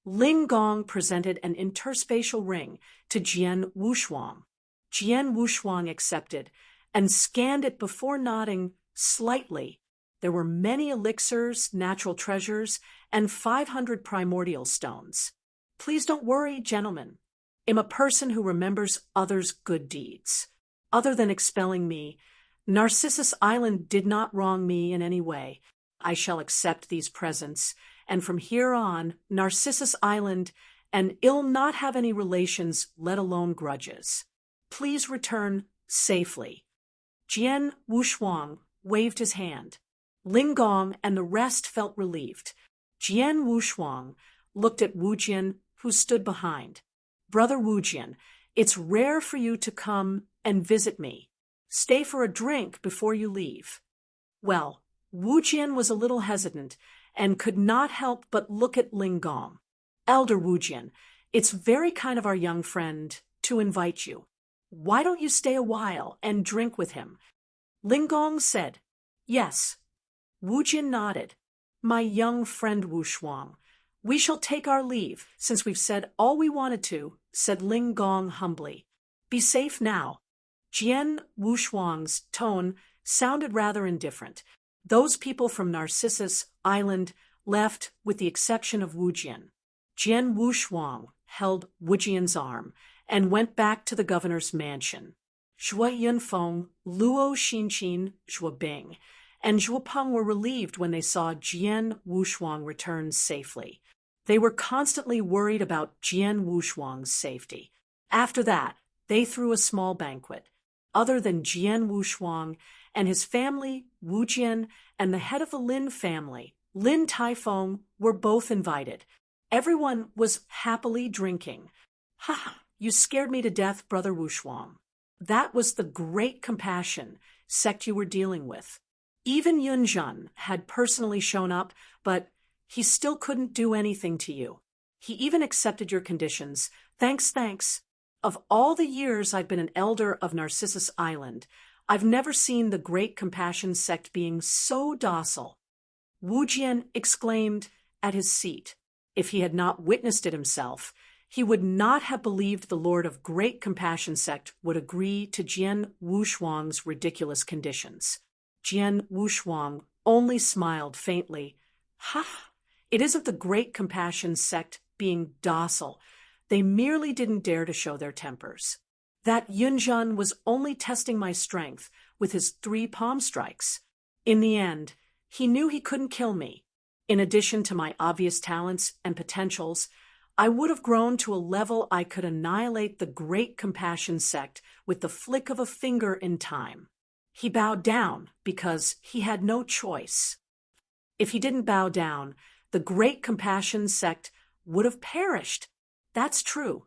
Ling Gong presented an interspatial ring to Jian Wushuang. Jian Wushuang accepted and scanned it before nodding slightly. There were many elixirs, natural treasures, and 500 primordial stones. Please don't worry, gentlemen. I'm a person who remembers others' good deeds. Other than expelling me, Narcissus Island did not wrong me in any way. I shall accept these presents, and from here on, Narcissus Island and I'll not have any relations, let alone grudges. Please return safely. Jian Wushuang waved his hand. Ling Gong and the rest felt relieved. Jian Wushuang looked at Wujian, who stood behind. Brother Wujian, it's rare for you to come and visit me. Stay for a drink before you leave. Well, Wujian was a little hesitant and could not help but look at Ling Gong. Elder Wujian, it's very kind of our young friend to invite you. Why don't you stay a while and drink with him? Ling Gong said, Yes. Wujian nodded. My young friend Wushuang, we shall take our leave, since we've said all we wanted to, said Ling Gong humbly. Be safe now. Jian Wushuang's tone sounded rather indifferent. Those people from Narcissus Island left with the exception of Wujian. Jian Wushuang held Wujian's arm and went back to the governor's mansion. Zhuo Yunfeng, Luo Xinqin, Zhuo Bing, and Zhuo Peng were relieved when they saw Jian Wushuang return safely. They were constantly worried about Jian Wushuang's safety. After that, they threw a small banquet. Other than Jian Wushuang and his family, Wujian, and the head of the Lin family, Lin Taifeng, were both invited. Everyone was happily drinking. Ha! You scared me to death, Brother Wushuang. That was the Great Compassion sect you were dealing with. Even Yunzhen had personally shown up, but he still couldn't do anything to you. He even accepted your conditions. Thanks, thanks. Of all the years I've been an elder of Narcissus Island, I've never seen the Great Compassion sect being so docile. Wu Jian exclaimed at his seat. If he had not witnessed it himself, he would not have believed the Lord of Great Compassion sect would agree to Jian Wushuang's ridiculous conditions. Jian Wushuang only smiled faintly. Ha! It isn't the Great Compassion sect being docile. They merely didn't dare to show their tempers. That Yunzhan was only testing my strength with his 3 palm strikes. In the end, he knew he couldn't kill me. In addition to my obvious talents and potentials, I would have grown to a level I could annihilate the Great Compassion sect with the flick of a finger in time. He bowed down because he had no choice. If he didn't bow down, the Great Compassion sect would have perished. That's true.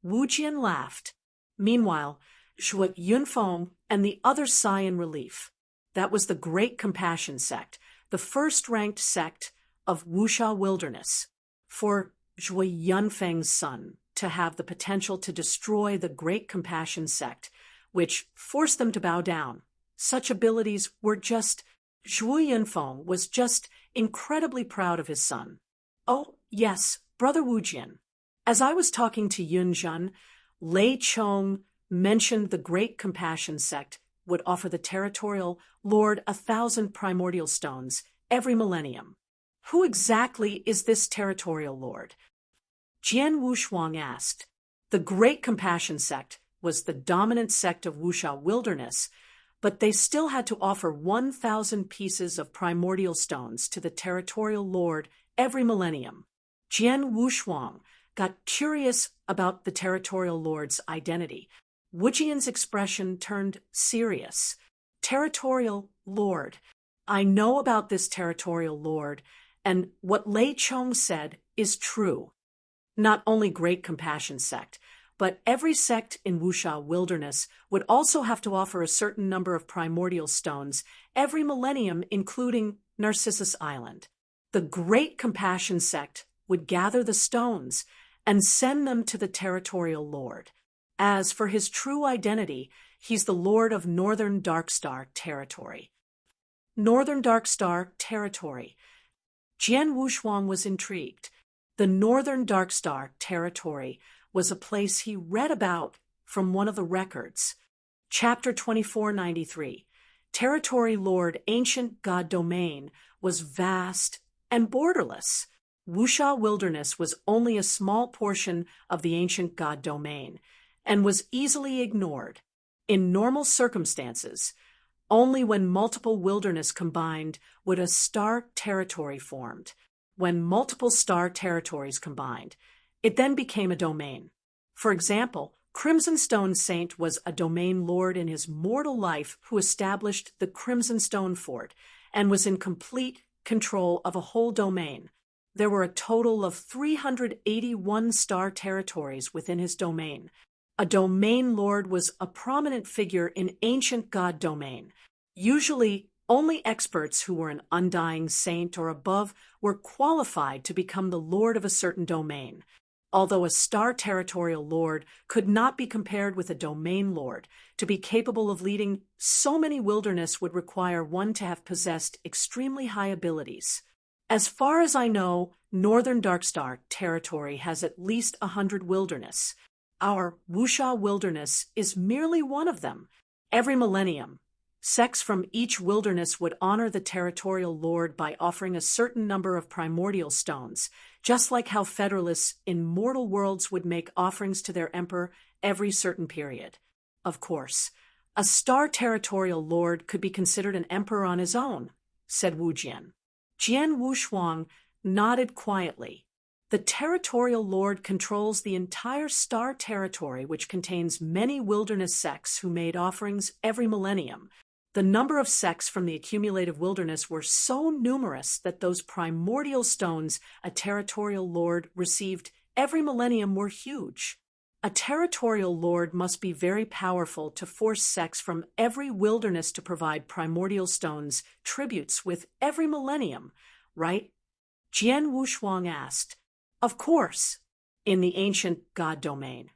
Wu Jian laughed. Meanwhile, Shui Yunfeng and the others sigh in relief. That was the Great Compassion sect, the first-ranked sect of Wuxia Wilderness. For Shui Yunfeng's son to have the potential to destroy the Great Compassion sect, which forced them to bow down, such abilities were just... Shui Yunfeng was just incredibly proud of his son. Oh, yes, Brother Wu Jian. As I was talking to Yunzhan, Lei Chong mentioned the Great Compassion sect would offer the territorial lord 1,000 primordial stones every millennium. Who exactly is this territorial lord? Jian Wushuang asked. The Great Compassion sect was the dominant sect of Wuxia Wilderness, but they still had to offer 1,000 pieces of primordial stones to the territorial lord every millennium. Jian Wushuang got curious about the territorial lord's identity. Wu Jian's expression turned serious. Territorial lord. I know about this territorial lord, and what Lei Chong said is true. Not only Great Compassion sect, but every sect in Wuxia Wilderness would also have to offer a certain number of primordial stones every millennium, including Narcissus Island. The Great Compassion sect would gather the stones and send them to the territorial lord. As for his true identity, he's the lord of Northern Darkstar Territory. Northern Darkstar Territory. Jian Wushuang was intrigued. The Northern Darkstar Territory was a place he read about from one of the records. Chapter 2493. Territory Lord Ancient God Domain was vast and borderless. Wuxia Wilderness was only a small portion of the Ancient God Domain and was easily ignored. In normal circumstances, only when multiple wilderness combined would a star territory formed. When multiple star territories combined, it then became a domain. For example, Crimson Stone Saint was a domain lord in his mortal life who established the Crimson Stone Fort and was in complete control of a whole domain. There were a total of 381 star territories within his domain. A domain lord was a prominent figure in ancient god domain. Usually, only experts who were an undying saint or above were qualified to become the lord of a certain domain. Although a star territorial lord could not be compared with a domain lord, to be capable of leading so many wilderness would require one to have possessed extremely high abilities. As far as I know, Northern Darkstar Territory has at least 100 wilderness. Our Wuxia Wilderness is merely one of them. Every millennium, sects from each wilderness would honor the territorial lord by offering a certain number of primordial stones, just like how Federalists in mortal worlds would make offerings to their emperor every certain period. Of course, a star territorial lord could be considered an emperor on his own, said Wu Jian. Jian Wushuang nodded quietly. The territorial lord controls the entire star territory, which contains many wilderness sects who made offerings every millennium. The number of sects from the accumulative wilderness were so numerous that those primordial stones a territorial lord received every millennium were huge. A territorial lord must be very powerful to force sects from every wilderness to provide primordial stones tributes with every millennium, right? Jian Wushuang asked. Of course, in the ancient god domain,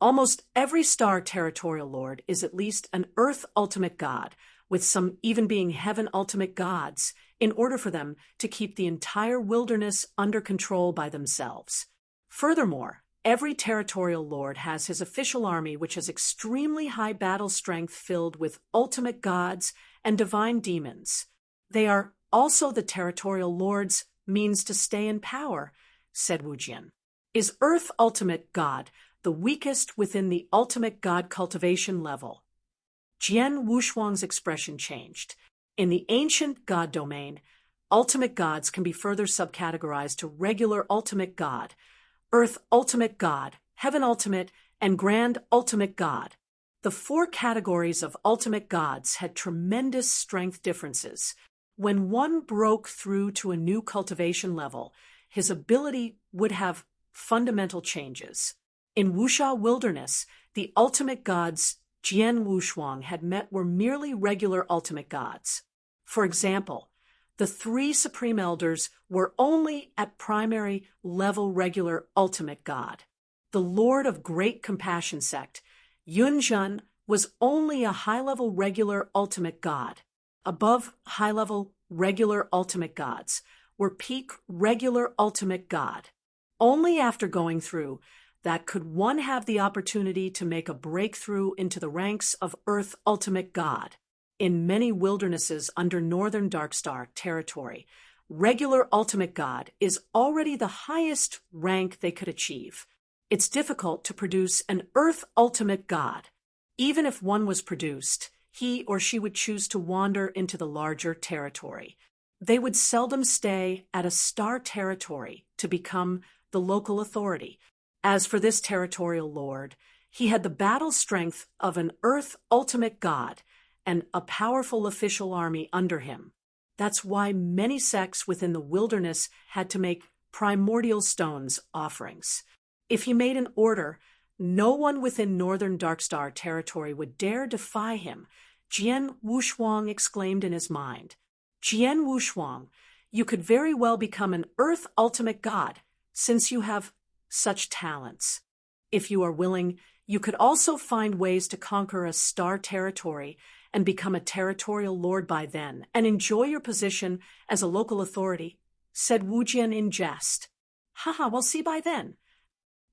almost every star territorial lord is at least an earth ultimate god, with some even being heaven ultimate gods, in order for them to keep the entire wilderness under control by themselves. Furthermore, every territorial lord has his official army, which has extremely high battle strength filled with ultimate gods and divine demons. They are also the territorial lord's means to stay in power, said Wu Jian. Is Earth ultimate god the weakest within the ultimate god cultivation level? Jian Wushuang's expression changed. In the ancient god domain, ultimate gods can be further subcategorized to regular ultimate god, Earth ultimate god, heaven ultimate, and grand ultimate god. The four categories of ultimate gods had tremendous strength differences. When one broke through to a new cultivation level, his ability would have fundamental changes. In Wuxia Wilderness, the ultimate gods Jian Wushuang had met were merely regular ultimate gods. For example, the three supreme elders were only at primary level regular ultimate god. The Lord of Great Compassion sect, Yunzhen, was only a high-level regular ultimate god. Above high-level regular ultimate gods were peak regular ultimate god. Only after going through that could one have the opportunity to make a breakthrough into the ranks of Earth Ultimate God. In many wildernesses under Northern Darkstar territory, regular Ultimate God is already the highest rank they could achieve. It's difficult to produce an Earth Ultimate God. Even if one was produced, he or she would choose to wander into the larger territory. They would seldom stay at a star territory to become the local authority. As for this territorial lord, he had the battle strength of an Earth ultimate god and a powerful official army under him. That's why many sects within the wilderness had to make primordial stones offerings. If he made an order, no one within Northern Darkstar territory would dare defy him, Jian Wushuang exclaimed in his mind. Jian Wushuang, you could very well become an Earth ultimate god, since you have such talents. If you are willing, you could also find ways to conquer a star territory and become a territorial lord by then, and enjoy your position as a local authority, said Wu Jian in jest. Haha, we'll see by then.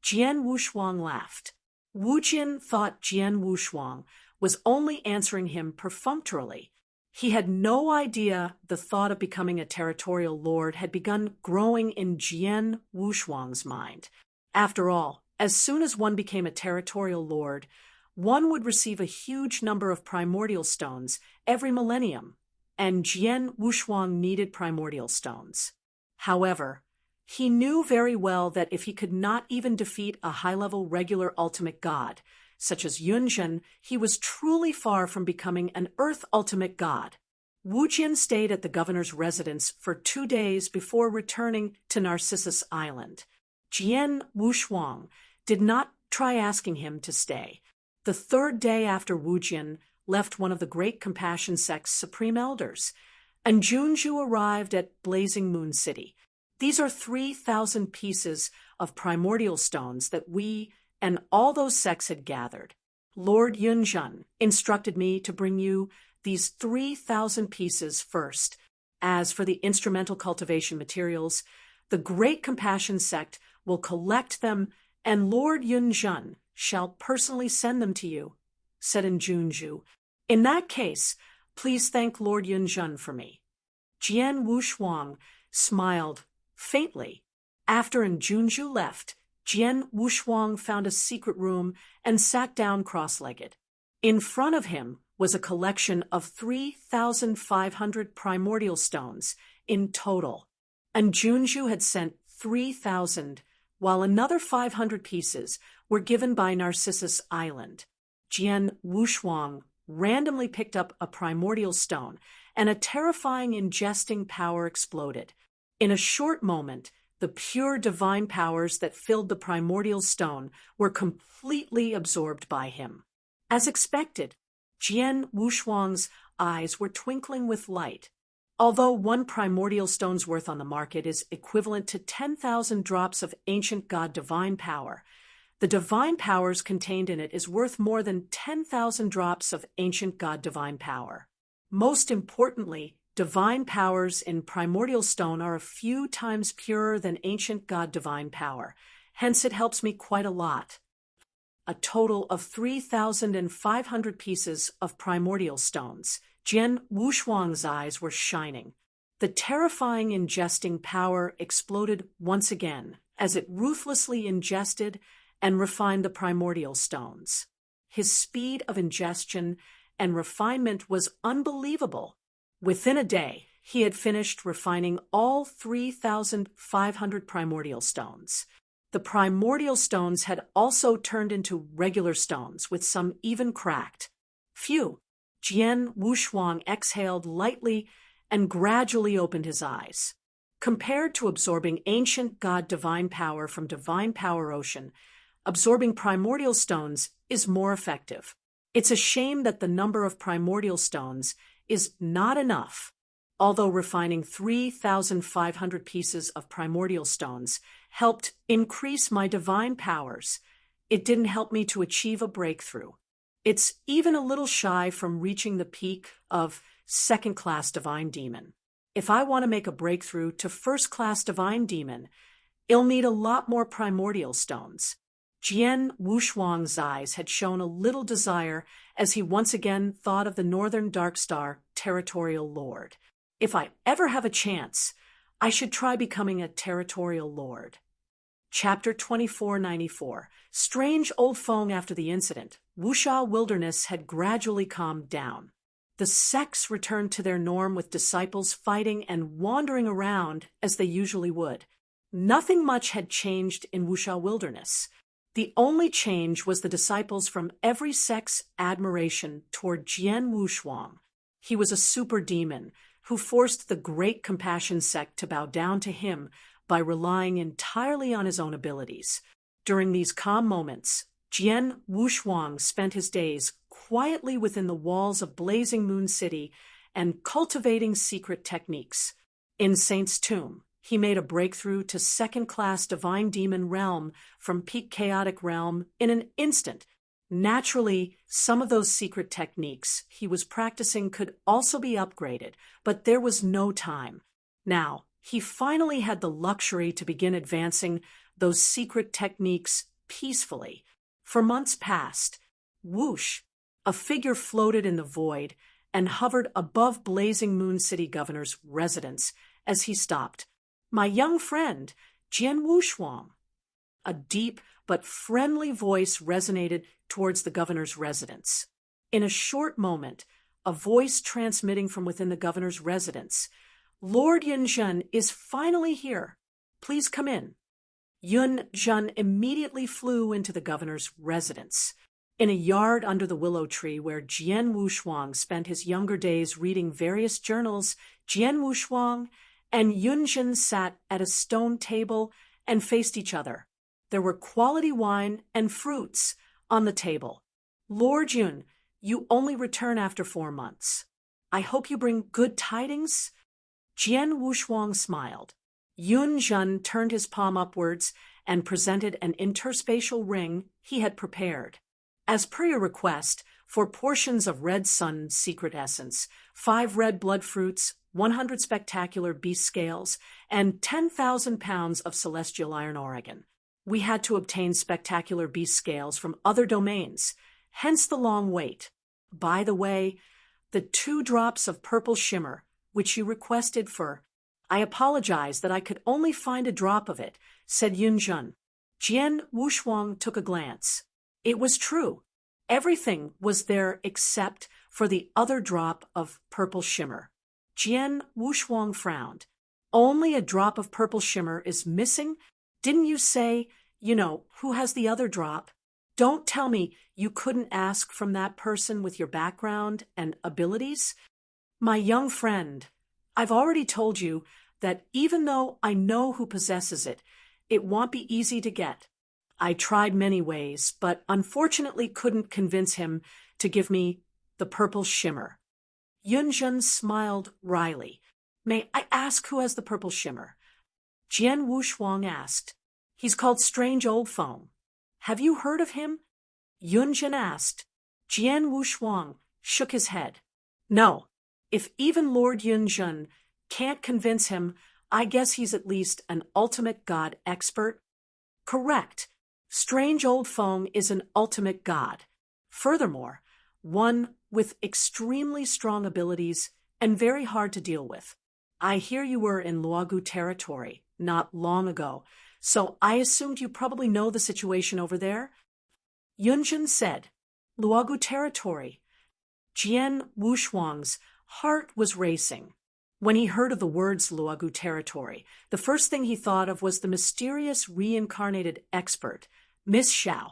Jian Wushuang laughed. Wu Jian thought Jian Wushuang was only answering him perfunctorily. He had no idea the thought of becoming a territorial lord had begun growing in Jian Wushuang's mind. After all, as soon as one became a territorial lord, one would receive a huge number of primordial stones every millennium, and Jian Wushuang needed primordial stones. However, he knew very well that if he could not even defeat a high-level regular ultimate god, such as Yunzhen, he was truly far from becoming an Earth ultimate god. Wu Jian stayed at the governor's residence for 2 days before returning to Narcissus Island. Jian Wushuang did not try asking him to stay. The 3rd day after Wu Jian left one of the Great Compassion sect's supreme elders, and Junju arrived at Blazing Moon City. These are 3,000 pieces of primordial stones that we and all those sects had gathered. Lord Yunzhen instructed me to bring you these 3,000 pieces first. As for the instrumental cultivation materials, the Great Compassion sect will collect them, and Lord Yunzhen shall personally send them to you, said Junju. In that case, please thank Lord Yunzhen for me. Jian Wushuang smiled faintly. After Junju left, Jian Wushuang found a secret room and sat down cross-legged. In front of him was a collection of 3,500 primordial stones in total, and Junju had sent 3,000, while another 500 pieces were given by Narcissus Island. Jian Wushuang randomly picked up a primordial stone, and a terrifying ingesting power exploded. In a short moment, the pure divine powers that filled the primordial stone were completely absorbed by him. As expected, Jian Wushuang's eyes were twinkling with light. Although one primordial stone's worth on the market is equivalent to 10,000 drops of ancient god divine power, the divine powers contained in it is worth more than 10,000 drops of ancient god divine power. Most importantly, divine powers in primordial stone are a few times purer than ancient god divine power, hence it helps me quite a lot. A total of 3,500 pieces of primordial stones. Jian Wushuang's eyes were shining. The terrifying ingesting power exploded once again as it ruthlessly ingested and refined the primordial stones. His speed of ingestion and refinement was unbelievable. Within a day, he had finished refining all 3,500 primordial stones. The primordial stones had also turned into regular stones, with some even cracked. Phew! Jian Wushuang exhaled lightly and gradually opened his eyes. Compared to absorbing ancient god divine power from divine power ocean, absorbing primordial stones is more effective. It's a shame that the number of primordial stones is not enough. Although refining 3,500 pieces of primordial stones helped increase my divine powers, it didn't help me to achieve a breakthrough. It's even a little shy from reaching the peak of second-class divine demon. If I want to make a breakthrough to first-class divine demon, it'll need a lot more primordial stones. Jian Wushuang's eyes had shown a little desire as he once again thought of the Northern Dark Star Territorial Lord. If I ever have a chance, I should try becoming a Territorial Lord. Chapter 2494. Strange old Feng. After the incident, Wuxia Wilderness had gradually calmed down. The sects returned to their norm, with disciples fighting and wandering around as they usually would. Nothing much had changed in Wuxia Wilderness. The only change was the disciples from every sect's admiration toward Jian Wushuang. He was a super demon who forced the Great Compassion sect to bow down to him by relying entirely on his own abilities. During these calm moments, Jian Wushuang spent his days quietly within the walls of Blazing Moon City and cultivating secret techniques. In Saint's Tomb, he made a breakthrough to second-class divine demon realm from peak chaotic realm in an instant. Naturally, some of those secret techniques he was practicing could also be upgraded, but there was no time. Now, he finally had the luxury to begin advancing those secret techniques peacefully. For months past, whoosh, a figure floated in the void and hovered above Blazing Moon City Governor's residence as he stopped. "My young friend, Jian Wushuang." A deep but friendly voice resonated towards the governor's residence. In a short moment, a voice transmitting from within the governor's residence. "Lord Yunzhen is finally here. Please come in." Yunzhen immediately flew into the governor's residence. In a yard under the willow tree where Jian Wushuang spent his younger days reading various journals, Jian Wushuang and Yunzhen sat at a stone table and faced each other. There were quality wine and fruits on the table. "Lord Yun, you only return after 4 months. I hope you bring good tidings?" Jian Wushuang smiled. Yunzhen turned his palm upwards and presented an interspatial ring he had prepared. "As per your request, for portions of red sun secret essence, 5 red blood fruits, 100 spectacular beast scales, and 10,000 pounds of celestial iron Oregon. We had to obtain spectacular beast scales from other domains, hence the long wait. By the way, the 2 drops of purple shimmer, which you requested for, I apologize that I could only find a drop of it," said Yunzhen. Jian Wushuang took a glance. It was true. Everything was there except for the other drop of purple shimmer. Jian Wushuang frowned. "Only a drop of purple shimmer is missing? Didn't you say, who has the other drop? Don't tell me you couldn't ask from that person with your background and abilities?" "My young friend, I've already told you that even though I know who possesses it, it won't be easy to get. I tried many ways, but unfortunately couldn't convince him to give me the purple shimmer." Yunzhen smiled wryly. May I ask who has the purple shimmer? Jian Wushuang asked. He's called Strange Old Feng. Have you heard of him? Yunjin asked. Jian Wushuang shook his head. No. If even Lord Yunjin can't convince him, I guess he's at least an ultimate god expert. Correct. Strange Old Feng is an ultimate god. Furthermore, one with extremely strong abilities and very hard to deal with. I hear you were in Luogu territory not long ago, so I assumed you probably know the situation over there. Yunjin said, Luogu territory. Jian Wushuang's heart was racing. When he heard of the words Luogu territory, the first thing he thought of was the mysterious reincarnated expert, Miss Xiao.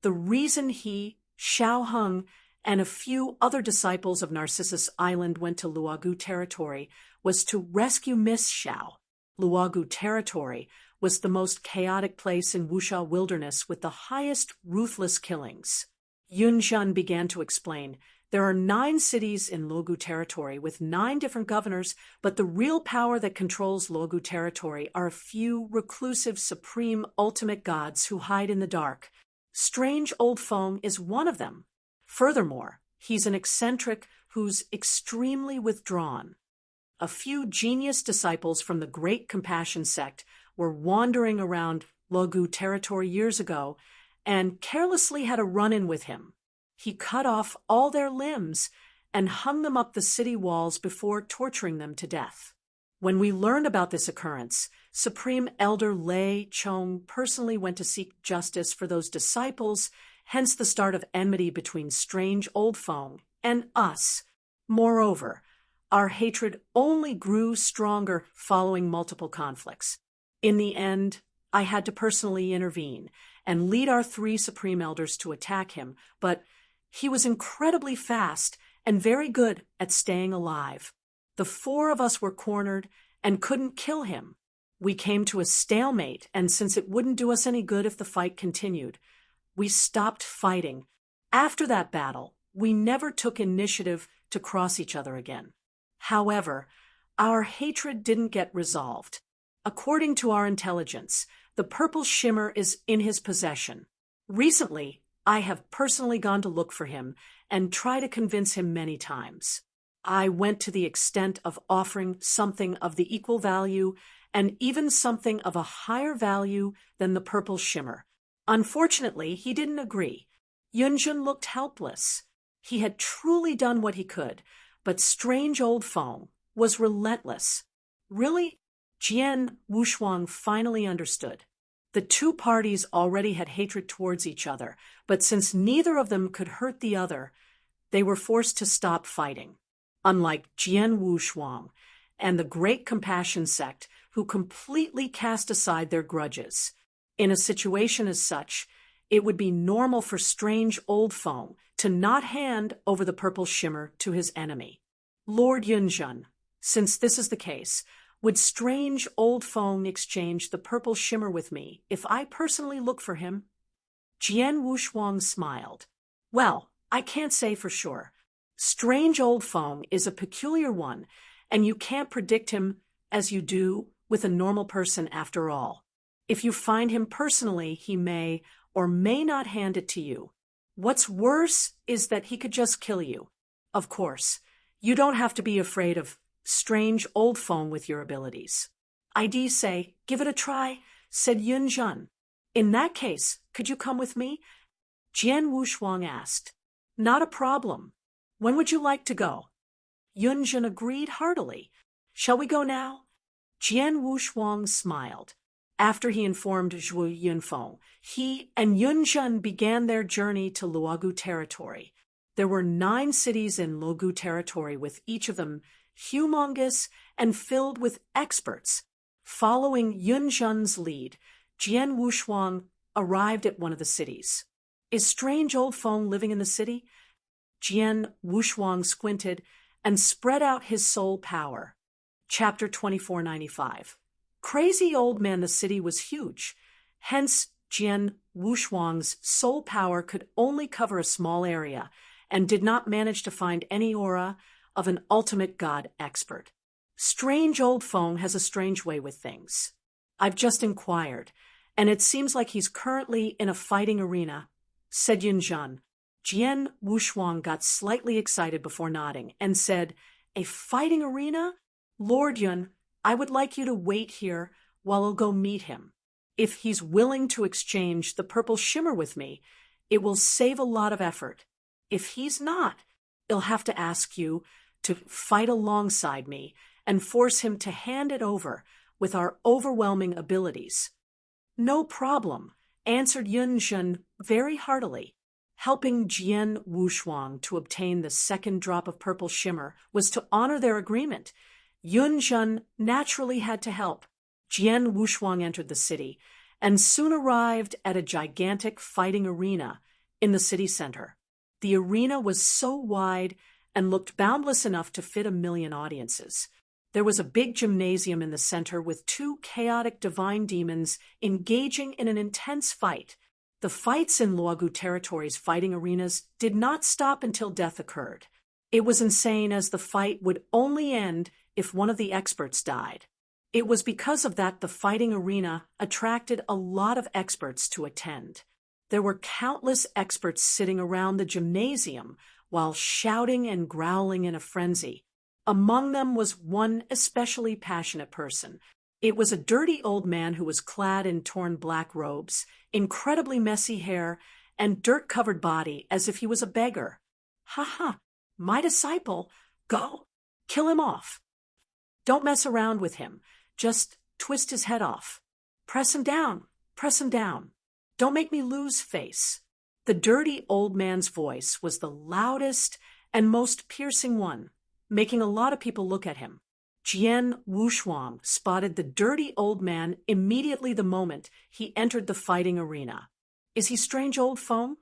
The reason he, Xiao Heng, and a few other disciples of Narcissus Island went to Luogu territory was to rescue Miss Xiao. Luogu territory was the most chaotic place in Wuxia wilderness with the highest ruthless killings. Yunjin began to explain. There are 9 cities in Luogu territory with 9 different governors, but the real power that controls Luogu territory are a few reclusive supreme ultimate gods who hide in the dark. Strange Old Feng is one of them. Furthermore, he's an eccentric who's extremely withdrawn. A few genius disciples from the Great Compassion sect were wandering around Luogu territory years ago and carelessly had a run-in with him. He cut off all their limbs and hung them up the city walls before torturing them to death. When we learned about this occurrence, Supreme Elder Lei Chong personally went to seek justice for those disciples, hence the start of enmity between Strange Old Feng and us. Moreover, our hatred only grew stronger following multiple conflicts. In the end, I had to personally intervene and lead our 3 Supreme Elders to attack him, but he was incredibly fast and very good at staying alive. The 4 of us were cornered and couldn't kill him. We came to a stalemate, and since it wouldn't do us any good if the fight continued, we stopped fighting. After that battle, we never took initiative to cross each other again. However, our hatred didn't get resolved. According to our intelligence, the purple shimmer is in his possession. Recently, I have personally gone to look for him and try to convince him many times. I went to the extent of offering something of the equal value and even something of a higher value than the purple shimmer. Unfortunately, he didn't agree. Yunjin looked helpless. He had truly done what he could, but Strange Old Feng was relentless. Really? Jian Wushuang finally understood. The 2 parties already had hatred towards each other, but since neither of them could hurt the other, they were forced to stop fighting. Unlike Jian Wushuang and the Great Compassion sect, who completely cast aside their grudges. In a situation as such, it would be normal for Strange Old Feng to not hand over the purple shimmer to his enemy. Lord Yunjin, since this is the case, would Strange Old Feng exchange the purple shimmer with me if I personally look for him? Jian Wushuang smiled. Well, I can't say for sure. Strange Old Feng is a peculiar one, and you can't predict him as you do with a normal person after all. If you find him personally, he may or may not hand it to you. What's worse is that he could just kill you. Of course, you don't have to be afraid of Strange Old Feng with your abilities. I'd say, give it a try, said Yunjin. In that case, could you come with me? Jian Wushuang asked. Not a problem. When would you like to go? Yunjin agreed heartily. Shall we go now? Jian Wushuang smiled. After he informed Zhu Yunfeng, he and Yunjin began their journey to Luogu territory. There were 9 cities in Luogu territory, with each of them humongous and filled with experts. Following Yunjin's lead, Jian Wushuang arrived at one of the cities. Is Strange Old Feng living in the city? Jian Wushuang squinted and spread out his soul power. Chapter 2495. Crazy old man, the city was huge. Hence, Jian Wushuang's soul power could only cover a small area and did not manage to find any aura of an ultimate god expert. Strange old Feng has a strange way with things. I've just inquired, and it seems like he's currently in a fighting arena, said Yunzhen. Jian Wushuang got slightly excited before nodding and said, "A fighting arena? Lord Yun, I would like you to wait here while I'll go meet him. If he's willing to exchange the purple shimmer with me, it will save a lot of effort. If he's not, I'll have to ask you to fight alongside me and force him to hand it over with our overwhelming abilities." "No problem," answered Yunzhen very heartily. Helping Jian Wushuang to obtain the second drop of purple shimmer was to honor their agreement. Yunzhen naturally had to help. Jian Wushuang entered the city and soon arrived at a gigantic fighting arena in the city center. The arena was so wide and looked boundless enough to fit 1,000,000 audiences. There was a big gymnasium in the center with 2 chaotic divine demons engaging in an intense fight. The fights in Luogu territory's fighting arenas did not stop until death occurred. It was insane, as the fight would only end if one of the experts died. It was because of that the fighting arena attracted a lot of experts to attend. There were countless experts sitting around the gymnasium while shouting and growling in a frenzy. Among them was one especially passionate person. It was a dirty old man who was clad in torn black robes, incredibly messy hair, and dirt-covered body, as if he was a beggar. "Ha ha, my disciple, go, kill him off. Don't mess around with him, just twist his head off. Press him down, press him down. Don't make me lose face." The dirty old man's voice was the loudest and most piercing one, making a lot of people look at him. Jian Wushuang spotted the dirty old man immediately the moment he entered the fighting arena. "Is he strange old Feng?"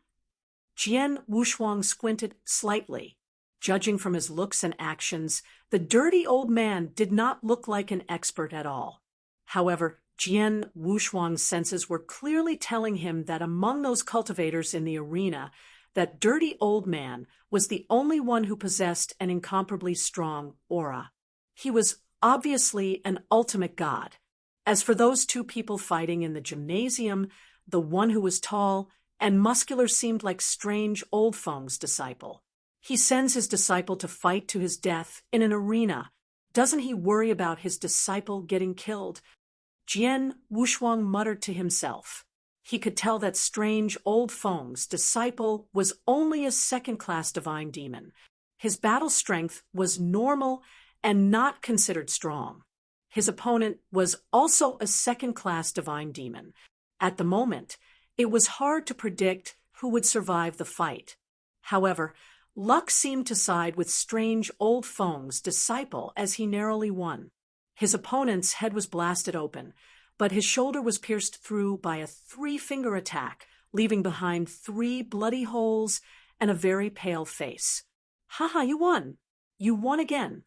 Jian Wushuang squinted slightly. Judging from his looks and actions, the dirty old man did not look like an expert at all. However, Jian Wushuang's senses were clearly telling him that among those cultivators in the arena, that dirty old man was the only one who possessed an incomparably strong aura. He was obviously an ultimate god. As for those 2 people fighting in the gymnasium, the one who was tall and muscular seemed like strange old Feng's disciple. He sends his disciple to fight to his death in an arena. Doesn't he worry about his disciple getting killed? Jian Wushuang muttered to himself. He could tell that strange old Feng's disciple was only a second-class divine demon. His battle strength was normal and not considered strong. His opponent was also a second-class divine demon. At the moment, it was hard to predict who would survive the fight. However, luck seemed to side with strange old Feng's disciple as he narrowly won. His opponent's head was blasted open, but his shoulder was pierced through by a 3-finger attack, leaving behind 3 bloody holes and a very pale face. "Haha, you won! You won again!"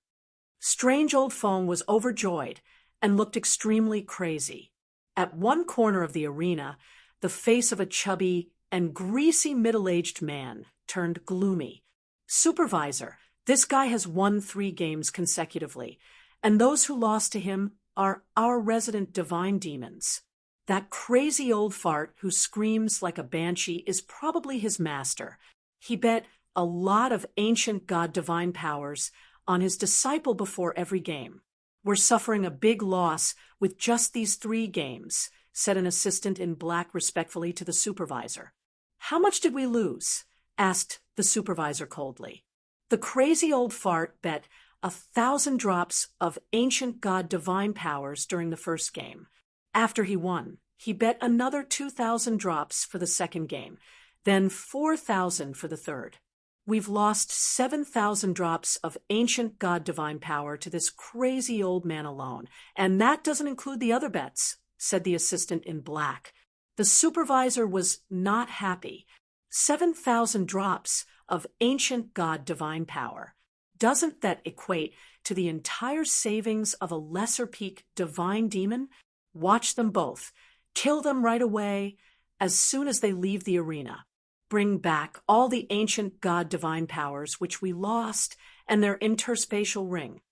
Strange old Feng was overjoyed and looked extremely crazy. At one corner of the arena, the face of a chubby and greasy middle-aged man turned gloomy. "Supervisor, this guy has won 3 games consecutively, and those who lost to him are our resident divine demons. That crazy old fart who screams like a banshee is probably his master. He bet a lot of ancient god divine powers on his disciple before every game. We're suffering a big loss with just these 3 games, said an assistant in black respectfully to the supervisor. "How much did we lose?" asked the supervisor coldly. The crazy old fart bet 1,000 drops of ancient god divine powers during the first game. After he won, he bet another 2,000 drops for the second game, then 4,000 for the third. "We've lost 7,000 drops of ancient god divine power to this crazy old man alone, and that doesn't include the other bets," said the assistant in black. The supervisor was not happy. 7,000 drops of ancient god divine power. Doesn't that equate to the entire savings of a lesser peak divine demon? Watch them both. Kill them right away as soon as they leave the arena. Bring back all the ancient god divine powers which we lost and their interspatial ring.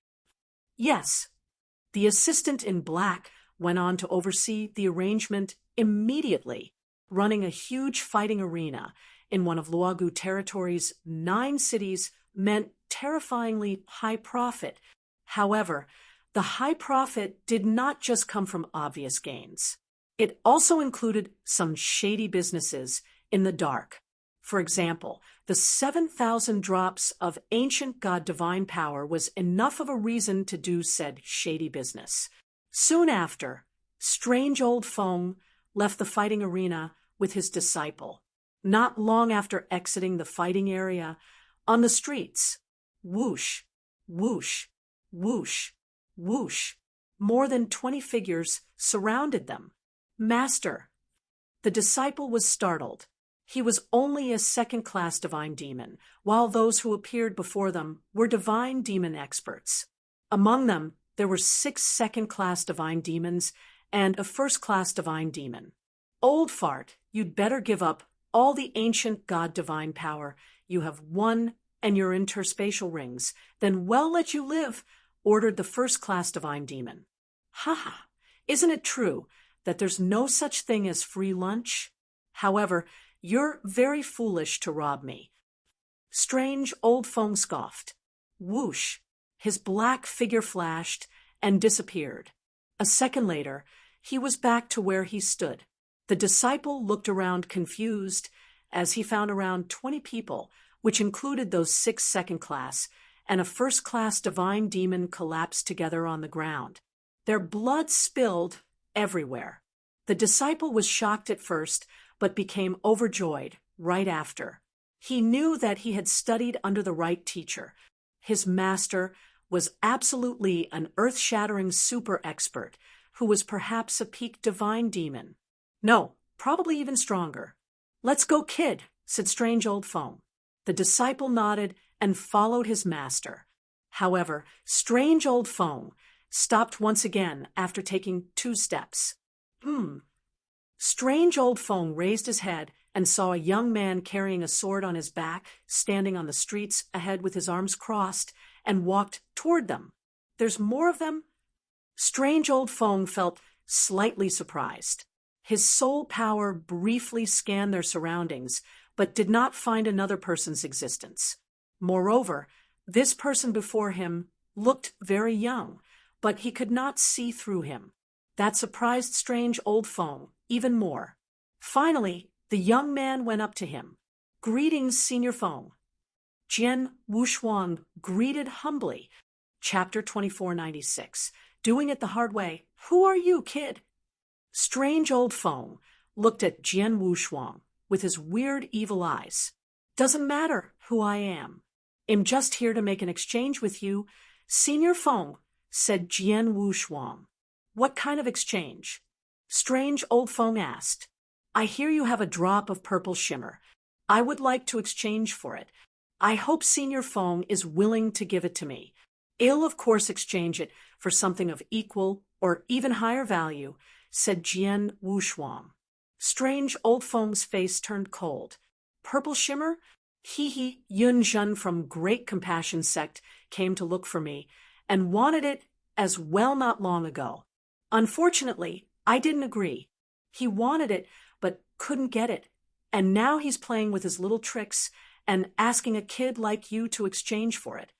Yes. The assistant in black went on to oversee the arrangement immediately, running a huge fighting arena in one of Luogu territory's 9 cities meant terrifyingly high profit. However, the high profit did not just come from obvious gains. It also included some shady businesses in the dark. For example, the 7,000 drops of ancient god divine power was enough of a reason to do said shady business. Soon after, strange old Feng left the fighting arena with his disciple. Not long after exiting the fighting area, on the streets, whoosh, whoosh, whoosh, whoosh, more than 20 figures surrounded them. Master. The disciple was startled. He was only a second-class divine demon, while those who appeared before them were divine demon experts. Among them, there were 6 second-class divine demons and a first-class divine demon. Old fart, you'd better give up all the ancient god divine power you have won and your interspatial rings, then well let you live, ordered the first-class divine demon. Ha! Isn't it true that there's no such thing as free lunch? However, you're very foolish to rob me. Strange old Feng scoffed. Whoosh! His black figure flashed and disappeared. A second later, he was back to where he stood. The disciple looked around confused as he found around 20 people, which included those 6 second-class, and a first-class divine demon collapsed together on the ground. Their blood spilled everywhere. The disciple was shocked at first, but became overjoyed right after. He knew that he had studied under the right teacher. His master was absolutely an earth-shattering super expert who was perhaps a peak divine demon. No, probably even stronger. Let's go, kid, said strange old Feng. The disciple nodded and followed his master. However, strange old Feng stopped once again after taking 2 steps. Strange old Feng raised his head and saw a young man carrying a sword on his back, standing on the streets ahead with his arms crossed, and walked toward them. There's more of them? Strange old Feng felt slightly surprised. His soul power briefly scanned their surroundings, but did not find another person's existence. Moreover, this person before him looked very young, but he could not see through him. That surprised strange old Feng even more. Finally, the young man went up to him. Greetings, Senior Feng. Jian Wushuang greeted humbly. Chapter 2496. Doing it the hard way. Who are you, kid? Strange old Feng looked at Jian Wushuang with his weird evil eyes. Doesn't matter who I am. I'm just here to make an exchange with you. Senior Feng, said Jian Wushuang. What kind of exchange? Strange old Feng asked. I hear you have a drop of purple shimmer. I would like to exchange for it. I hope Senior Feng is willing to give it to me. I'll of course exchange it for something of equal or even higher value, said Jian Wushuang. Strange old Feng's face turned cold. Purple shimmer? He, Yun Zhen from Great Compassion Sect came to look for me and wanted it as well not long ago. Unfortunately, I didn't agree. He wanted it, but couldn't get it. And now he's playing with his little tricks and asking a kid like you to exchange for it.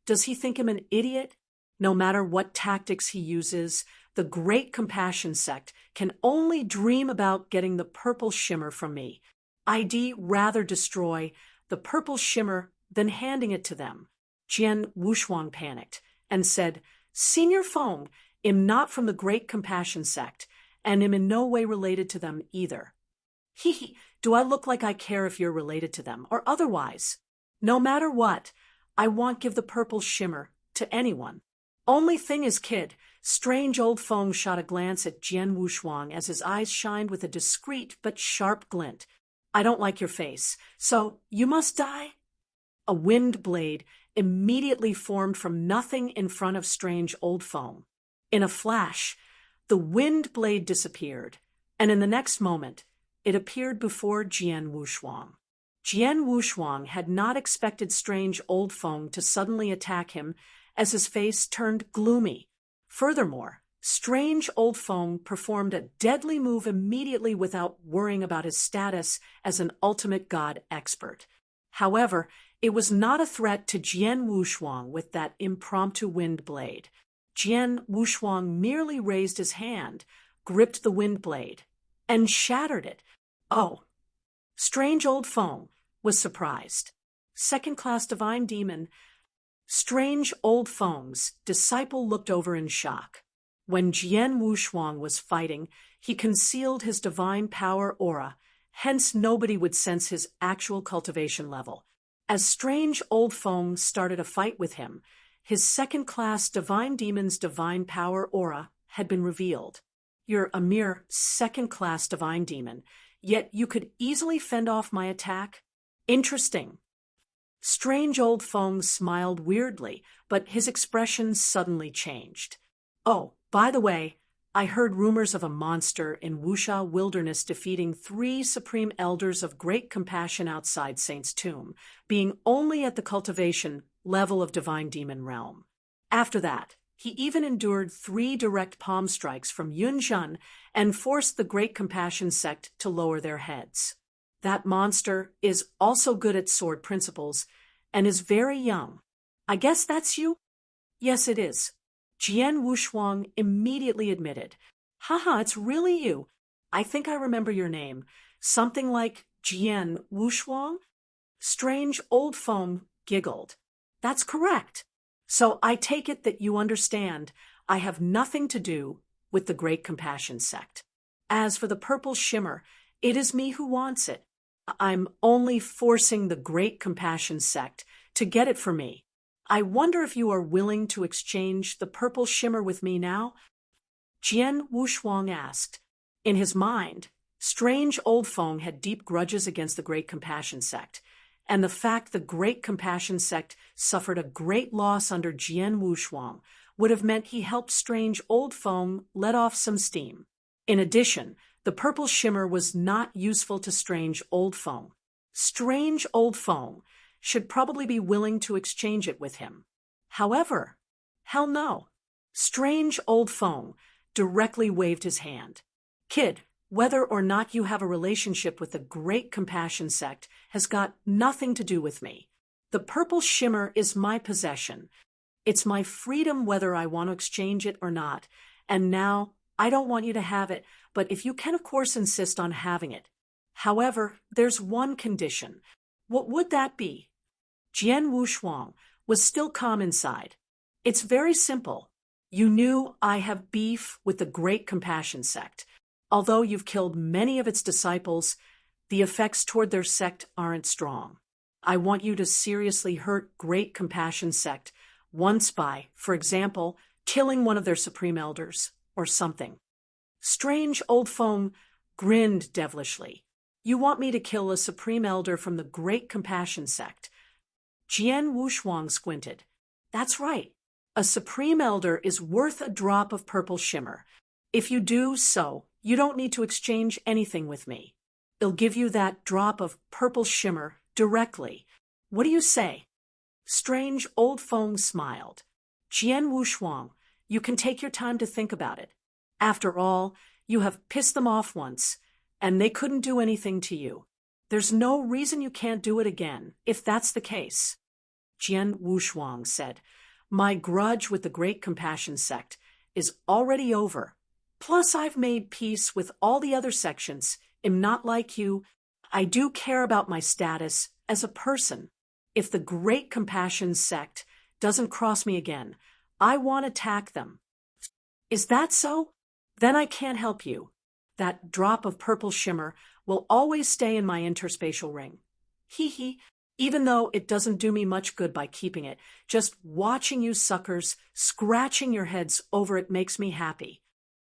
Does he think I'm an idiot? No matter what tactics he uses, the Great Compassion Sect can only dream about getting the purple shimmer from me. I'd rather destroy the purple shimmer than handing it to them. Jian Wushuang panicked and said, Senior Feng, I'm not from the Great Compassion Sect, and am in no way related to them either. Do I look like I care if you're related to them, or otherwise? No matter what, I won't give the purple shimmer to anyone. Only thing is, kid, strange old Feng shot a glance at Jian Wushuang as his eyes shined with a discreet but sharp glint. I don't like your face, so you must die? A wind blade immediately formed from nothing in front of strange old Feng. In a flash, the wind blade disappeared, and in the next moment, it appeared before Jian Wushuang. Jian Wushuang had not expected strange old Feng to suddenly attack him as his face turned gloomy. Furthermore, Strange Old Feng performed a deadly move immediately without worrying about his status as an ultimate god expert. However, it was not a threat to Jian Wushuang with that impromptu wind blade. Jian Wushuang merely raised his hand, gripped the wind blade, and shattered it. Oh! Strange Old Feng was surprised. Second-class divine demon. Strange Old Feng's disciple looked over in shock. When Jian Wushuang was fighting, he concealed his divine power aura, hence nobody would sense his actual cultivation level. As Strange Old Feng started a fight with him, his second-class divine demon's divine power aura had been revealed. You're a mere second-class divine demon, yet you could easily fend off my attack? Interesting. Strange Old Feng smiled weirdly, but his expression suddenly changed. Oh, by the way, I heard rumors of a monster in Wuxia Wilderness defeating 3 supreme elders of great compassion outside Saint's tomb, being only at the cultivation level of divine demon realm. After that, he even endured 3 direct palm strikes from Yunzhen and forced the Great Compassion sect to lower their heads. That monster is also good at sword principles and is very young. I guess that's you? Yes, it is. Jian Wushuang immediately admitted. Haha, it's really you. I think I remember your name. Something like Jian Wushuang? Strange Old Feng giggled. That's correct. So I take it that you understand I have nothing to do with the Great Compassion sect. As for the purple shimmer, it is me who wants it. I'm only forcing the Great Compassion sect to get it for me. I wonder if you are willing to exchange the purple shimmer with me now? Jian Wushuang asked. In his mind, Strange Old Feng had deep grudges against the Great Compassion sect, and the fact the Great Compassion sect suffered a great loss under Jian Wushuang would have meant he helped Strange Old Feng let off some steam. In addition, the purple shimmer was not useful to Strange Old Feng. Strange Old Feng should probably be willing to exchange it with him. However, hell no. Strange Old Feng directly waved his hand. Kid, whether or not you have a relationship with the Great Compassion sect has got nothing to do with me. The purple shimmer is my possession. It's my freedom whether I want to exchange it or not. And now, I don't want you to have it, but if you can of course insist on having it. However, there's one condition. What would that be? Jian Wushuang was still calm inside. It's very simple. You knew I have beef with the Great Compassion sect. Although you've killed many of its disciples, the effects toward their sect aren't strong. I want you to seriously hurt Great Compassion sect once by, for example, killing one of their supreme elders or something. Strange Old Feng grinned devilishly. You want me to kill a supreme elder from the Great Compassion sect? Jian Wushuang squinted. That's right. A supreme elder is worth a drop of purple shimmer. If you do so, you don't need to exchange anything with me. I'll give you that drop of purple shimmer directly. What do you say? Strange Old Feng smiled. Jian Wushuang, you can take your time to think about it. After all, you have pissed them off once, and they couldn't do anything to you. There's no reason you can't do it again, if that's the case. Jian Wushuang said, My grudge with the Great Compassion sect is already over. Plus, I've made peace with all the other sections. Am not like you. I do care about my status as a person. If the Great Compassion sect doesn't cross me again, I want to attack them. Is that so? Then I can't help you. That drop of purple shimmer will always stay in my interspatial ring. Hee hee. Even though it doesn't do me much good by keeping it, just watching you suckers scratching your heads over it makes me happy.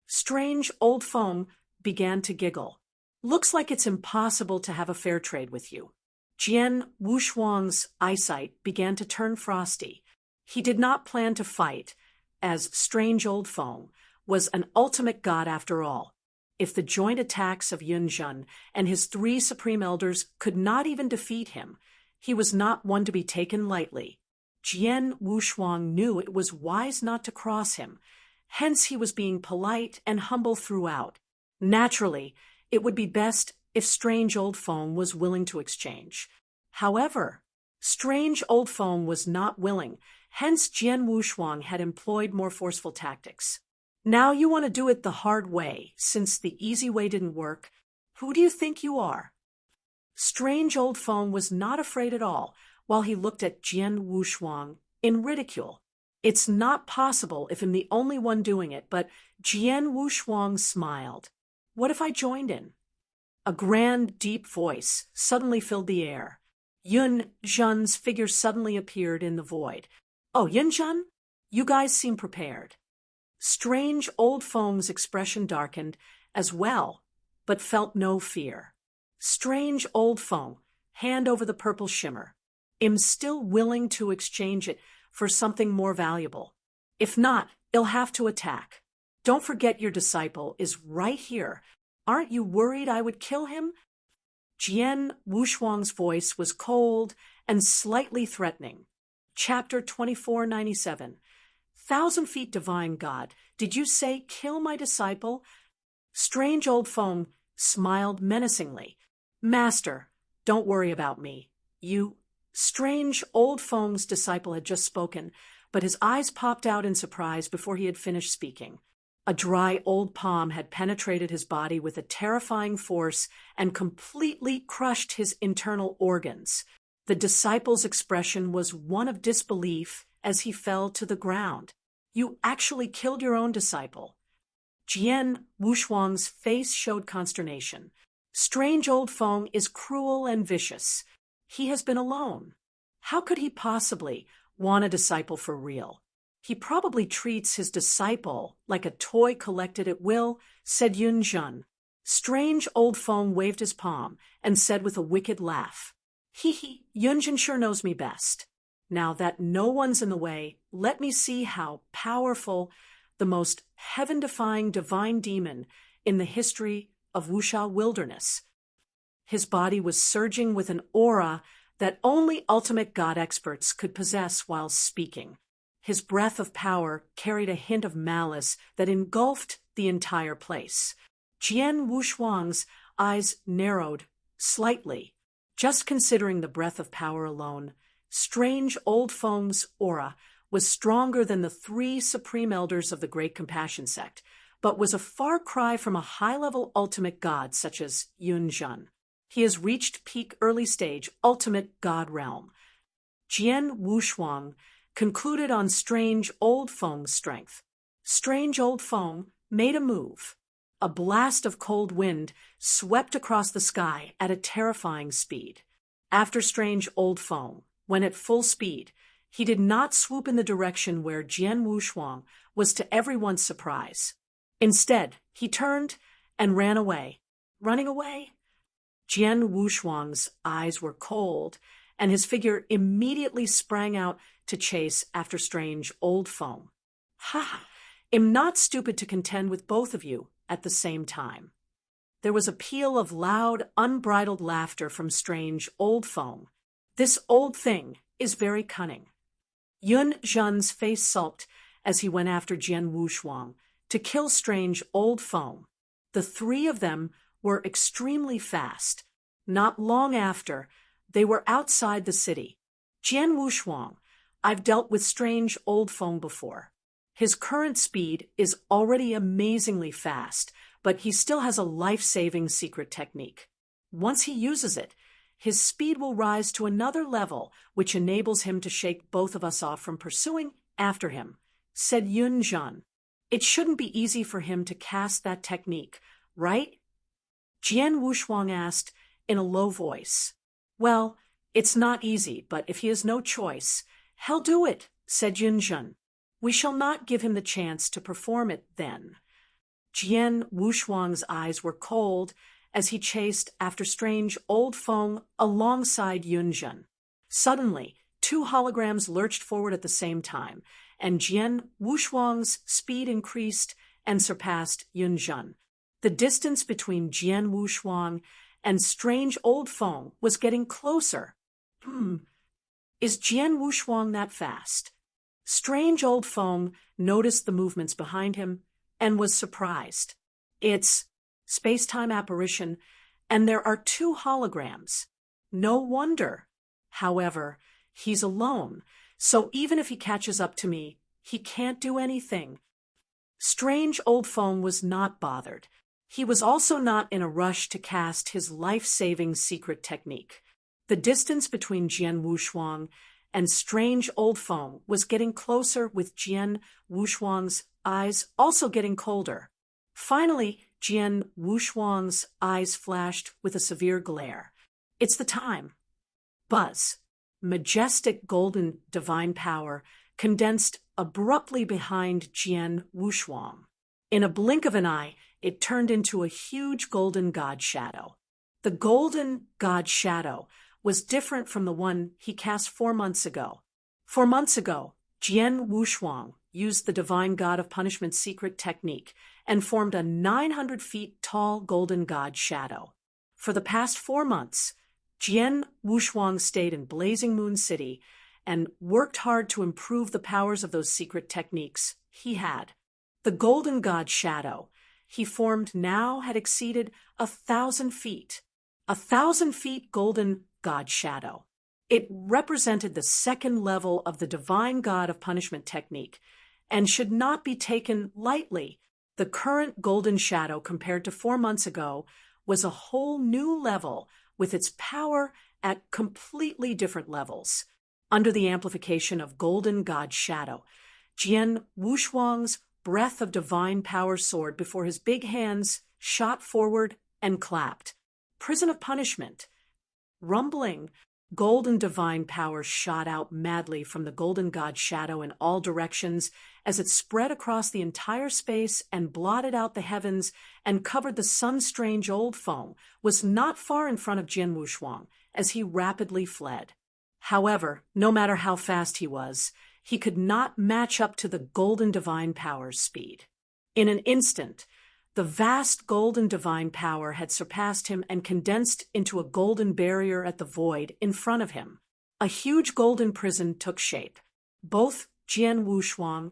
Strange Old Feng began to giggle. Looks like it's impossible to have a fair trade with you. Jian Wushuang's eyesight began to turn frosty. He did not plan to fight, as Strange Old Feng was an ultimate god after all. If the joint attacks of Yunzhen and his 3 supreme elders could not even defeat him, he was not one to be taken lightly. Jian Wushuang knew it was wise not to cross him, hence he was being polite and humble throughout. Naturally, it would be best if Strange Old Foam was willing to exchange. However, Strange Old Foam was not willing, hence Jian Wushuang had employed more forceful tactics. Now you want to do it the hard way, since the easy way didn't work. Who do you think you are? Strange Old Foam was not afraid at all, while he looked at Jian Wushuang in ridicule. It's not possible if I'm the only one doing it, but Jian Wushuang smiled. What if I joined in? A grand, deep voice suddenly filled the air. Yun Zhen's figure suddenly appeared in the void. Oh, Yun Zhen? You guys seem prepared. Strange Old Foam's expression darkened as well, but felt no fear. Strange Old Foam, hand over the purple shimmer. I'm still willing to exchange it for something more valuable. If not, I'll have to attack. Don't forget your disciple is right here. Aren't you worried I would kill him? Jian Wushuang's voice was cold and slightly threatening. Chapter 2497. 1,000 feet divine God, did you say kill my disciple? Strange Old Foam smiled menacingly. Master, don't worry about me. Strange Old Foam's disciple had just spoken, but his eyes popped out in surprise before he had finished speaking. A dry old palm had penetrated his body with a terrifying force and completely crushed his internal organs. The disciple's expression was one of disbelief as he fell to the ground. You actually killed your own disciple. Jian Wushuang's face showed consternation. Strange Old Foam is cruel and vicious. He has been alone. How could he possibly want a disciple for real? He probably treats his disciple like a toy collected at will, said Yun Zhen. Strange Old Foam waved his palm and said with a wicked laugh, Hee, Yun Zhen sure knows me best. Now that no one's in the way, let me see how powerful the most heaven-defying divine demon in the history of Wuxia Wilderness. His body was surging with an aura that only ultimate God experts could possess while speaking. His breath of power carried a hint of malice that engulfed the entire place. Jian Wushuang's eyes narrowed slightly. Just considering the breath of power alone, Strange Old Foam's aura was stronger than the 3 supreme elders of the Great Compassion Sect, but was a far cry from a high-level ultimate god such as Yun Zhen. He has reached peak early stage ultimate god realm. Jian Wushuang concluded on Strange Old Foam's strength. Strange Old Foam made a move. A blast of cold wind swept across the sky at a terrifying speed. After Strange Old Foam went at full speed, he did not swoop in the direction where Jian Wushuang was to everyone's surprise. Instead, he turned and ran away. Running away? Jian Wushuang's eyes were cold, and his figure immediately sprang out to chase after Strange Old Foam. Ha! I'm not stupid to contend with both of you at the same time. There was a peal of loud, unbridled laughter from Strange Old Foam. This old thing is very cunning. Yun Zhen's face sulked as he went after Jian Wushuang to kill Strange Old Foam. The 3 of them were extremely fast. Not long after, they were outside the city. Jian Wushuang, I've dealt with Strange Old Foam before. His current speed is already amazingly fast, but he still has a life-saving secret technique. Once he uses it, his speed will rise to another level, which enables him to shake both of us off from pursuing after him, said Yun Zhen. It shouldn't be easy for him to cast that technique, right? Jian Wushuang asked in a low voice. Well, it's not easy, but if he has no choice, he'll do it, said Yun Zhen. We shall not give him the chance to perform it then. Jian Wushuang's eyes were cold as he chased after Strange Old Foam alongside Yun Zhen. Suddenly, 2 holograms lurched forward at the same time, and Jian Wushuang's speed increased and surpassed Yun Zhen. The distance between Jian Wushuang and Strange Old Foam was getting closer. Is Jian Wushuang that fast? Strange Old Feng noticed the movements behind him and was surprised. It's space-time apparition, and there are 2 holograms. No wonder. However, he's alone, so even if he catches up to me, he can't do anything. Strange Old Feng was not bothered. He was also not in a rush to cast his life-saving secret technique. The distance between Jian Wushuang and Strange Old Feng was getting closer, with Jian Wushuang's eyes also getting colder. Finally, Jian Wushuang's eyes flashed with a severe glare. It's the time. Buzz. Majestic golden divine power condensed abruptly behind Jian Wushuang. In a blink of an eye, it turned into a huge golden god shadow. The golden god shadow was different from the one he cast 4 months ago. 4 months ago, Jian Wushuang used the divine god of punishment secret technique and formed a 900 feet tall golden god shadow. For the past 4 months, Jian Wushuang stayed in Blazing Moon City and worked hard to improve the powers of those secret techniques he had. The golden god shadow he formed now had exceeded 1,000 feet. 1,000 feet golden god shadow. It represented the second level of the divine god of punishment technique and should not be taken lightly. The current golden shadow compared to 4 months ago was a whole new level, with its power at completely different levels. Under the amplification of golden god shadow, Jian Wushuang's breath of divine power soared before his big hands shot forward and clapped. Prison of punishment. Rumbling, golden divine power shot out madly from the golden god shadow in all directions as it spread across the entire space and blotted out the heavens and covered the sun-strange Old Feng, was not far in front of Jian Wushuang as he rapidly fled. However, no matter how fast he was, he could not match up to the golden divine power's speed. In an instant, the vast golden divine power had surpassed him and condensed into a golden barrier at the void in front of him. A huge golden prison took shape. Both Jian Wushuang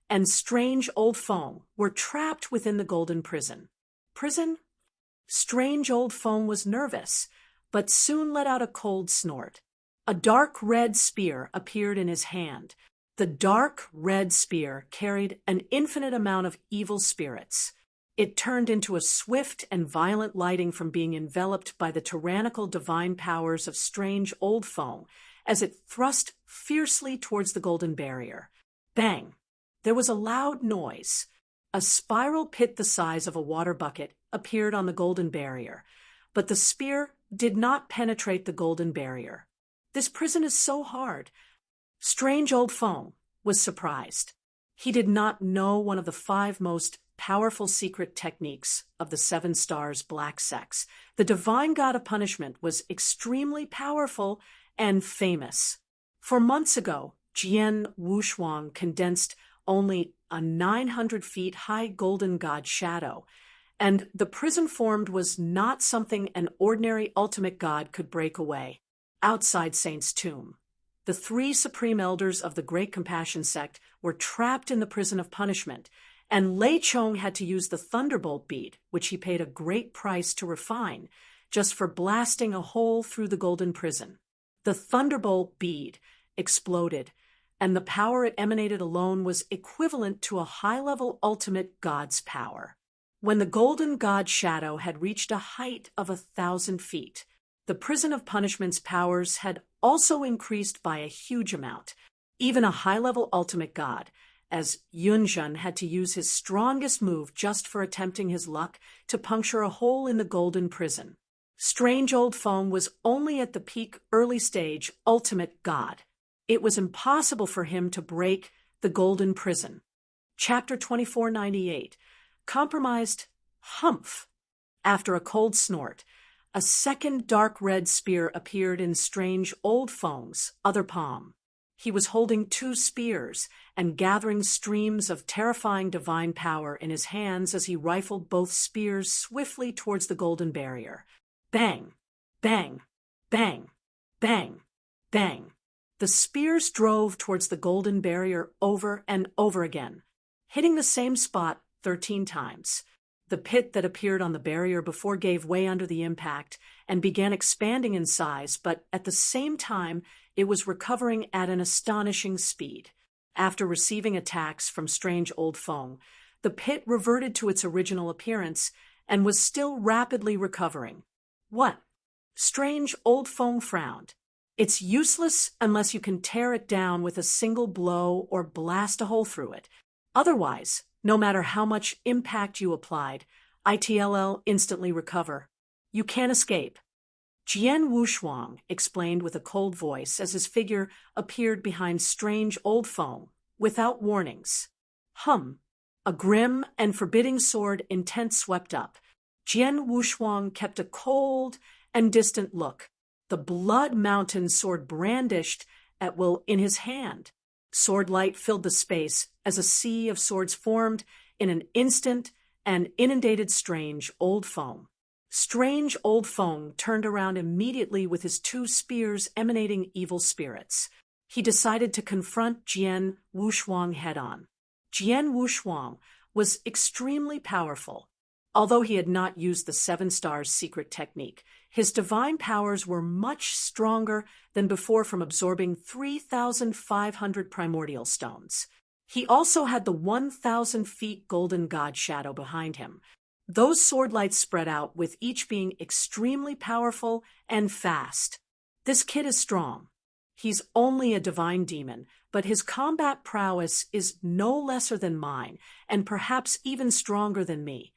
and Strange Old Feng were trapped within the golden prison. Prison? Strange Old Feng was nervous, but soon let out a cold snort. A dark red spear appeared in his hand. The dark red spear carried an infinite amount of evil spirits. It turned into a swift and violent lighting from being enveloped by the tyrannical divine powers of Strange Old Feng as it thrust fiercely towards the golden barrier. Bang! There was a loud noise. A spiral pit the size of a water bucket appeared on the golden barrier, but the spear did not penetrate the golden barrier. This prison is so hard. Strange Old Feng was surprised. He did not know one of the 5 most powerful secret techniques of the 7 stars black sex. The divine god of punishment was extremely powerful and famous. 4 months ago, Jian Wushuang condensed only a 900 feet high golden god shadow, and the prison formed was not something an ordinary ultimate god could break away. Outside Saint's tomb, the 3 supreme elders of the Great Compassion sect were trapped in the prison of punishment, and Lei Chong had to use the thunderbolt bead, which he paid a great price to refine, just for blasting a hole through the golden prison. The thunderbolt bead exploded, and the power it emanated alone was equivalent to a high-level ultimate god's power. When the golden god shadow had reached a height of 1,000 feet, the prison of punishment's powers had also increased by a huge amount. Even a high-level ultimate god, as Yunjun had to use his strongest move just for attempting his luck to puncture a hole in the golden prison. Strange Old Feng was only at the peak early stage ultimate god. It was impossible for him to break the golden prison. Chapter 2498. Compromised Humph. After a cold snort, a second dark red spear appeared in Strange Old Feng's other palm. He was holding 2 spears and gathering streams of terrifying divine power in his hands as he rifled both spears swiftly towards the golden barrier. Bang! Bang! Bang! Bang! Bang! The spears drove towards the golden barrier over and over again, hitting the same spot 13 times. The pit that appeared on the barrier before gave way under the impact and began expanding in size, but at the same time, it was recovering at an astonishing speed. After receiving attacks from strange old Feng, the pit reverted to its original appearance and was still rapidly recovering. What? Strange old Feng frowned. It's useless unless you can tear it down with a single blow or blast a hole through it. Otherwise, no matter how much impact you applied, it'll instantly recover. You can't escape. Jian Wushuang explained with a cold voice as his figure appeared behind strange old Feng, without warnings. A grim and forbidding sword intent swept up. Jian Wushuang kept a cold and distant look, the blood mountain sword brandished at will in his hand. Sword light filled the space as a sea of swords formed in an instant and inundated strange old Feng. Strange old Feng turned around immediately with his 2 spears emanating evil spirits. He decided to confront Jian Wushuang head-on. Jian Wushuang was extremely powerful. Although he had not used the 7 Stars secret technique, his divine powers were much stronger than before from absorbing 3,500 primordial stones. He also had the 1,000 feet golden god shadow behind him. Those sword lights spread out, with each being extremely powerful and fast. This kid is strong. He's only a divine demon, but his combat prowess is no lesser than mine, and perhaps even stronger than me.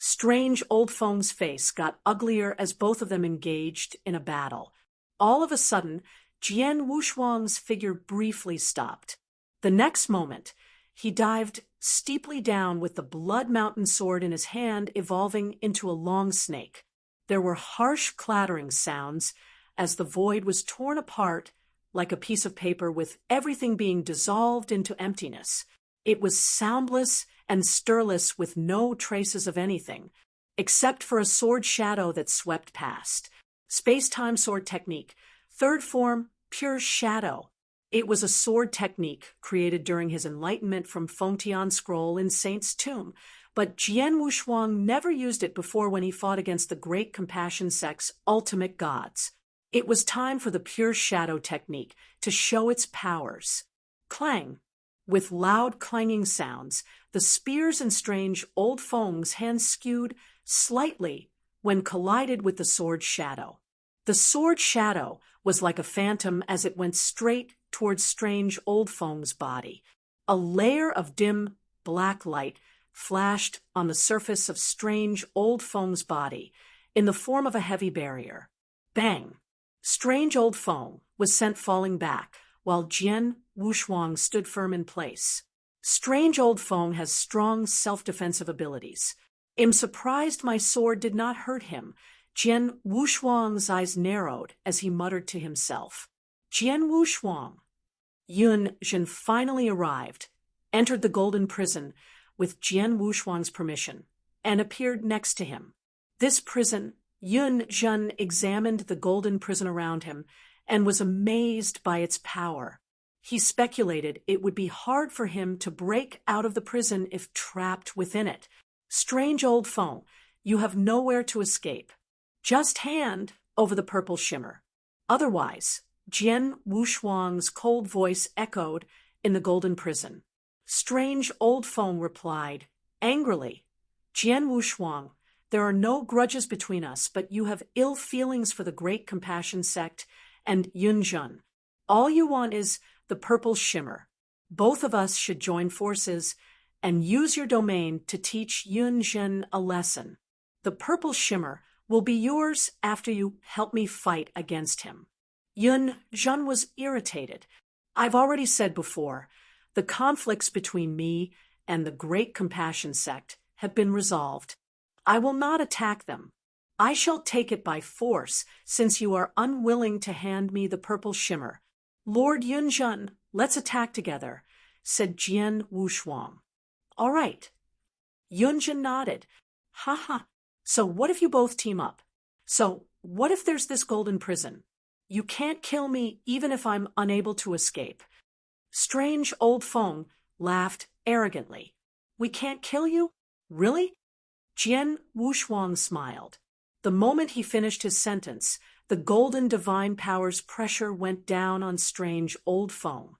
Strange old Feng's face got uglier as both of them engaged in a battle. All of a sudden, Jian Wushuang's figure briefly stopped. The next moment, he dived steeply down with the Blood Mountain sword in his hand, evolving into a long snake. There were harsh clattering sounds as the void was torn apart like a piece of paper, with everything being dissolved into emptiness. It was soundless and stirless, with no traces of anything, except for a sword shadow that swept past. Space-time sword technique. 3rd form, pure shadow. It was a sword technique created during his enlightenment from Fengtian scroll in Saint's tomb, but Jian Wushuang never used it before when he fought against the Great Compassion Sect's ultimate gods. It was time for the pure shadow technique to show its powers. Clang! With loud clanging sounds, the spears and strange old Feng's hands skewed slightly when collided with the sword shadow. The sword shadow was like a phantom as it went straight towards strange old Feng's body. A layer of dim black light flashed on the surface of strange old Feng's body in the form of a heavy barrier. Bang! Strange old Feng was sent falling back, while Jian Wushuang stood firm in place. Strange old Feng has strong self-defensive abilities. I'm surprised my sword did not hurt him. Jian Wushuang's eyes narrowed as he muttered to himself. Jian Wushuang. Yun Zhen finally arrived, entered the golden prison with Jian Wushuang's permission, and appeared next to him. This prison, Yun Zhen examined the golden prison around him and was amazed by its power. He speculated it would be hard for him to break out of the prison if trapped within it. Strange old Feng, you have nowhere to escape. Just hand over the purple shimmer. Otherwise, Jian Wushuang's cold voice echoed in the golden prison. Strange old Feng replied, angrily, Jian Wushuang, there are no grudges between us, but you have ill feelings for the Great Compassion Sect and Yun Zhen. All you want is the purple shimmer. Both of us should join forces and use your domain to teach Yun Zhen a lesson. The purple shimmer will be yours after you help me fight against him. Yun Zhen was irritated. I've already said before, the conflicts between me and the Great Compassion Sect have been resolved. I will not attack them. I shall take it by force, since you are unwilling to hand me the purple shimmer. Lord Yun Zhen, let's attack together, said Jian Wushuang. All right. Yun Zhen nodded. Ha. So what if you both team up? So what if there's this golden prison? You can't kill me even if I'm unable to escape. Strange old Feng laughed arrogantly. We can't kill you? Really? Jian Wushuang smiled. The moment he finished his sentence, the golden divine power's pressure went down on strange old Feng.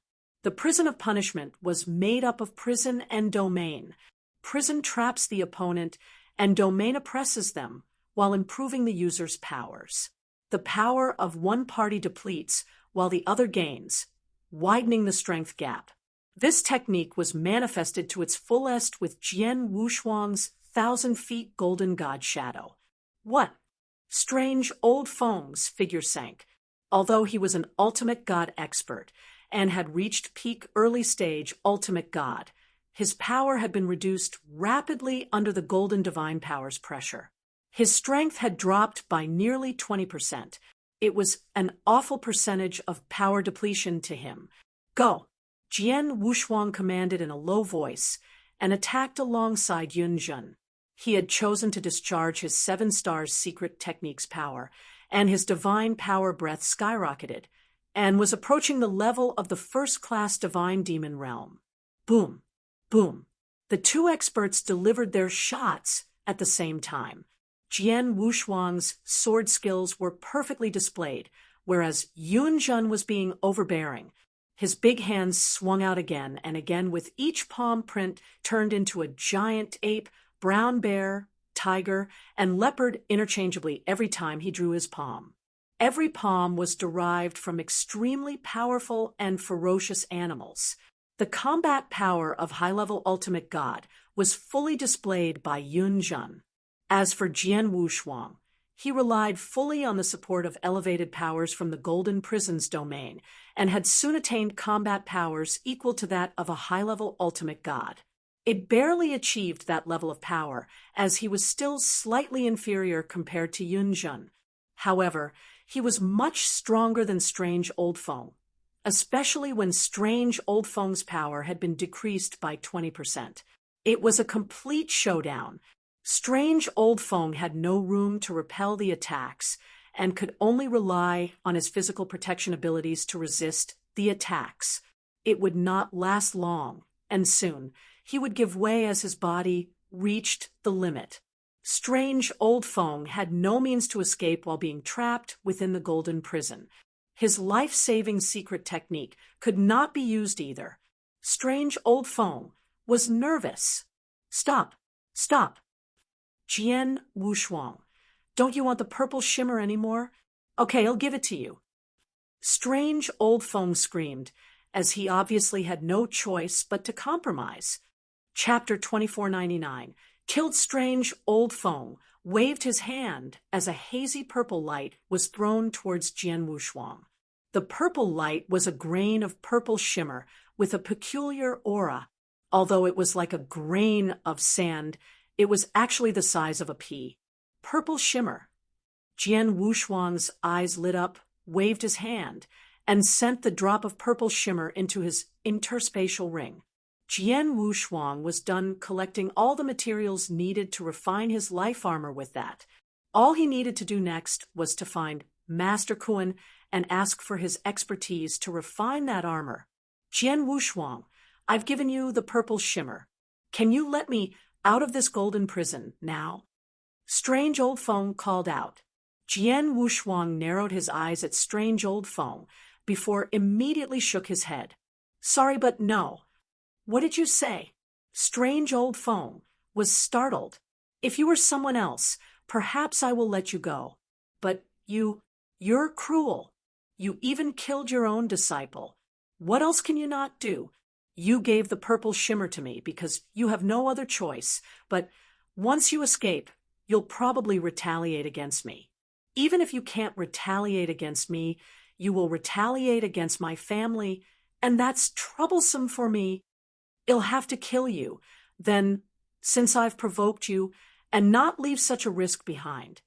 The prison of punishment was made up of prison and domain. Prison traps the opponent, and domain oppresses them, while improving the user's powers. The power of one party depletes, while the other gains, widening the strength gap. This technique was manifested to its fullest with Jian Wushuang's 1,000-feet golden god shadow. What? Strange old Feng's figure sank. Although he was an ultimate god expert and had reached peak early stage ultimate god, his power had been reduced rapidly under the golden divine power's pressure. His strength had dropped by nearly 20%. It was an awful percentage of power depletion to him. Go! Jian Wushuang commanded in a low voice and attacked alongside Yun Jun. He had chosen to discharge his 7 stars secret technique's power, and his divine power breath skyrocketed, and was approaching the level of the first-class divine demon realm. Boom! Boom! The 2 experts delivered their shots at the same time. Jian Wushuang's sword skills were perfectly displayed, whereas Yun Jun was being overbearing. His big hands swung out again and again, with each palm print turned into a giant ape, brown bear, tiger, and leopard interchangeably every time he drew his palm. Every palm was derived from extremely powerful and ferocious animals. The combat power of high-level ultimate god was fully displayed by Yun Jun. As for Jian Wushuang, he relied fully on the support of elevated powers from the Golden Prison's domain, and had soon attained combat powers equal to that of a high-level ultimate god. It barely achieved that level of power, as he was still slightly inferior compared to Yun Jun. However, he was much stronger than Strange Old Feng, especially when Strange Old Feng's power had been decreased by 20%. It was a complete showdown. Strange Old Feng had no room to repel the attacks, and could only rely on his physical protection abilities to resist the attacks. It would not last long, and soon he would give way as his body reached the limit. Strange Old Feng had no means to escape while being trapped within the Golden Prison. His life-saving secret technique could not be used either. Strange Old Feng was nervous. Stop! Stop! Jian Wushuang, don't you want the purple shimmer anymore? Okay, I'll give it to you. Strange Old Feng screamed, as he obviously had no choice but to compromise. Chapter 2499. Killed Strange Old Feng waved his hand as a hazy purple light was thrown towards Jian Wushuang. The purple light was a grain of purple shimmer with a peculiar aura. Although it was like a grain of sand, it was actually the size of a pea. Purple shimmer. Jian Wushuang's eyes lit up, waved his hand, and sent the drop of purple shimmer into his interspatial ring. Jian Wushuang was done collecting all the materials needed to refine his life armor with that. All he needed to do next was to find Master Kuan and ask for his expertise to refine that armor. Jian Wushuang, I've given you the purple shimmer. Can you let me out of this golden prison now? Strange Old Feng called out. Jian Wushuang narrowed his eyes at Strange Old Feng before immediately shook his head. Sorry, but no. What did you say? Strange Old Feng was startled. If you were someone else, perhaps I will let you go. But you're cruel. You even killed your own disciple. What else can you not do? You gave the purple shimmer to me because you have no other choice, but once you escape, you'll probably retaliate against me. Even if you can't retaliate against me, you will retaliate against my family, and that's troublesome for me. I'll have to kill you, then, since I've provoked you, and not leave such a risk behind.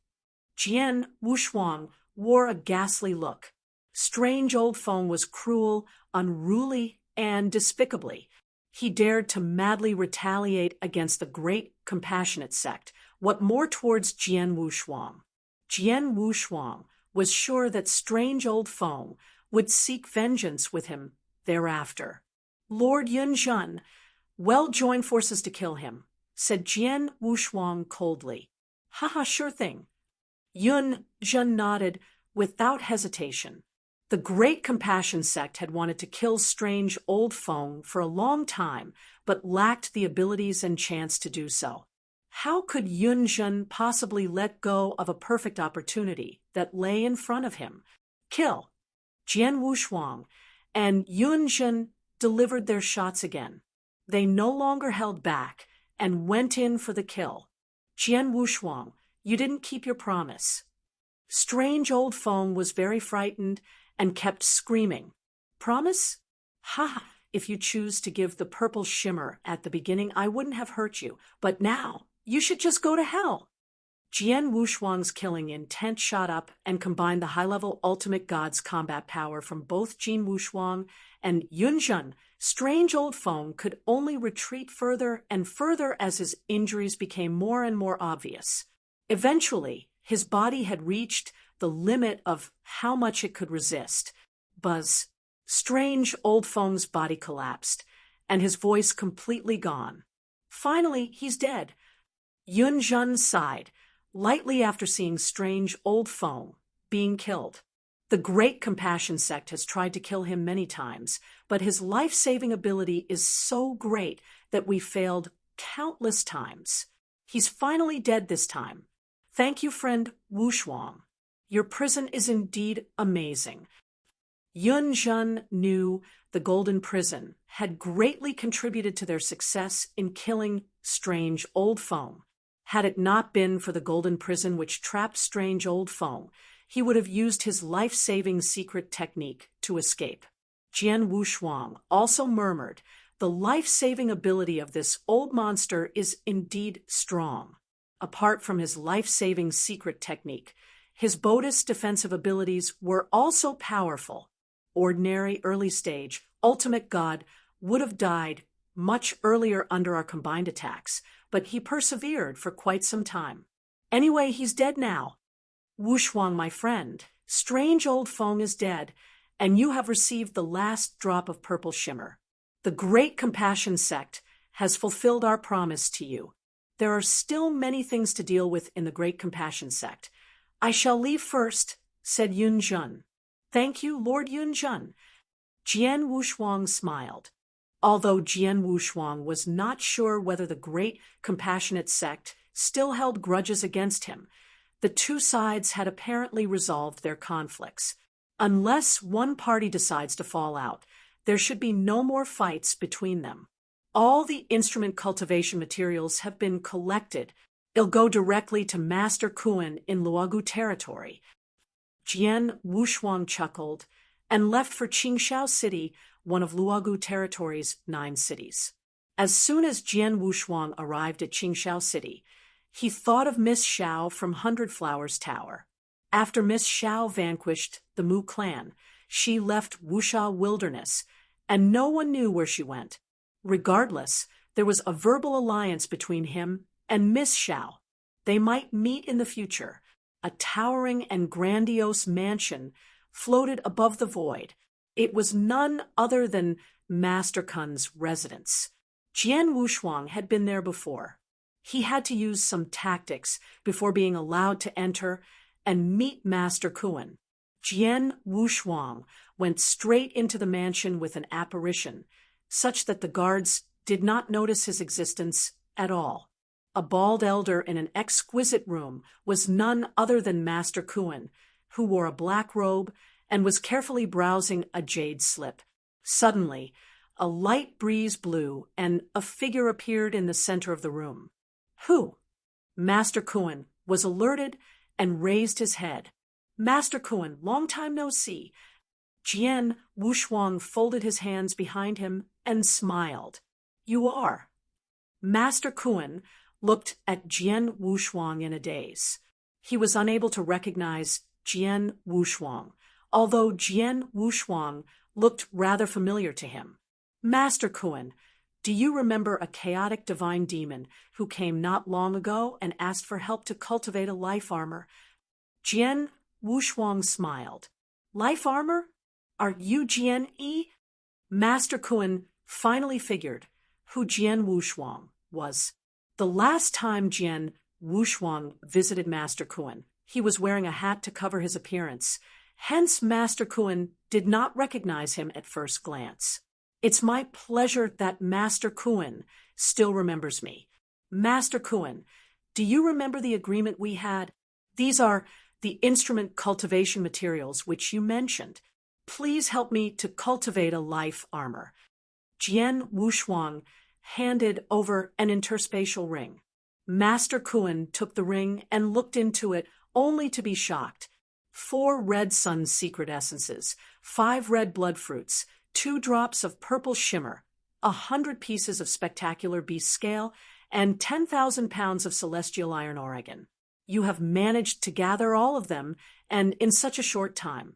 Jian Wushuang wore a ghastly look. Strange Old Feng was cruel, unruly, and despicably. He dared to madly retaliate against the great compassionate sect. What more towards Jian Wushuang? Jian Wushuang was sure that strange old Feng would seek vengeance with him thereafter. Lord Yunzhen, well, join forces to kill him, said Jian Wushuang coldly. Haha, sure thing. Yunzhen nodded without hesitation. The Great Compassion Sect had wanted to kill strange old Feng for a long time, but lacked the abilities and chance to do so. How could Yunzhen possibly let go of a perfect opportunity that lay in front of him? Kill. Jian Wushuang and Yunzhen delivered their shots again. They no longer held back and went in for the kill. Jian Wushuang, you didn't keep your promise. Strange old Feng was very frightened and kept screaming. Promise? Ha! If you choose to give the purple shimmer at the beginning, I wouldn't have hurt you, but now you should just go to hell. Jian Wushuang's killing intent shot up and combined the high-level ultimate god's combat power from both Jian Wushuang and Yunzhen. Strange old Feng could only retreat further and further as his injuries became more and more obvious. Eventually, his body had reached the limit of how much it could resist. Buzz. Strange old Feng's body collapsed, and his voice completely gone. Finally, he's dead. Yunzhen sighed, lightly after seeing strange old Feng being killed. The Great Compassion Sect has tried to kill him many times, but his life-saving ability is so great that we failed countless times. He's finally dead this time. Thank you, friend Wushuang. Your prison is indeed amazing. Yunzhen knew the Golden Prison had greatly contributed to their success in killing strange old Feng. Had it not been for the Golden Prison which trapped strange old Feng, he would have used his life-saving secret technique to escape. Jian Wushuang also murmured, the life-saving ability of this old monster is indeed strong. Apart from his life-saving secret technique, his Buddhist defensive abilities were also powerful. Ordinary early stage, ultimate god would have died much earlier under our combined attacks, but he persevered for quite some time. Anyway, he's dead now. Wushuang, my friend, strange old Feng is dead, and you have received the last drop of purple shimmer. The Great Compassion Sect has fulfilled our promise to you. There are still many things to deal with in the Great Compassion Sect. I shall leave first, said Yunzhen. Thank you, Lord Yunzhen. Jian Wushuang smiled. Although Jian Wushuang was not sure whether the Great Compassionate Sect still held grudges against him, the two sides had apparently resolved their conflicts. Unless one party decides to fall out, there should be no more fights between them. All the instrument cultivation materials have been collected. They'll go directly to Master Kuan in Luogu territory. Jian Wushuang chuckled and left for Qingxiao City, one of Luogu territory's 9 cities. As soon as Jian Wushuang arrived at Qingxiao City, he thought of Miss Xiao from Hundred Flowers Tower. After Miss Xiao vanquished the Mu clan, she left Wuxia Wilderness, and no one knew where she went. Regardless, there was a verbal alliance between him and Miss Xiao. They might meet in the future. A towering and grandiose mansion floated above the void. It was none other than Master Kun's residence. Jian Wushuang had been there before. He had to use some tactics before being allowed to enter and meet Master Kuan. Jian Wushuang went straight into the mansion with an apparition, such that the guards did not notice his existence at all. A bald elder in an exquisite room was none other than Master Kuan, who wore a black robe and was carefully browsing a jade slip. Suddenly, a light breeze blew and a figure appeared in the center of the room. Who? Master Kuan was alerted and raised his head. Master Kuan, long time no see. Jian Wushuang folded his hands behind him and smiled. You are. Master Kuan looked at Jian Wushuang in a daze. He was unable to recognize Jian Wushuang, although Jian Wushuang looked rather familiar to him. Master Kuan, do you remember a chaotic divine demon who came not long ago and asked for help to cultivate a life armor? Jian Wushuang smiled. Life armor? Are you Jian Yi? Master Kun finally figured who Jian Wushuang was. The last time Jian Wushuang visited Master Kun, he was wearing a hat to cover his appearance. Hence, Master Kun did not recognize him at first glance. It's my pleasure that Master Kun still remembers me. Master Kun, do you remember the agreement we had? These are the instrument cultivation materials which you mentioned. Please help me to cultivate a life armor. Jian Wushuang handed over an interspatial ring. Master Kun took the ring and looked into it only to be shocked. 4 red sun secret essences, 5 red blood fruits, 2 drops of purple shimmer, 100 pieces of spectacular beast scale, and 10,000 pounds of celestial iron oregon. You have managed to gather all of them, and in such a short time.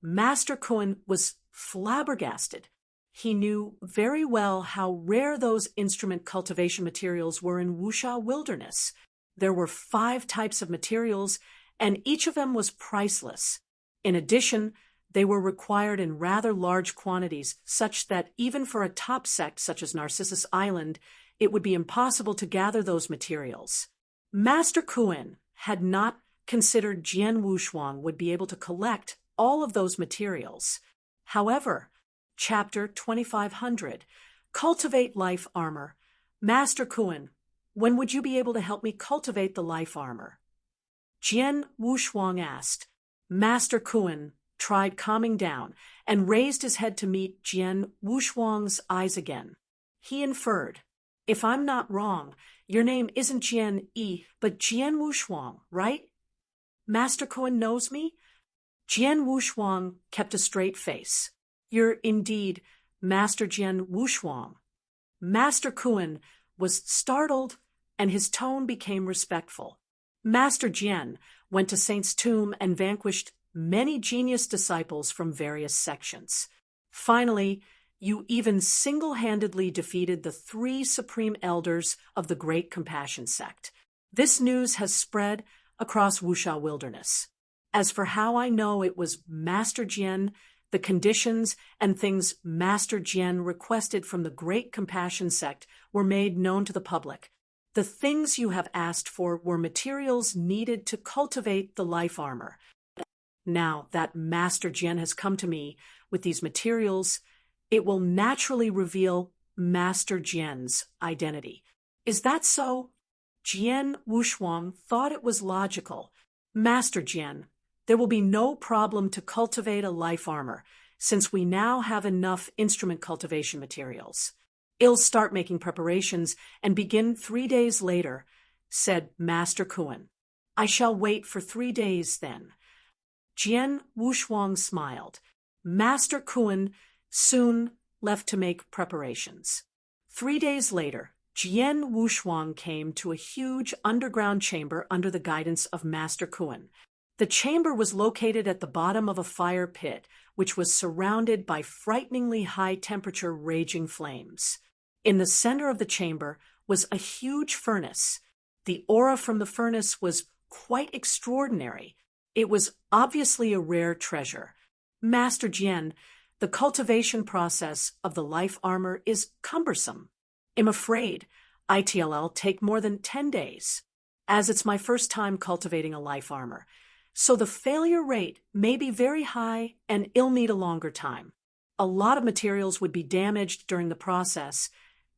Master Kun was flabbergasted. He knew very well how rare those instrument cultivation materials were in Wusha wilderness. There were 5 types of materials, and each of them was priceless. In addition, they were required in rather large quantities, such that even for a top sect such as Narcissus Island, it would be impossible to gather those materials. Master Kun had not considered Jian Wushuang would be able to collect all of those materials. However, Chapter 2500, Cultivate Life Armor. Master Kun, when would you be able to help me cultivate the life armor? Jian Wushuang asked. Master Kun tried calming down and raised his head to meet Jian Wushuang's eyes again. He inferred, if I'm not wrong, your name isn't Jian Yi, but Jian Wushuang, right? Master Kun knows me? Jian Wushuang kept a straight face. You're indeed Master Jian Wushuang. Master Kun was startled, and his tone became respectful. Master Jian went to Saint's tomb and vanquished many genius disciples from various sections. Finally, you even single-handedly defeated the 3 supreme elders of the Great Compassion sect. This news has spread across Wusha wilderness. As for how I know it was Master Jian, the conditions and things Master Jian requested from the Great Compassion sect were made known to the public. The things you have asked for were materials needed to cultivate the life armor. Now that Master Jian has come to me with these materials, it will naturally reveal Master Jian's identity. Is that so? Jian Wushuang thought it was logical. Master Jian, there will be no problem to cultivate a life armor, since we now have enough instrument cultivation materials. I'll start making preparations and begin 3 days later, said Master Kun. I shall wait for 3 days then. Jian Wushuang smiled. Master Kun soon left to make preparations. 3 days later, Jian Wushuang came to a huge underground chamber under the guidance of Master Kun. The chamber was located at the bottom of a fire pit, which was surrounded by frighteningly high-temperature raging flames. In the center of the chamber was a huge furnace. The aura from the furnace was quite extraordinary. It was obviously a rare treasure. Master Jian, the cultivation process of the life armor is cumbersome. I'm afraid ITLL take more than 10 days, as it's my first time cultivating a life armor. So the failure rate may be very high and it'll need a longer time. A lot of materials would be damaged during the process,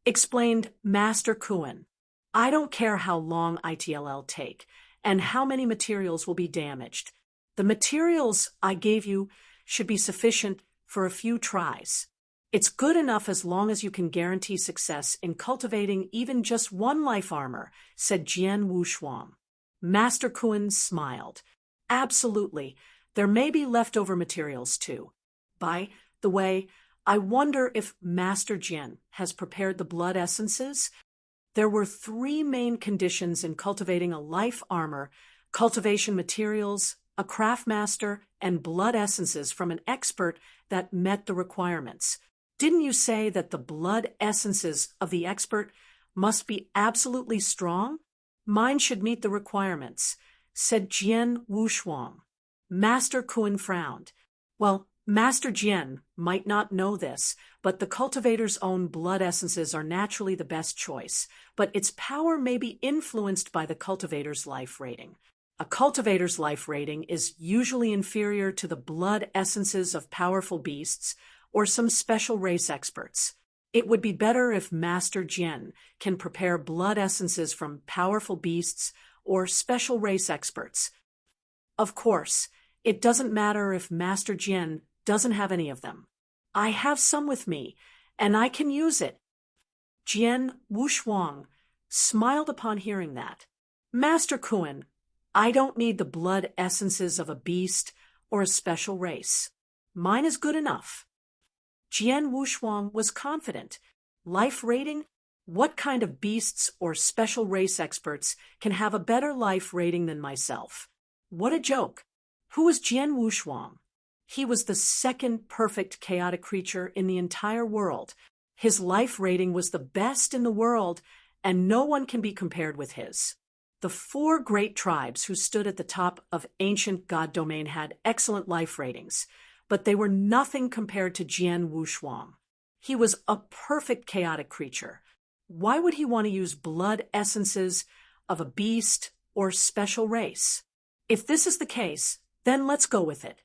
explained Master Kun. I don't care how long ITLL take and how many materials will be damaged. The materials I gave you should be sufficient for a few tries. It's good enough as long as you can guarantee success in cultivating even just one life armor, said Jian Wushuang. Master Kun smiled. Absolutely. There may be leftover materials too. By the way, I wonder if Master Jian has prepared the blood essences. There were 3 main conditions in cultivating a life armor: cultivation materials, a craft master, and blood essences from an expert that met the requirements. Didn't you say that the blood essences of the expert must be absolutely strong? Mine should meet the requirements, said Jian Wushuang. Master Kun frowned. Well, Master Jian might not know this, but the cultivator's own blood essences are naturally the best choice, but its power may be influenced by the cultivator's life rating. A cultivator's life rating is usually inferior to the blood essences of powerful beasts or some special race experts. It would be better if Master Jian can prepare blood essences from powerful beasts or special race experts. Of course, it doesn't matter if Master Jian doesn't have any of them. I have some with me, and I can use it. Jian Wushuang smiled upon hearing that. Master Kun, I don't need the blood essences of a beast or a special race. Mine is good enough. Jian Wushuang was confident. Life rating? What kind of beasts or special race experts can have a better life rating than myself? What a joke. Who was Jian Wushuang? He was the second perfect chaotic creature in the entire world. His life rating was the best in the world, and no one can be compared with his. The 4 great tribes who stood at the top of ancient god domain had excellent life ratings, but they were nothing compared to Jian Wushuang. He was a perfect chaotic creature. Why would he want to use blood essences of a beast or special race? If this is the case, then let's go with it.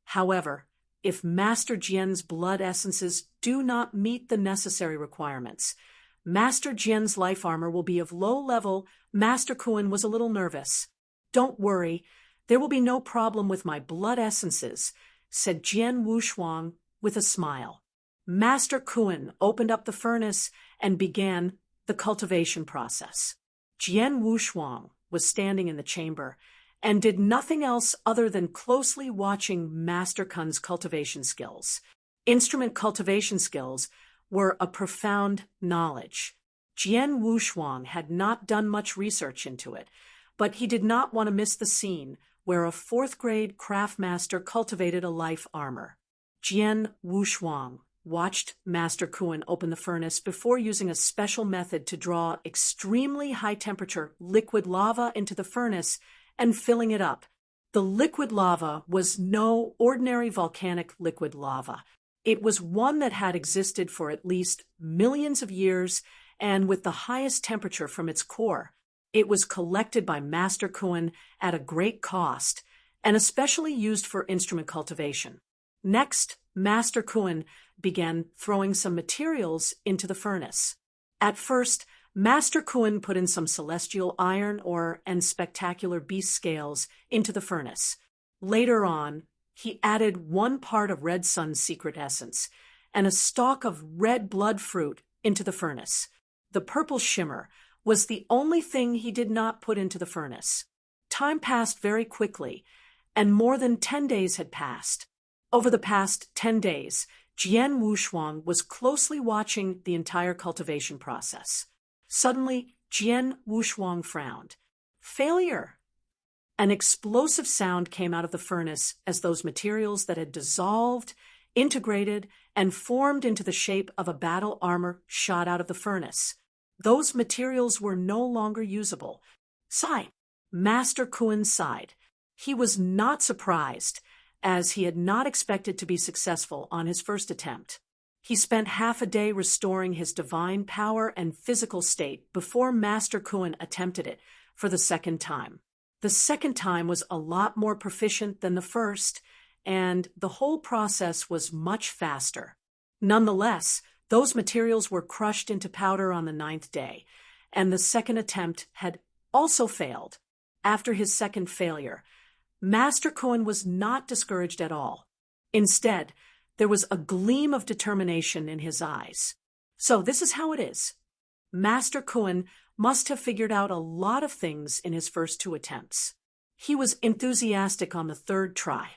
However, if Master Jian's blood essences do not meet the necessary requirements, Master Jian's life armor will be of low level. Master Kun was a little nervous. Don't worry, there will be no problem with my blood essences, said Jian Wushuang with a smile. Master Kun opened up the furnace and began the cultivation process. Jian Wushuang was standing in the chamber and did nothing else other than closely watching Master Kun's cultivation skills. Instrument cultivation skills were a profound knowledge. Jian Wushuang had not done much research into it, but he did not want to miss the scene where a 4th-grade craftmaster cultivated a life armor. Jian Wushuang watched Master Kun open the furnace before using a special method to draw extremely high-temperature liquid lava into the furnace and filling it up. The liquid lava was no ordinary volcanic liquid lava. It was one that had existed for at least millions of years and with the highest temperature from its core. It was collected by Master Kun at a great cost and especially used for instrument cultivation. Next, Master Kun began throwing some materials into the furnace. At first, Master Kun put in some celestial iron and spectacular beast scales into the furnace. Later on, he added 1 part of Red Sun's secret essence and a stalk of red blood fruit into the furnace. The purple shimmer was the only thing he did not put into the furnace. Time passed very quickly, and more than 10 days had passed. Over the past 10 days, Jian Wushuang was closely watching the entire cultivation process. Suddenly, Jian Wushuang frowned. Failure! An explosive sound came out of the furnace as those materials that had dissolved, integrated, and formed into the shape of a battle armor shot out of the furnace. Those materials were no longer usable. Sigh. Master Kun sighed. He was not surprised, as he had not expected to be successful on his first attempt. He spent half a day restoring his divine power and physical state before Master Kun attempted it for the second time. The second time was a lot more proficient than the first, and the whole process was much faster. Nonetheless, those materials were crushed into powder on the 9th day, and the second attempt had also failed. After his second failure, Master Kun was not discouraged at all. Instead, there was a gleam of determination in his eyes. So this is how it is. Master Kun must have figured out a lot of things in his first 2 attempts. He was enthusiastic on the 3rd try.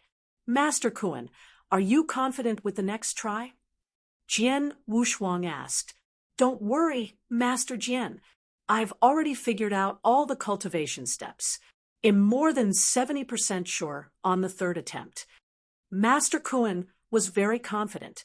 Master Kun, are you confident with the next try? Jian Wushuang asked. Don't worry, Master Jian. I've already figured out all the cultivation steps. I'm more than 70% sure on the 3rd attempt. Master Kun was very confident.